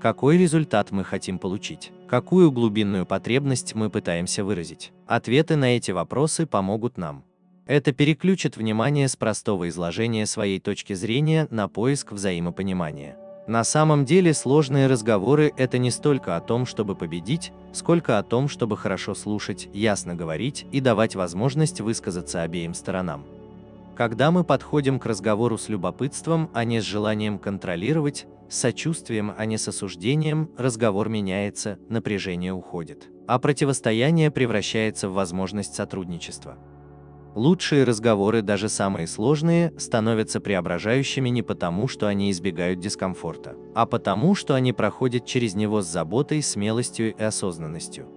Какой результат мы хотим получить? Какую глубинную потребность мы пытаемся выразить? Ответы на эти вопросы помогут нам. Это переключит внимание с простого изложения своей точки зрения на поиск взаимопонимания. На самом деле сложные разговоры – это не столько о том, чтобы победить, сколько о том, чтобы хорошо слушать, ясно говорить и давать возможность высказаться обеим сторонам. Когда мы подходим к разговору с любопытством, а не с желанием контролировать, с сочувствием, а не с осуждением, разговор меняется, напряжение уходит. а противостояние превращается в возможность сотрудничества. Лучшие разговоры, даже самые сложные, становятся преображающими не потому, что они избегают дискомфорта, а потому, что они проходят через него с заботой, смелостью и осознанностью.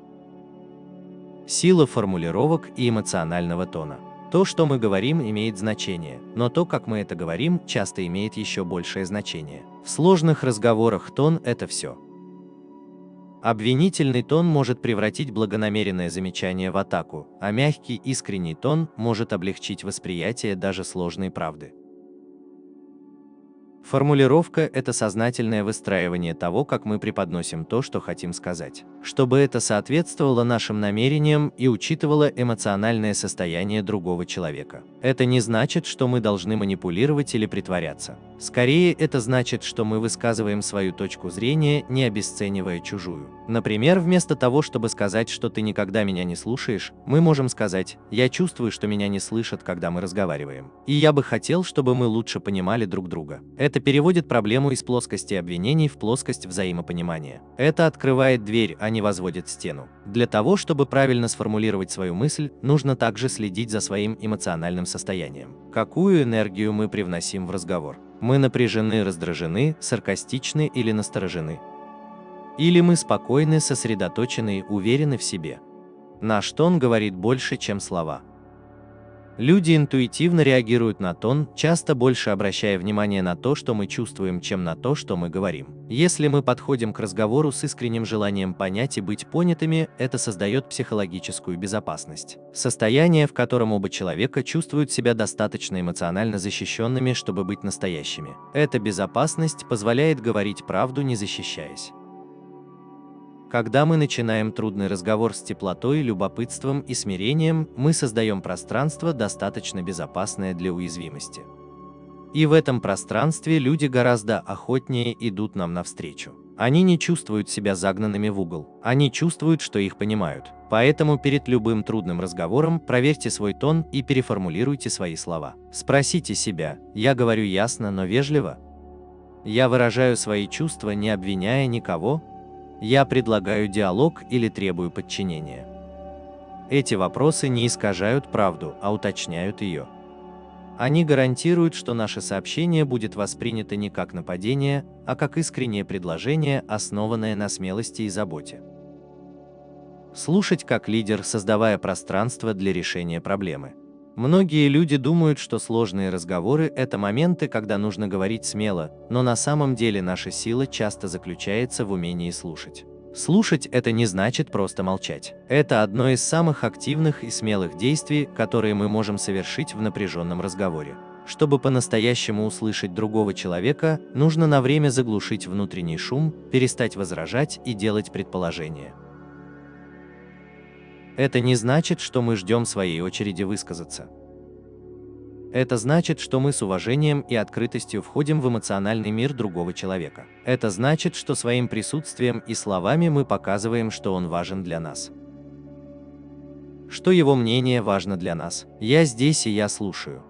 Сила формулировок и эмоционального тона. То, что мы говорим, имеет значение, но то, как мы это говорим, часто имеет еще большее значение. В сложных разговорах тон – это все. Обвинительный тон может превратить благонамеренное замечание в атаку, а мягкий, искренний тон может облегчить восприятие даже сложной правды. Формулировка – это сознательное выстраивание того, как мы преподносим то, что хотим сказать, чтобы это соответствовало нашим намерениям и учитывало эмоциональное состояние другого человека. Это не значит, что мы должны манипулировать или притворяться. Скорее, это значит, что мы высказываем свою точку зрения, не обесценивая чужую. Например, вместо того, чтобы сказать, что ты никогда меня не слушаешь, мы можем сказать: «Я чувствую, что меня не слышат, когда мы разговариваем. И я бы хотел, чтобы мы лучше понимали друг друга». Это переводит проблему из плоскости обвинений в плоскость взаимопонимания. Это открывает дверь, а не возводит стену. Для того, чтобы правильно сформулировать свою мысль, нужно также следить за своим эмоциональным состоянием. Какую энергию мы привносим в разговор? Мы напряжены, раздражены, саркастичны или насторожены? Или мы спокойны, сосредоточены, уверены в себе? Наш тон говорит больше, чем слова. Люди интуитивно реагируют на тон, часто больше обращая внимание на то, что мы чувствуем, чем на то, что мы говорим. Если мы подходим к разговору с искренним желанием понять и быть понятыми, это создает психологическую безопасность. Состояние, в котором оба человека чувствуют себя достаточно эмоционально защищенными, чтобы быть настоящими. Эта безопасность позволяет говорить правду, не защищаясь. Когда мы начинаем трудный разговор с теплотой, любопытством и смирением, мы создаем пространство, достаточно безопасное для уязвимости. И в этом пространстве люди гораздо охотнее идут нам навстречу. Они не чувствуют себя загнанными в угол, они чувствуют, что их понимают. Поэтому перед любым трудным разговором проверьте свой тон и переформулируйте свои слова. Спросите себя: я говорю ясно, но вежливо? Я выражаю свои чувства, не обвиняя никого? Я предлагаю диалог или требую подчинения? Эти вопросы не искажают правду, а уточняют ее. Они гарантируют, что наше сообщение будет воспринято не как нападение, а как искреннее предложение, основанное на смелости и заботе. Слушать как лидер, создавая пространство для решения проблемы. Многие люди думают, что сложные разговоры – это моменты, когда нужно говорить смело, но на самом деле наша сила часто заключается в умении слушать. Слушать – это не значит просто молчать. Это одно из самых активных и смелых действий, которые мы можем совершить в напряженном разговоре. Чтобы по-настоящему услышать другого человека, нужно на время заглушить внутренний шум, перестать возражать и делать предположения. Это не значит, что мы ждем своей очереди высказаться. Это значит, что мы с уважением и открытостью входим в эмоциональный мир другого человека. Это значит, что своим присутствием и словами мы показываем, что он важен для нас. Что его мнение важно для нас. Я здесь и я слушаю.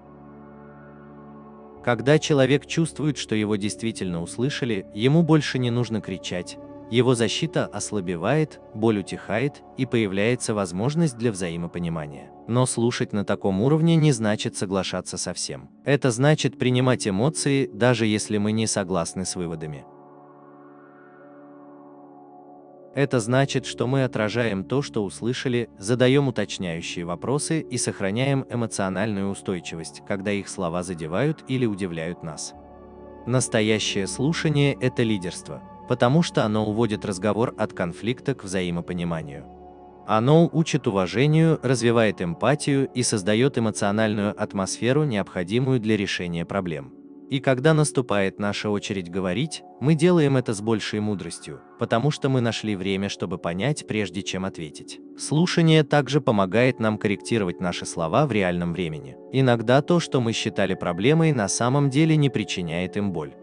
Когда человек чувствует, что его действительно услышали, ему больше не нужно кричать. Его защита ослабевает, боль утихает, и появляется возможность для взаимопонимания. Но слушать на таком уровне не значит соглашаться со всем. Это значит принимать эмоции, даже если мы не согласны с выводами. Это значит, что мы отражаем то, что услышали, задаем уточняющие вопросы и сохраняем эмоциональную устойчивость, когда их слова задевают или удивляют нас. Настоящее слушание – это лидерство, потому что оно уводит разговор от конфликта к взаимопониманию. Оно учит уважению, развивает эмпатию и создает эмоциональную атмосферу, необходимую для решения проблем. И когда наступает наша очередь говорить, мы делаем это с большей мудростью, потому что мы нашли время, чтобы понять, прежде чем ответить. Слушание также помогает нам корректировать наши слова в реальном времени. Иногда то, что мы считали проблемой, на самом деле не причиняет им боль.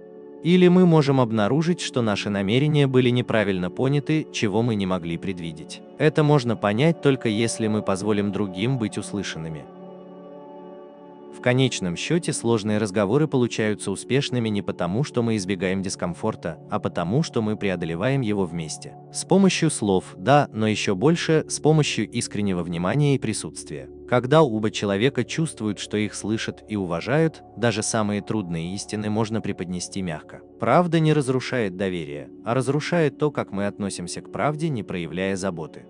Или мы можем обнаружить, что наши намерения были неправильно поняты, чего мы не могли предвидеть. Это можно понять только если мы позволим другим быть услышанными. В конечном счете сложные разговоры получаются успешными не потому, что мы избегаем дискомфорта, а потому, что мы преодолеваем его вместе. С помощью слов, да, но еще больше с помощью искреннего внимания и присутствия. Когда оба человека чувствуют, что их слышат и уважают, даже самые трудные истины можно преподнести мягко. Правда не разрушает доверие, а разрушает то, как мы относимся к правде, не проявляя заботы.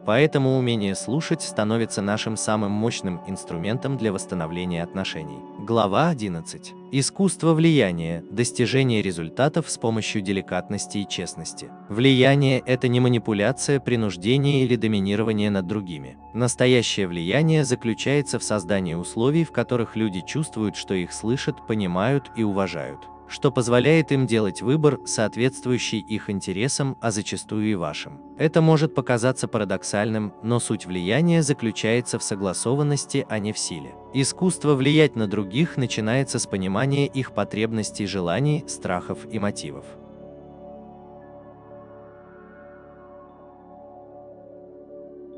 Поэтому умение слушать становится нашим самым мощным инструментом для восстановления отношений. Глава 11. Искусство влияния. Достижение результатов с помощью деликатности и честности. Влияние – это не манипуляция, принуждение или доминирование над другими. Настоящее влияние заключается в создании условий, в которых люди чувствуют, что их слышат, понимают и уважают, что позволяет им делать выбор, соответствующий их интересам, а зачастую и вашим. Это может показаться парадоксальным, но суть влияния заключается в согласованности, а не в силе. Искусство влиять на других начинается с понимания их потребностей, желаний, страхов и мотивов.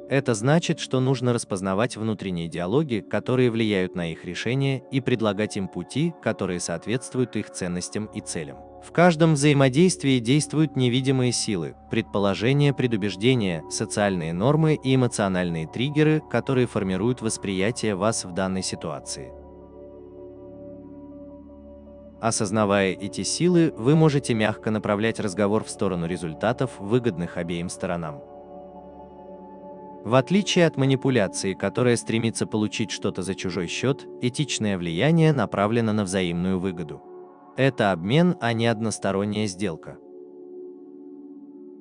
Это значит, что нужно распознавать внутренние диалоги, которые влияют на их решения, и предлагать им пути, которые соответствуют их ценностям и целям. В каждом взаимодействии действуют невидимые силы, предположения, предубеждения, социальные нормы и эмоциональные триггеры, которые формируют восприятие вас в данной ситуации. Осознавая эти силы, вы можете мягко направлять разговор в сторону результатов, выгодных обеим сторонам. В отличие от манипуляции, которая стремится получить что-то за чужой счет, этичное влияние направлено на взаимную выгоду. Это обмен, а не односторонняя сделка.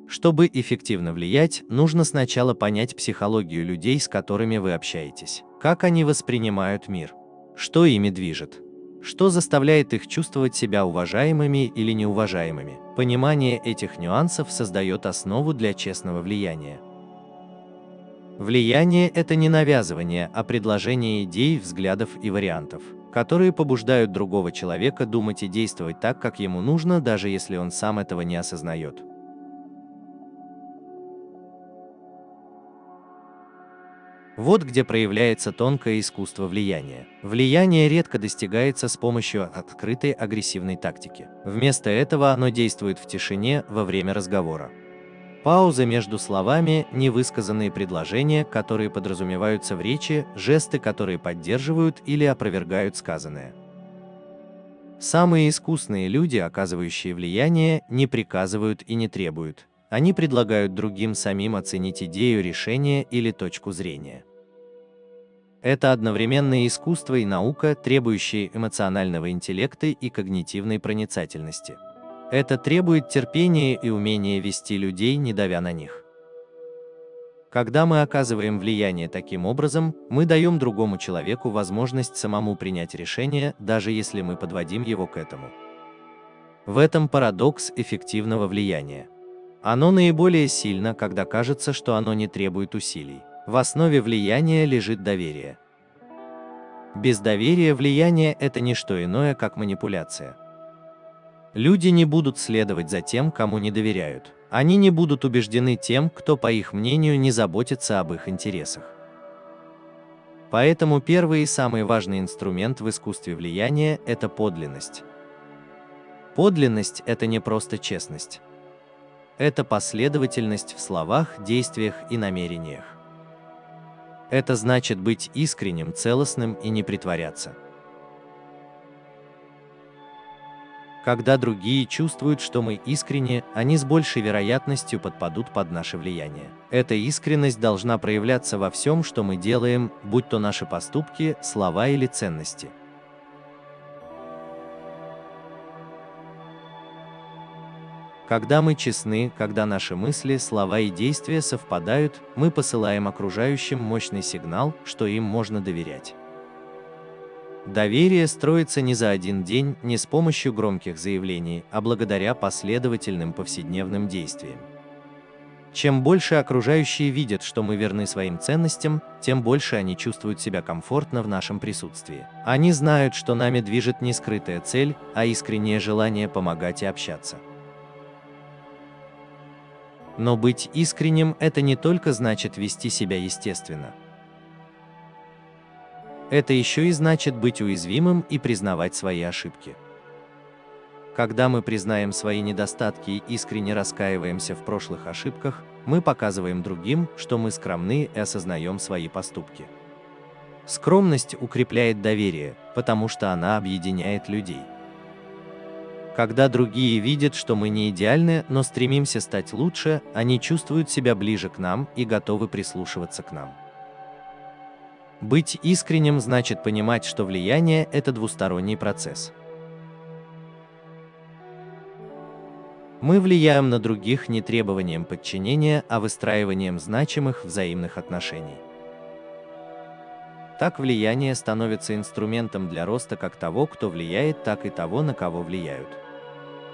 Чтобы эффективно влиять, нужно сначала понять психологию людей, с которыми вы общаетесь. Как они воспринимают мир? Что ими движет? Что заставляет их чувствовать себя уважаемыми или неуважаемыми? Понимание этих нюансов создает основу для честного влияния. Влияние – это не навязывание, а предложение идей, взглядов и вариантов, которые побуждают другого человека думать и действовать так, как ему нужно, даже если он сам этого не осознает. Вот где проявляется тонкое искусство влияния. Влияние редко достигается с помощью открытой агрессивной тактики. Вместо этого оно действует в тишине во время разговора. Паузы между словами, невысказанные предложения, которые подразумеваются в речи, жесты, которые поддерживают или опровергают сказанное. Самые искусные люди, оказывающие влияние, не приказывают и не требуют. Они предлагают другим самим оценить идею, решение или точку зрения. Это одновременно искусство и наука, требующие эмоционального интеллекта и когнитивной проницательности. Это требует терпения и умения вести людей, не давя на них. Когда мы оказываем влияние таким образом, мы даем другому человеку возможность самому принять решение, даже если мы подводим его к этому. В этом парадокс эффективного влияния. Оно наиболее сильно, когда кажется, что оно не требует усилий. В основе влияния лежит доверие. Без доверия влияние – это не что иное, как манипуляция. Люди не будут следовать за тем, кому не доверяют. Они не будут убеждены тем, кто, по их мнению, не заботится об их интересах. Поэтому первый и самый важный инструмент в искусстве влияния – это подлинность. Подлинность – это не просто честность. Это последовательность в словах, действиях и намерениях. Это значит быть искренним, целостным и не притворяться. Когда другие чувствуют, что мы искренни, они с большей вероятностью подпадут под наше влияние. Эта искренность должна проявляться во всем, что мы делаем, будь то наши поступки, слова или ценности. Когда мы честны, когда наши мысли, слова и действия совпадают, мы посылаем окружающим мощный сигнал, что им можно доверять. Доверие строится не за один день, не с помощью громких заявлений, а благодаря последовательным повседневным действиям. Чем больше окружающие видят, что мы верны своим ценностям, тем больше они чувствуют себя комфортно в нашем присутствии. Они знают, что нами движет не скрытая цель, а искреннее желание помогать и общаться. Но быть искренним – это не только значит вести себя естественно. Это еще и значит быть уязвимым и признавать свои ошибки. Когда мы признаем свои недостатки и искренне раскаиваемся в прошлых ошибках, мы показываем другим, что мы скромны и осознаем свои поступки. Скромность укрепляет доверие, потому что она объединяет людей. Когда другие видят, что мы не идеальны, но стремимся стать лучше, они чувствуют себя ближе к нам и готовы прислушиваться к нам. Быть искренним значит понимать, что влияние – это двусторонний процесс. Мы влияем на других не требованием подчинения, а выстраиванием значимых взаимных отношений. Так влияние становится инструментом для роста как того, кто влияет, так и того, на кого влияют.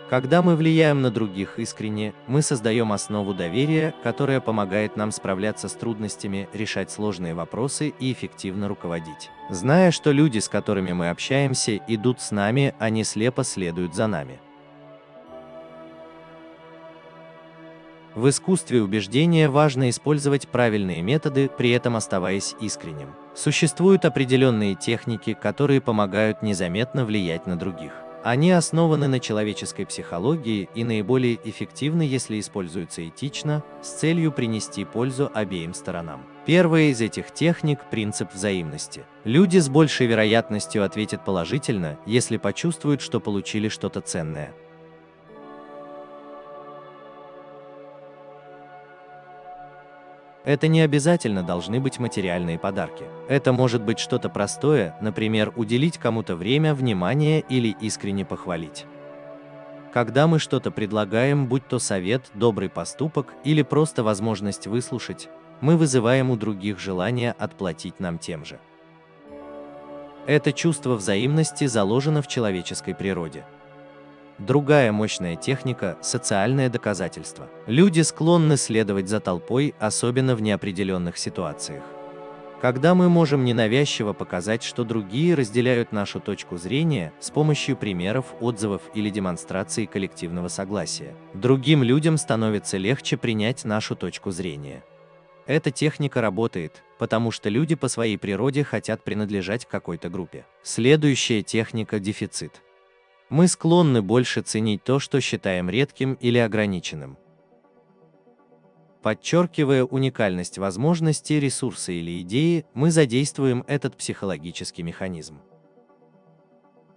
Когда мы влияем на других искренне, мы создаем основу доверия, которая помогает нам справляться с трудностями, решать сложные вопросы и эффективно руководить. Зная, что люди, с которыми мы общаемся, идут с нами, а не слепо следуют за нами. В искусстве убеждения важно использовать правильные методы, при этом оставаясь искренним. Существуют определенные техники, которые помогают незаметно влиять на других. Они основаны на человеческой психологии и наиболее эффективны, если используются этично, с целью принести пользу обеим сторонам. Первая из этих техник – принцип взаимности. Люди с большей вероятностью ответят положительно, если почувствуют, что получили что-то ценное. Это не обязательно должны быть материальные подарки. Это может быть что-то простое, например, уделить кому-то время, внимание или искренне похвалить. Когда мы что-то предлагаем, будь то совет, добрый поступок или просто возможность выслушать, мы вызываем у других желание отплатить нам тем же. Это чувство взаимности заложено в человеческой природе. Другая мощная техника – социальное доказательство. Люди склонны следовать за толпой, особенно в неопределенных ситуациях. Когда мы можем ненавязчиво показать, что другие разделяют нашу точку зрения с помощью примеров, отзывов или демонстрации коллективного согласия, другим людям становится легче принять нашу точку зрения. Эта техника работает, потому что люди по своей природе хотят принадлежать к какой-то группе. Следующая техника – дефицит. Мы склонны больше ценить то, что считаем редким или ограниченным. Подчеркивая уникальность возможностей, ресурса или идеи, мы задействуем этот психологический механизм.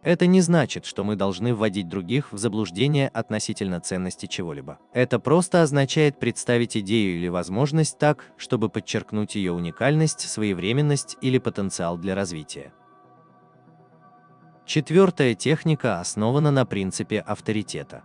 Это не значит, что мы должны вводить других в заблуждение относительно ценности чего-либо. Это просто означает представить идею или возможность так, чтобы подчеркнуть ее уникальность, своевременность или потенциал для развития. Четвертая техника основана на принципе авторитета.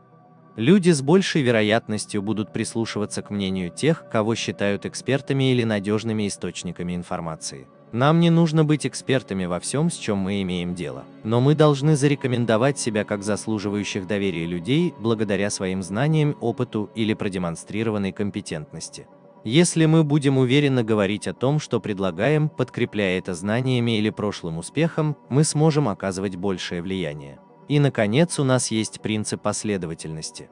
Люди с большей вероятностью будут прислушиваться к мнению тех, кого считают экспертами или надежными источниками информации. Нам не нужно быть экспертами во всем, с чем мы имеем дело, но мы должны зарекомендовать себя как заслуживающих доверия людей благодаря своим знаниям, опыту или продемонстрированной компетентности. Если мы будем уверенно говорить о том, что предлагаем, подкрепляя это знаниями или прошлым успехом, мы сможем оказывать большее влияние. И, наконец, у нас есть принцип последовательности.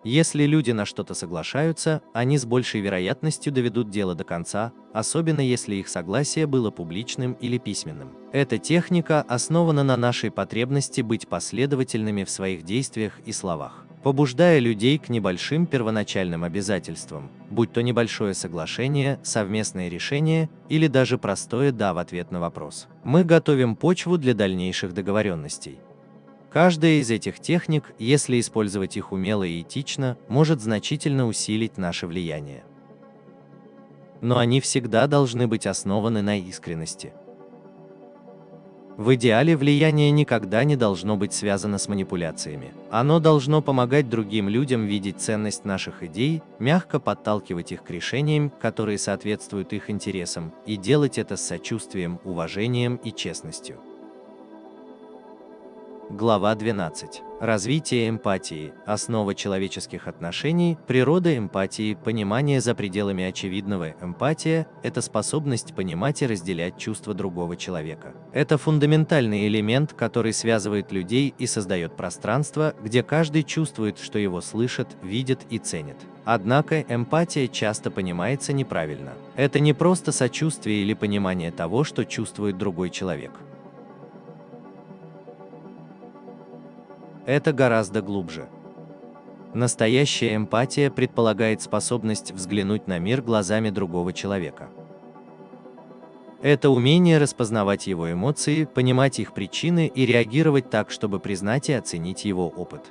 Если люди на что-то соглашаются, они с большей вероятностью доведут дело до конца, особенно если их согласие было публичным или письменным. Эта техника основана на нашей потребности быть последовательными в своих действиях и словах, побуждая людей к небольшим первоначальным обязательствам, будь то небольшое соглашение, совместное решение или даже простое «да» в ответ на вопрос. Мы готовим почву для дальнейших договоренностей. Каждая из этих техник, если использовать их умело и этично, может значительно усилить наше влияние. Но они всегда должны быть основаны на искренности. В идеале влияние никогда не должно быть связано с манипуляциями. Оно должно помогать другим людям видеть ценность наших идей, мягко подталкивать их к решениям, которые соответствуют их интересам, и делать это с сочувствием, уважением и честностью. Глава 12. Развитие эмпатии. Основа человеческих отношений. Природа эмпатии. Понимание за пределами очевидного. Эмпатия – это способность понимать и разделять чувства другого человека. Это фундаментальный элемент, который связывает людей и создает пространство, где каждый чувствует, что его слышат, видят и ценят. Однако эмпатия часто понимается неправильно. Это не просто сочувствие или понимание того, что чувствует другой человек. Это гораздо глубже. Настоящая эмпатия предполагает способность взглянуть на мир глазами другого человека. Это умение распознавать его эмоции, понимать их причины и реагировать так, чтобы признать и оценить его опыт.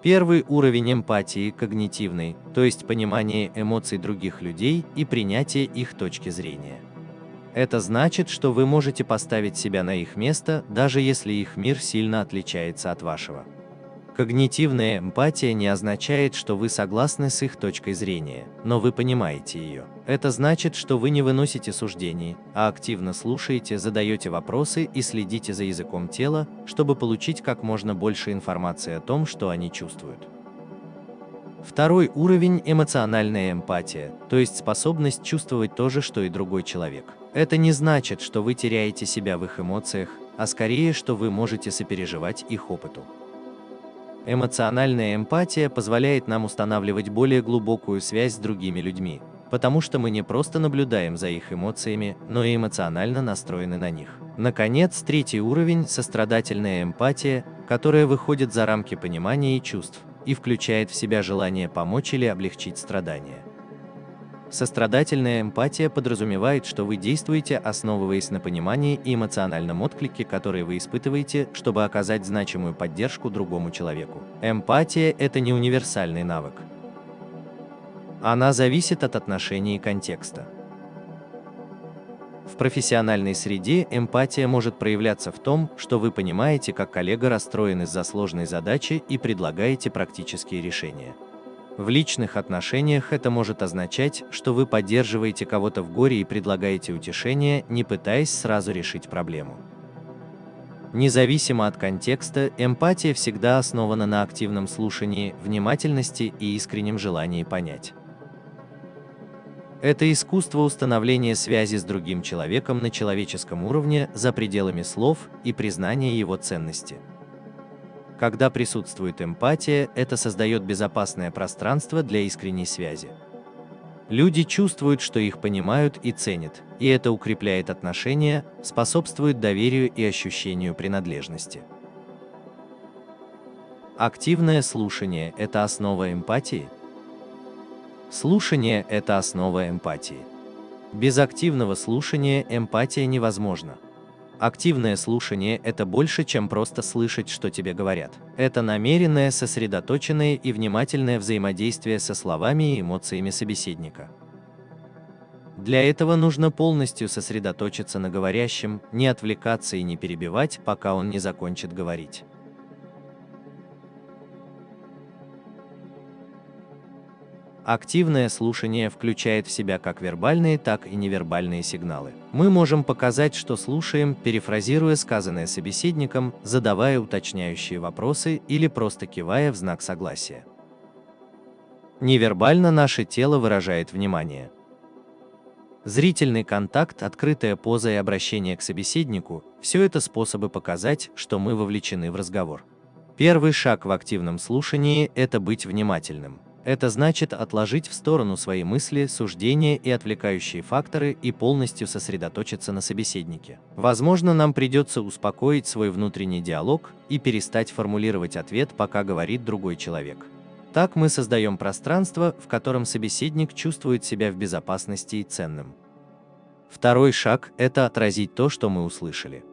Первый уровень эмпатии – когнитивный, то есть понимание эмоций других людей и принятие их точки зрения. Это значит, что вы можете поставить себя на их место, даже если их мир сильно отличается от вашего. Когнитивная эмпатия не означает, что вы согласны с их точкой зрения, но вы понимаете ее. Это значит, что вы не выносите суждений, а активно слушаете, задаете вопросы и следите за языком тела, чтобы получить как можно больше информации о том, что они чувствуют. Второй уровень – эмоциональная эмпатия, то есть способность чувствовать то же, что и другой человек. Это не значит, что вы теряете себя в их эмоциях, а скорее, что вы можете сопереживать их опыту. Эмоциональная эмпатия позволяет нам устанавливать более глубокую связь с другими людьми, потому что мы не просто наблюдаем за их эмоциями, но и эмоционально настроены на них. Наконец, третий уровень – сострадательная эмпатия, которая выходит за рамки понимания и чувств и включает в себя желание помочь или облегчить страдания. Сострадательная эмпатия подразумевает, что вы действуете, основываясь на понимании и эмоциональном отклике, который вы испытываете, чтобы оказать значимую поддержку другому человеку. Эмпатия – это не универсальный навык. Она зависит от отношений и контекста. В профессиональной среде эмпатия может проявляться в том, что вы понимаете, как коллега расстроен из-за сложной задачи и предлагаете практические решения. В личных отношениях это может означать, что вы поддерживаете кого-то в горе и предлагаете утешение, не пытаясь сразу решить проблему. Независимо от контекста, эмпатия всегда основана на активном слушании, внимательности и искреннем желании понять. Это искусство установления связи с другим человеком на человеческом уровне за пределами слов и признания его ценности. Когда присутствует эмпатия, это создает безопасное пространство для искренней связи. Люди чувствуют, что их понимают и ценят, и это укрепляет отношения, способствует доверию и ощущению принадлежности. Активное слушание – это основа эмпатии? Слушание – это основа эмпатии. Без активного слушания эмпатия невозможна. Активное слушание – это больше, чем просто слышать, что тебе говорят. Это намеренное, сосредоточенное и внимательное взаимодействие со словами и эмоциями собеседника. Для этого нужно полностью сосредоточиться на говорящем, не отвлекаться и не перебивать, пока он не закончит говорить. Активное слушание включает в себя как вербальные, так и невербальные сигналы. Мы можем показать, что слушаем, перефразируя сказанное собеседником, задавая уточняющие вопросы или просто кивая в знак согласия. Невербально наше тело выражает внимание. Зрительный контакт, открытая поза и обращение к собеседнику – все это способы показать, что мы вовлечены в разговор. Первый шаг в активном слушании – это быть внимательным. Это значит отложить в сторону свои мысли, суждения и отвлекающие факторы и полностью сосредоточиться на собеседнике. Возможно, нам придется успокоить свой внутренний диалог и перестать формулировать ответ, пока говорит другой человек. Так мы создаем пространство, в котором собеседник чувствует себя в безопасности и ценным. Второй шаг – это отразить то, что мы услышали.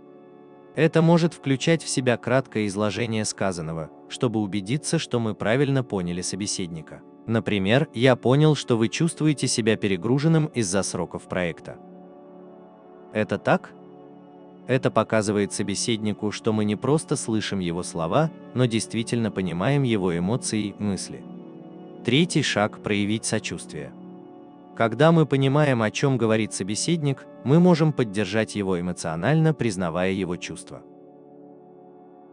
Это может включать в себя краткое изложение сказанного, чтобы убедиться, что мы правильно поняли собеседника. Например, «Я понял, что вы чувствуете себя перегруженным из-за сроков проекта». Это так? Это показывает собеседнику, что мы не просто слышим его слова, но действительно понимаем его эмоции и мысли. Третий шаг – проявить сочувствие. Когда мы понимаем, о чем говорит собеседник, мы можем поддержать его эмоционально, признавая его чувства.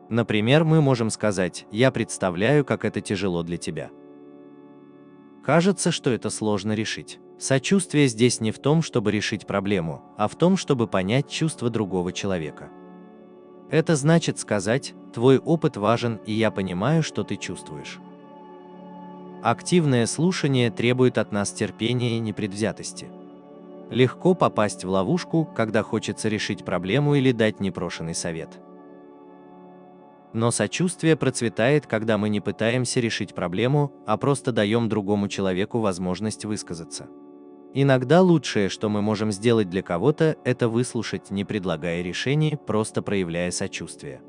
Например, мы можем сказать: «Я представляю, как это тяжело для тебя. Кажется, что это сложно решить». Сочувствие здесь не в том, чтобы решить проблему, а в том, чтобы понять чувства другого человека. Это значит сказать: «Твой опыт важен, и я понимаю, что ты чувствуешь». Активное слушание требует от нас терпения и непредвзятости. Легко попасть в ловушку, когда хочется решить проблему или дать непрошенный совет. Но сочувствие процветает, когда мы не пытаемся решить проблему, а просто даем другому человеку возможность высказаться. Иногда лучшее, что мы можем сделать для кого-то, это выслушать, не предлагая решений, просто проявляя сочувствие.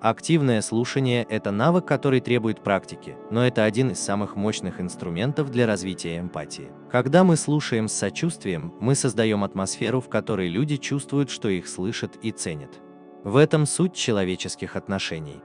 Активное слушание – это навык, который требует практики, но это один из самых мощных инструментов для развития эмпатии. Когда мы слушаем с сочувствием, мы создаем атмосферу, в которой люди чувствуют, что их слышат и ценят. В этом суть человеческих отношений.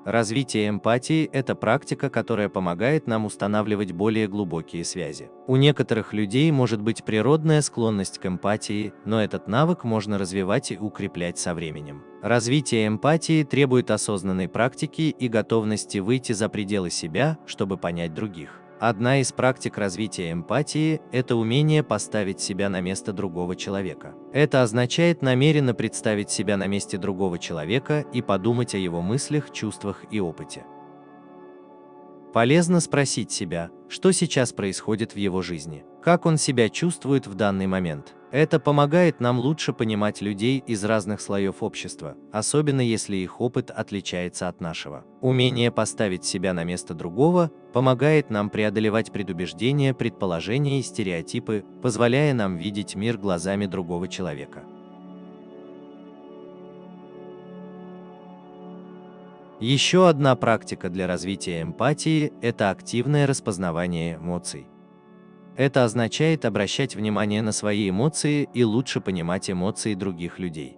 Развитие эмпатии – это практика, которая помогает нам устанавливать более глубокие связи. У некоторых людей может быть природная склонность к эмпатии, но этот навык можно развивать и укреплять со временем. Развитие эмпатии требует осознанной практики и готовности выйти за пределы себя, чтобы понять других. Одна из практик развития эмпатии – это умение поставить себя на место другого человека. Это означает намеренно представить себя на месте другого человека и подумать о его мыслях, чувствах и опыте. Полезно спросить себя, что сейчас происходит в его жизни, как он себя чувствует в данный момент. Это помогает нам лучше понимать людей из разных слоев общества, особенно если их опыт отличается от нашего. Умение поставить себя на место другого помогает нам преодолевать предубеждения, предположения и стереотипы, позволяя нам видеть мир глазами другого человека. Еще одна практика для развития эмпатии – это активное распознавание эмоций. Это означает обращать внимание на свои эмоции и лучше понимать эмоции других людей.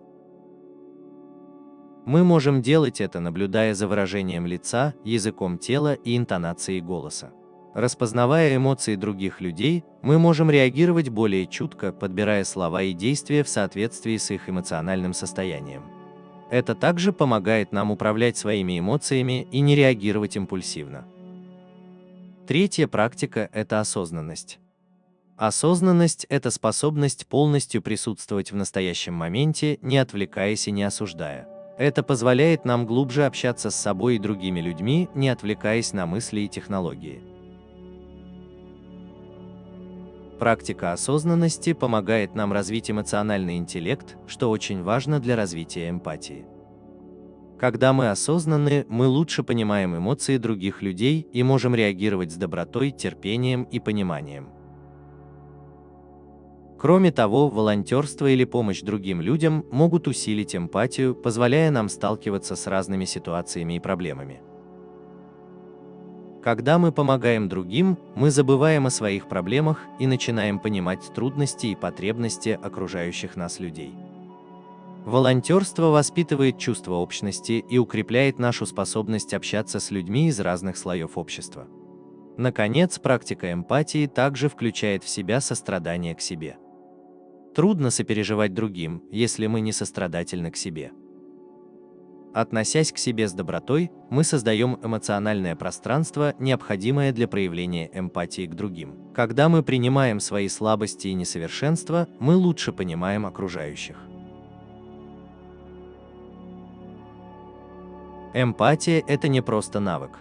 Мы можем делать это, наблюдая за выражением лица, языком тела и интонацией голоса. Распознавая эмоции других людей, мы можем реагировать более чутко, подбирая слова и действия в соответствии с их эмоциональным состоянием. Это также помогает нам управлять своими эмоциями и не реагировать импульсивно. Третья практика – это осознанность. Осознанность – это способность полностью присутствовать в настоящем моменте, не отвлекаясь и не осуждая. Это позволяет нам глубже общаться с собой и другими людьми, не отвлекаясь на мысли и технологии. Практика осознанности помогает нам развить эмоциональный интеллект, что очень важно для развития эмпатии. Когда мы осознанны, мы лучше понимаем эмоции других людей и можем реагировать с добротой, терпением и пониманием. Кроме того, волонтерство или помощь другим людям могут усилить эмпатию, позволяя нам сталкиваться с разными ситуациями и проблемами. Когда мы помогаем другим, мы забываем о своих проблемах и начинаем понимать трудности и потребности окружающих нас людей. Волонтерство воспитывает чувство общности и укрепляет нашу способность общаться с людьми из разных слоев общества. Наконец, практика эмпатии также включает в себя сострадание к себе. Трудно сопереживать другим, если мы не сострадательны к себе. Относясь к себе с добротой, мы создаем эмоциональное пространство, необходимое для проявления эмпатии к другим. Когда мы принимаем свои слабости и несовершенства, мы лучше понимаем окружающих. Эмпатия – это не просто навык.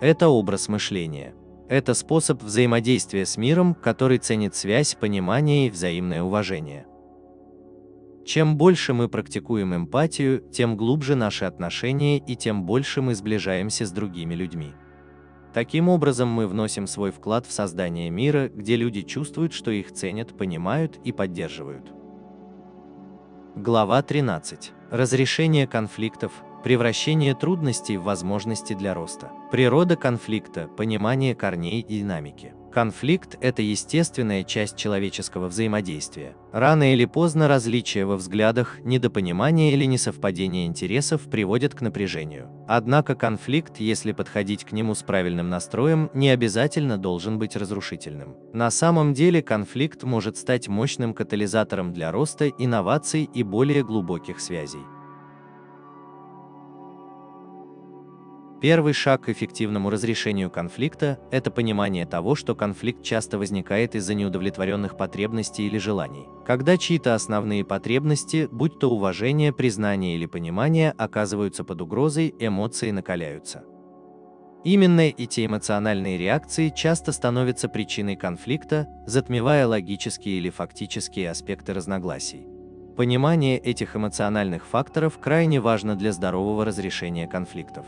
Это образ мышления. Это способ взаимодействия с миром, который ценит связь, понимание и взаимное уважение. Чем больше мы практикуем эмпатию, тем глубже наши отношения и тем больше мы сближаемся с другими людьми. Таким образом, мы вносим свой вклад в создание мира, где люди чувствуют, что их ценят, понимают и поддерживают. Глава 13. Разрешение конфликтов, превращение трудностей в возможности для роста. Природа конфликта, понимание корней и динамики. Конфликт – это естественная часть человеческого взаимодействия. Рано или поздно различия во взглядах, недопонимание или несовпадение интересов приводят к напряжению. Однако конфликт, если подходить к нему с правильным настроем, не обязательно должен быть разрушительным. На самом деле конфликт может стать мощным катализатором для роста, инноваций и более глубоких связей. Первый шаг к эффективному разрешению конфликта – это понимание того, что конфликт часто возникает из-за неудовлетворенных потребностей или желаний. Когда чьи-то основные потребности, будь то уважение, признание или понимание, оказываются под угрозой, эмоции накаляются. Именно эти эмоциональные реакции часто становятся причиной конфликта, затмевая логические или фактические аспекты разногласий. Понимание этих эмоциональных факторов крайне важно для здорового разрешения конфликтов.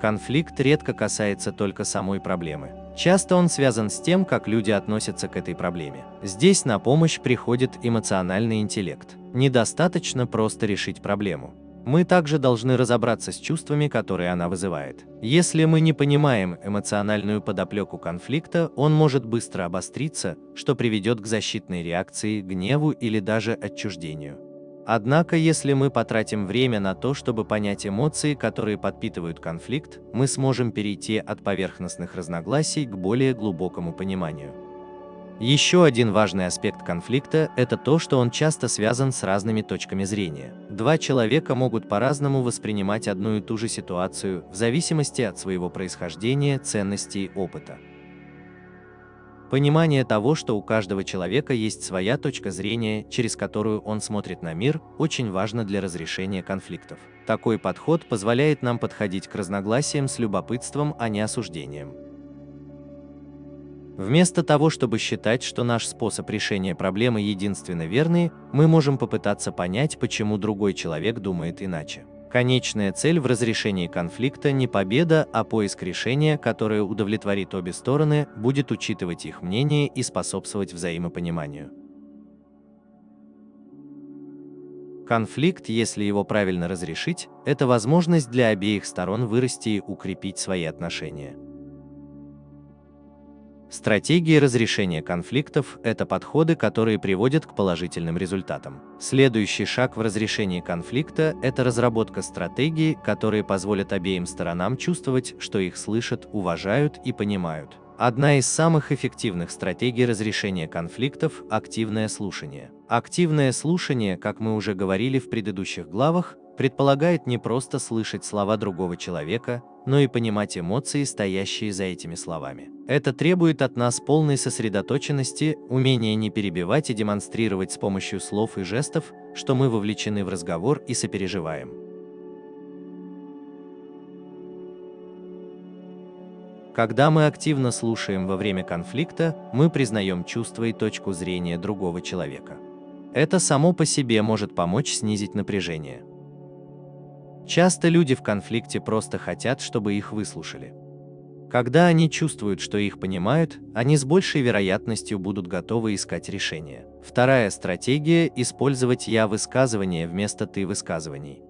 Конфликт редко касается только самой проблемы. Часто он связан с тем, как люди относятся к этой проблеме. Здесь на помощь приходит эмоциональный интеллект. Недостаточно просто решить проблему. Мы также должны разобраться с чувствами, которые она вызывает. Если мы не понимаем эмоциональную подоплеку конфликта, он может быстро обостриться, что приведет к защитной реакции, гневу или даже отчуждению. Однако, если мы потратим время на то, чтобы понять эмоции, которые подпитывают конфликт, мы сможем перейти от поверхностных разногласий к более глубокому пониманию. Еще один важный аспект конфликта – это то, что он часто связан с разными точками зрения. Два человека могут по-разному воспринимать одну и ту же ситуацию в зависимости от своего происхождения, ценностей, опыта. Понимание того, что у каждого человека есть своя точка зрения, через которую он смотрит на мир, очень важно для разрешения конфликтов. Такой подход позволяет нам подходить к разногласиям с любопытством, а не осуждением. Вместо того, чтобы считать, что наш способ решения проблемы единственно верный, мы можем попытаться понять, почему другой человек думает иначе. Конечная цель в разрешении конфликта не победа, а поиск решения, которое удовлетворит обе стороны, будет учитывать их мнение и способствовать взаимопониманию. Конфликт, если его правильно разрешить, это возможность для обеих сторон вырасти и укрепить свои отношения. Стратегии разрешения конфликтов – это подходы, которые приводят к положительным результатам. Следующий шаг в разрешении конфликта – это разработка стратегий, которые позволят обеим сторонам чувствовать, что их слышат, уважают и понимают. Одна из самых эффективных стратегий разрешения конфликтов – активное слушание. Активное слушание, как мы уже говорили в предыдущих главах, предполагает не просто слышать слова другого человека, но и понимать эмоции, стоящие за этими словами. Это требует от нас полной сосредоточенности, умения не перебивать и демонстрировать с помощью слов и жестов, что мы вовлечены в разговор и сопереживаем. Когда мы активно слушаем во время конфликта, мы признаем чувства и точку зрения другого человека. Это само по себе может помочь снизить напряжение. Часто люди в конфликте просто хотят, чтобы их выслушали. Когда они чувствуют, что их понимают, они с большей вероятностью будут готовы искать решение. Вторая стратегия – использовать «я-высказывания» вместо «ты-высказываний».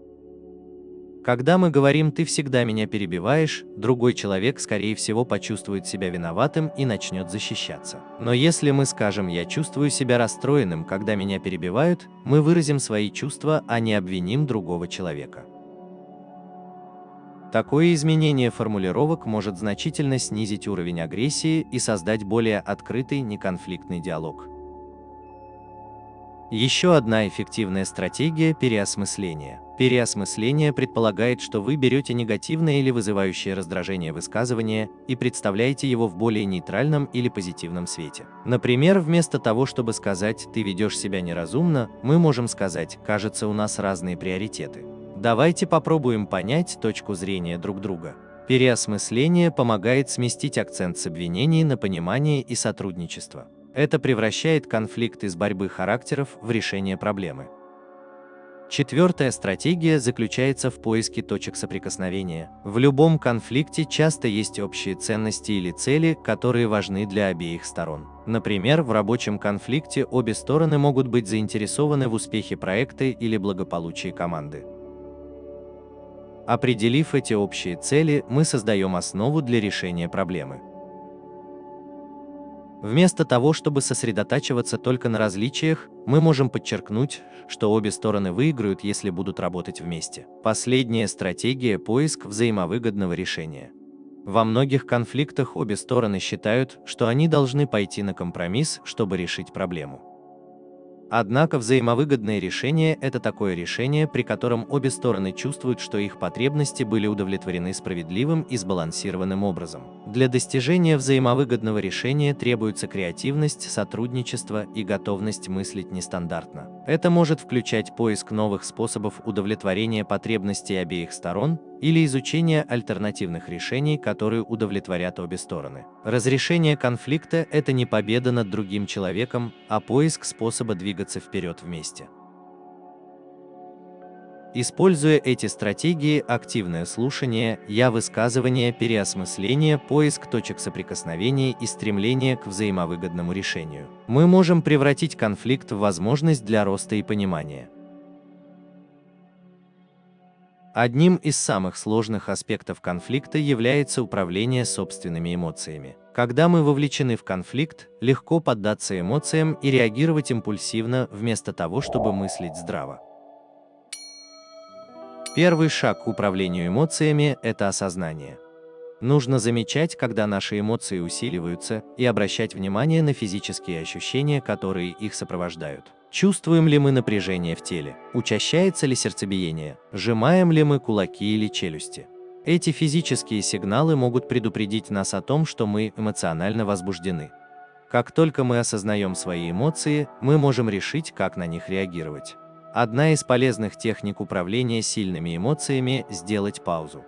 Когда мы говорим «ты всегда меня перебиваешь», другой человек, скорее всего, почувствует себя виноватым и начнет защищаться. Но если мы скажем «я чувствую себя расстроенным, когда меня перебивают», мы выразим свои чувства, а не обвиним другого человека. Такое изменение формулировок может значительно снизить уровень агрессии и создать более открытый, неконфликтный диалог. Еще одна эффективная стратегия – переосмысление. Переосмысление предполагает, что вы берете негативное или вызывающее раздражение высказывание и представляете его в более нейтральном или позитивном свете. Например, вместо того, чтобы сказать «ты ведешь себя неразумно», мы можем сказать «кажется, у нас разные приоритеты. Давайте попробуем понять точку зрения друг друга». Переосмысление помогает сместить акцент с обвинений на понимание и сотрудничество. Это превращает конфликт из борьбы характеров в решение проблемы. Четвертая стратегия заключается в поиске точек соприкосновения. В любом конфликте часто есть общие ценности или цели, которые важны для обеих сторон. Например, в рабочем конфликте обе стороны могут быть заинтересованы в успехе проекта или благополучии команды. Определив эти общие цели, мы создаем основу для решения проблемы. Вместо того, чтобы сосредотачиваться только на различиях, мы можем подчеркнуть, что обе стороны выиграют, если будут работать вместе. Последняя стратегия – поиск взаимовыгодного решения. Во многих конфликтах обе стороны считают, что они должны пойти на компромисс, чтобы решить проблему. Однако взаимовыгодное решение – это такое решение, при котором обе стороны чувствуют, что их потребности были удовлетворены справедливым и сбалансированным образом. Для достижения взаимовыгодного решения требуется креативность, сотрудничество и готовность мыслить нестандартно. Это может включать поиск новых способов удовлетворения потребностей обеих сторон или изучение альтернативных решений, которые удовлетворят обе стороны. Разрешение конфликта – это не победа над другим человеком, а поиск способа двигаться вперед вместе. Используя эти стратегии: активное слушание, я-высказывание, переосмысление, поиск точек соприкосновения и стремление к взаимовыгодному решению, мы можем превратить конфликт в возможность для роста и понимания. Одним из самых сложных аспектов конфликта является управление собственными эмоциями. Когда мы вовлечены в конфликт, легко поддаться эмоциям и реагировать импульсивно, вместо того, чтобы мыслить здраво. Первый шаг к управлению эмоциями – это осознание. Нужно замечать, когда наши эмоции усиливаются, и обращать внимание на физические ощущения, которые их сопровождают. Чувствуем ли мы напряжение в теле? Учащается ли сердцебиение? Сжимаем ли мы кулаки или челюсти? Эти физические сигналы могут предупредить нас о том, что мы эмоционально возбуждены. Как только мы осознаем свои эмоции, мы можем решить, как на них реагировать. Одна из полезных техник управления сильными эмоциями – сделать паузу.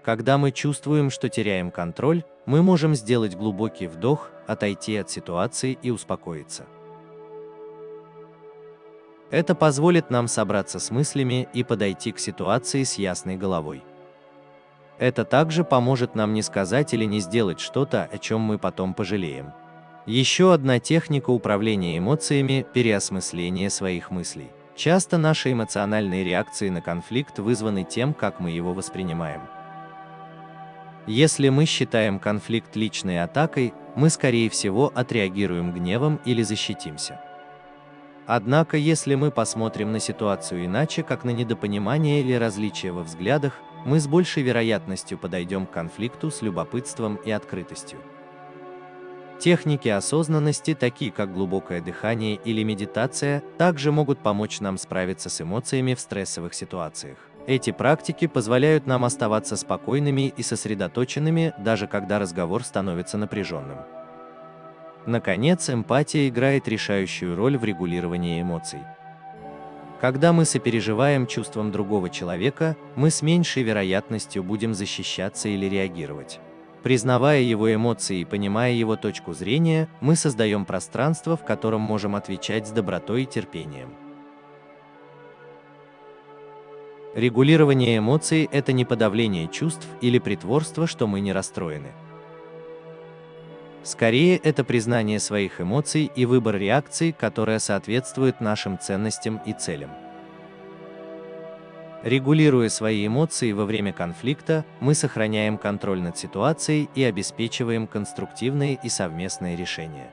Когда мы чувствуем, что теряем контроль, мы можем сделать глубокий вдох, отойти от ситуации и успокоиться. Это позволит нам собраться с мыслями и подойти к ситуации с ясной головой. Это также поможет нам не сказать или не сделать что-то, о чем мы потом пожалеем. Еще одна техника управления эмоциями – переосмысление своих мыслей. Часто наши эмоциональные реакции на конфликт вызваны тем, как мы его воспринимаем. Если мы считаем конфликт личной атакой, мы, скорее всего, отреагируем гневом или защитимся. Однако, если мы посмотрим на ситуацию иначе, как на недопонимание или различия во взглядах, мы с большей вероятностью подойдем к конфликту с любопытством и открытостью. Техники осознанности, такие как глубокое дыхание или медитация, также могут помочь нам справиться с эмоциями в стрессовых ситуациях. Эти практики позволяют нам оставаться спокойными и сосредоточенными, даже когда разговор становится напряженным. Наконец, эмпатия играет решающую роль в регулировании эмоций. Когда мы сопереживаем чувствам другого человека, мы с меньшей вероятностью будем защищаться или реагировать. Признавая его эмоции и понимая его точку зрения, мы создаем пространство, в котором можем отвечать с добротой и терпением. Регулирование эмоций – это не подавление чувств или притворство, что мы не расстроены. Скорее, это признание своих эмоций и выбор реакции, которая соответствует нашим ценностям и целям. Регулируя свои эмоции во время конфликта, мы сохраняем контроль над ситуацией и обеспечиваем конструктивные и совместные решения.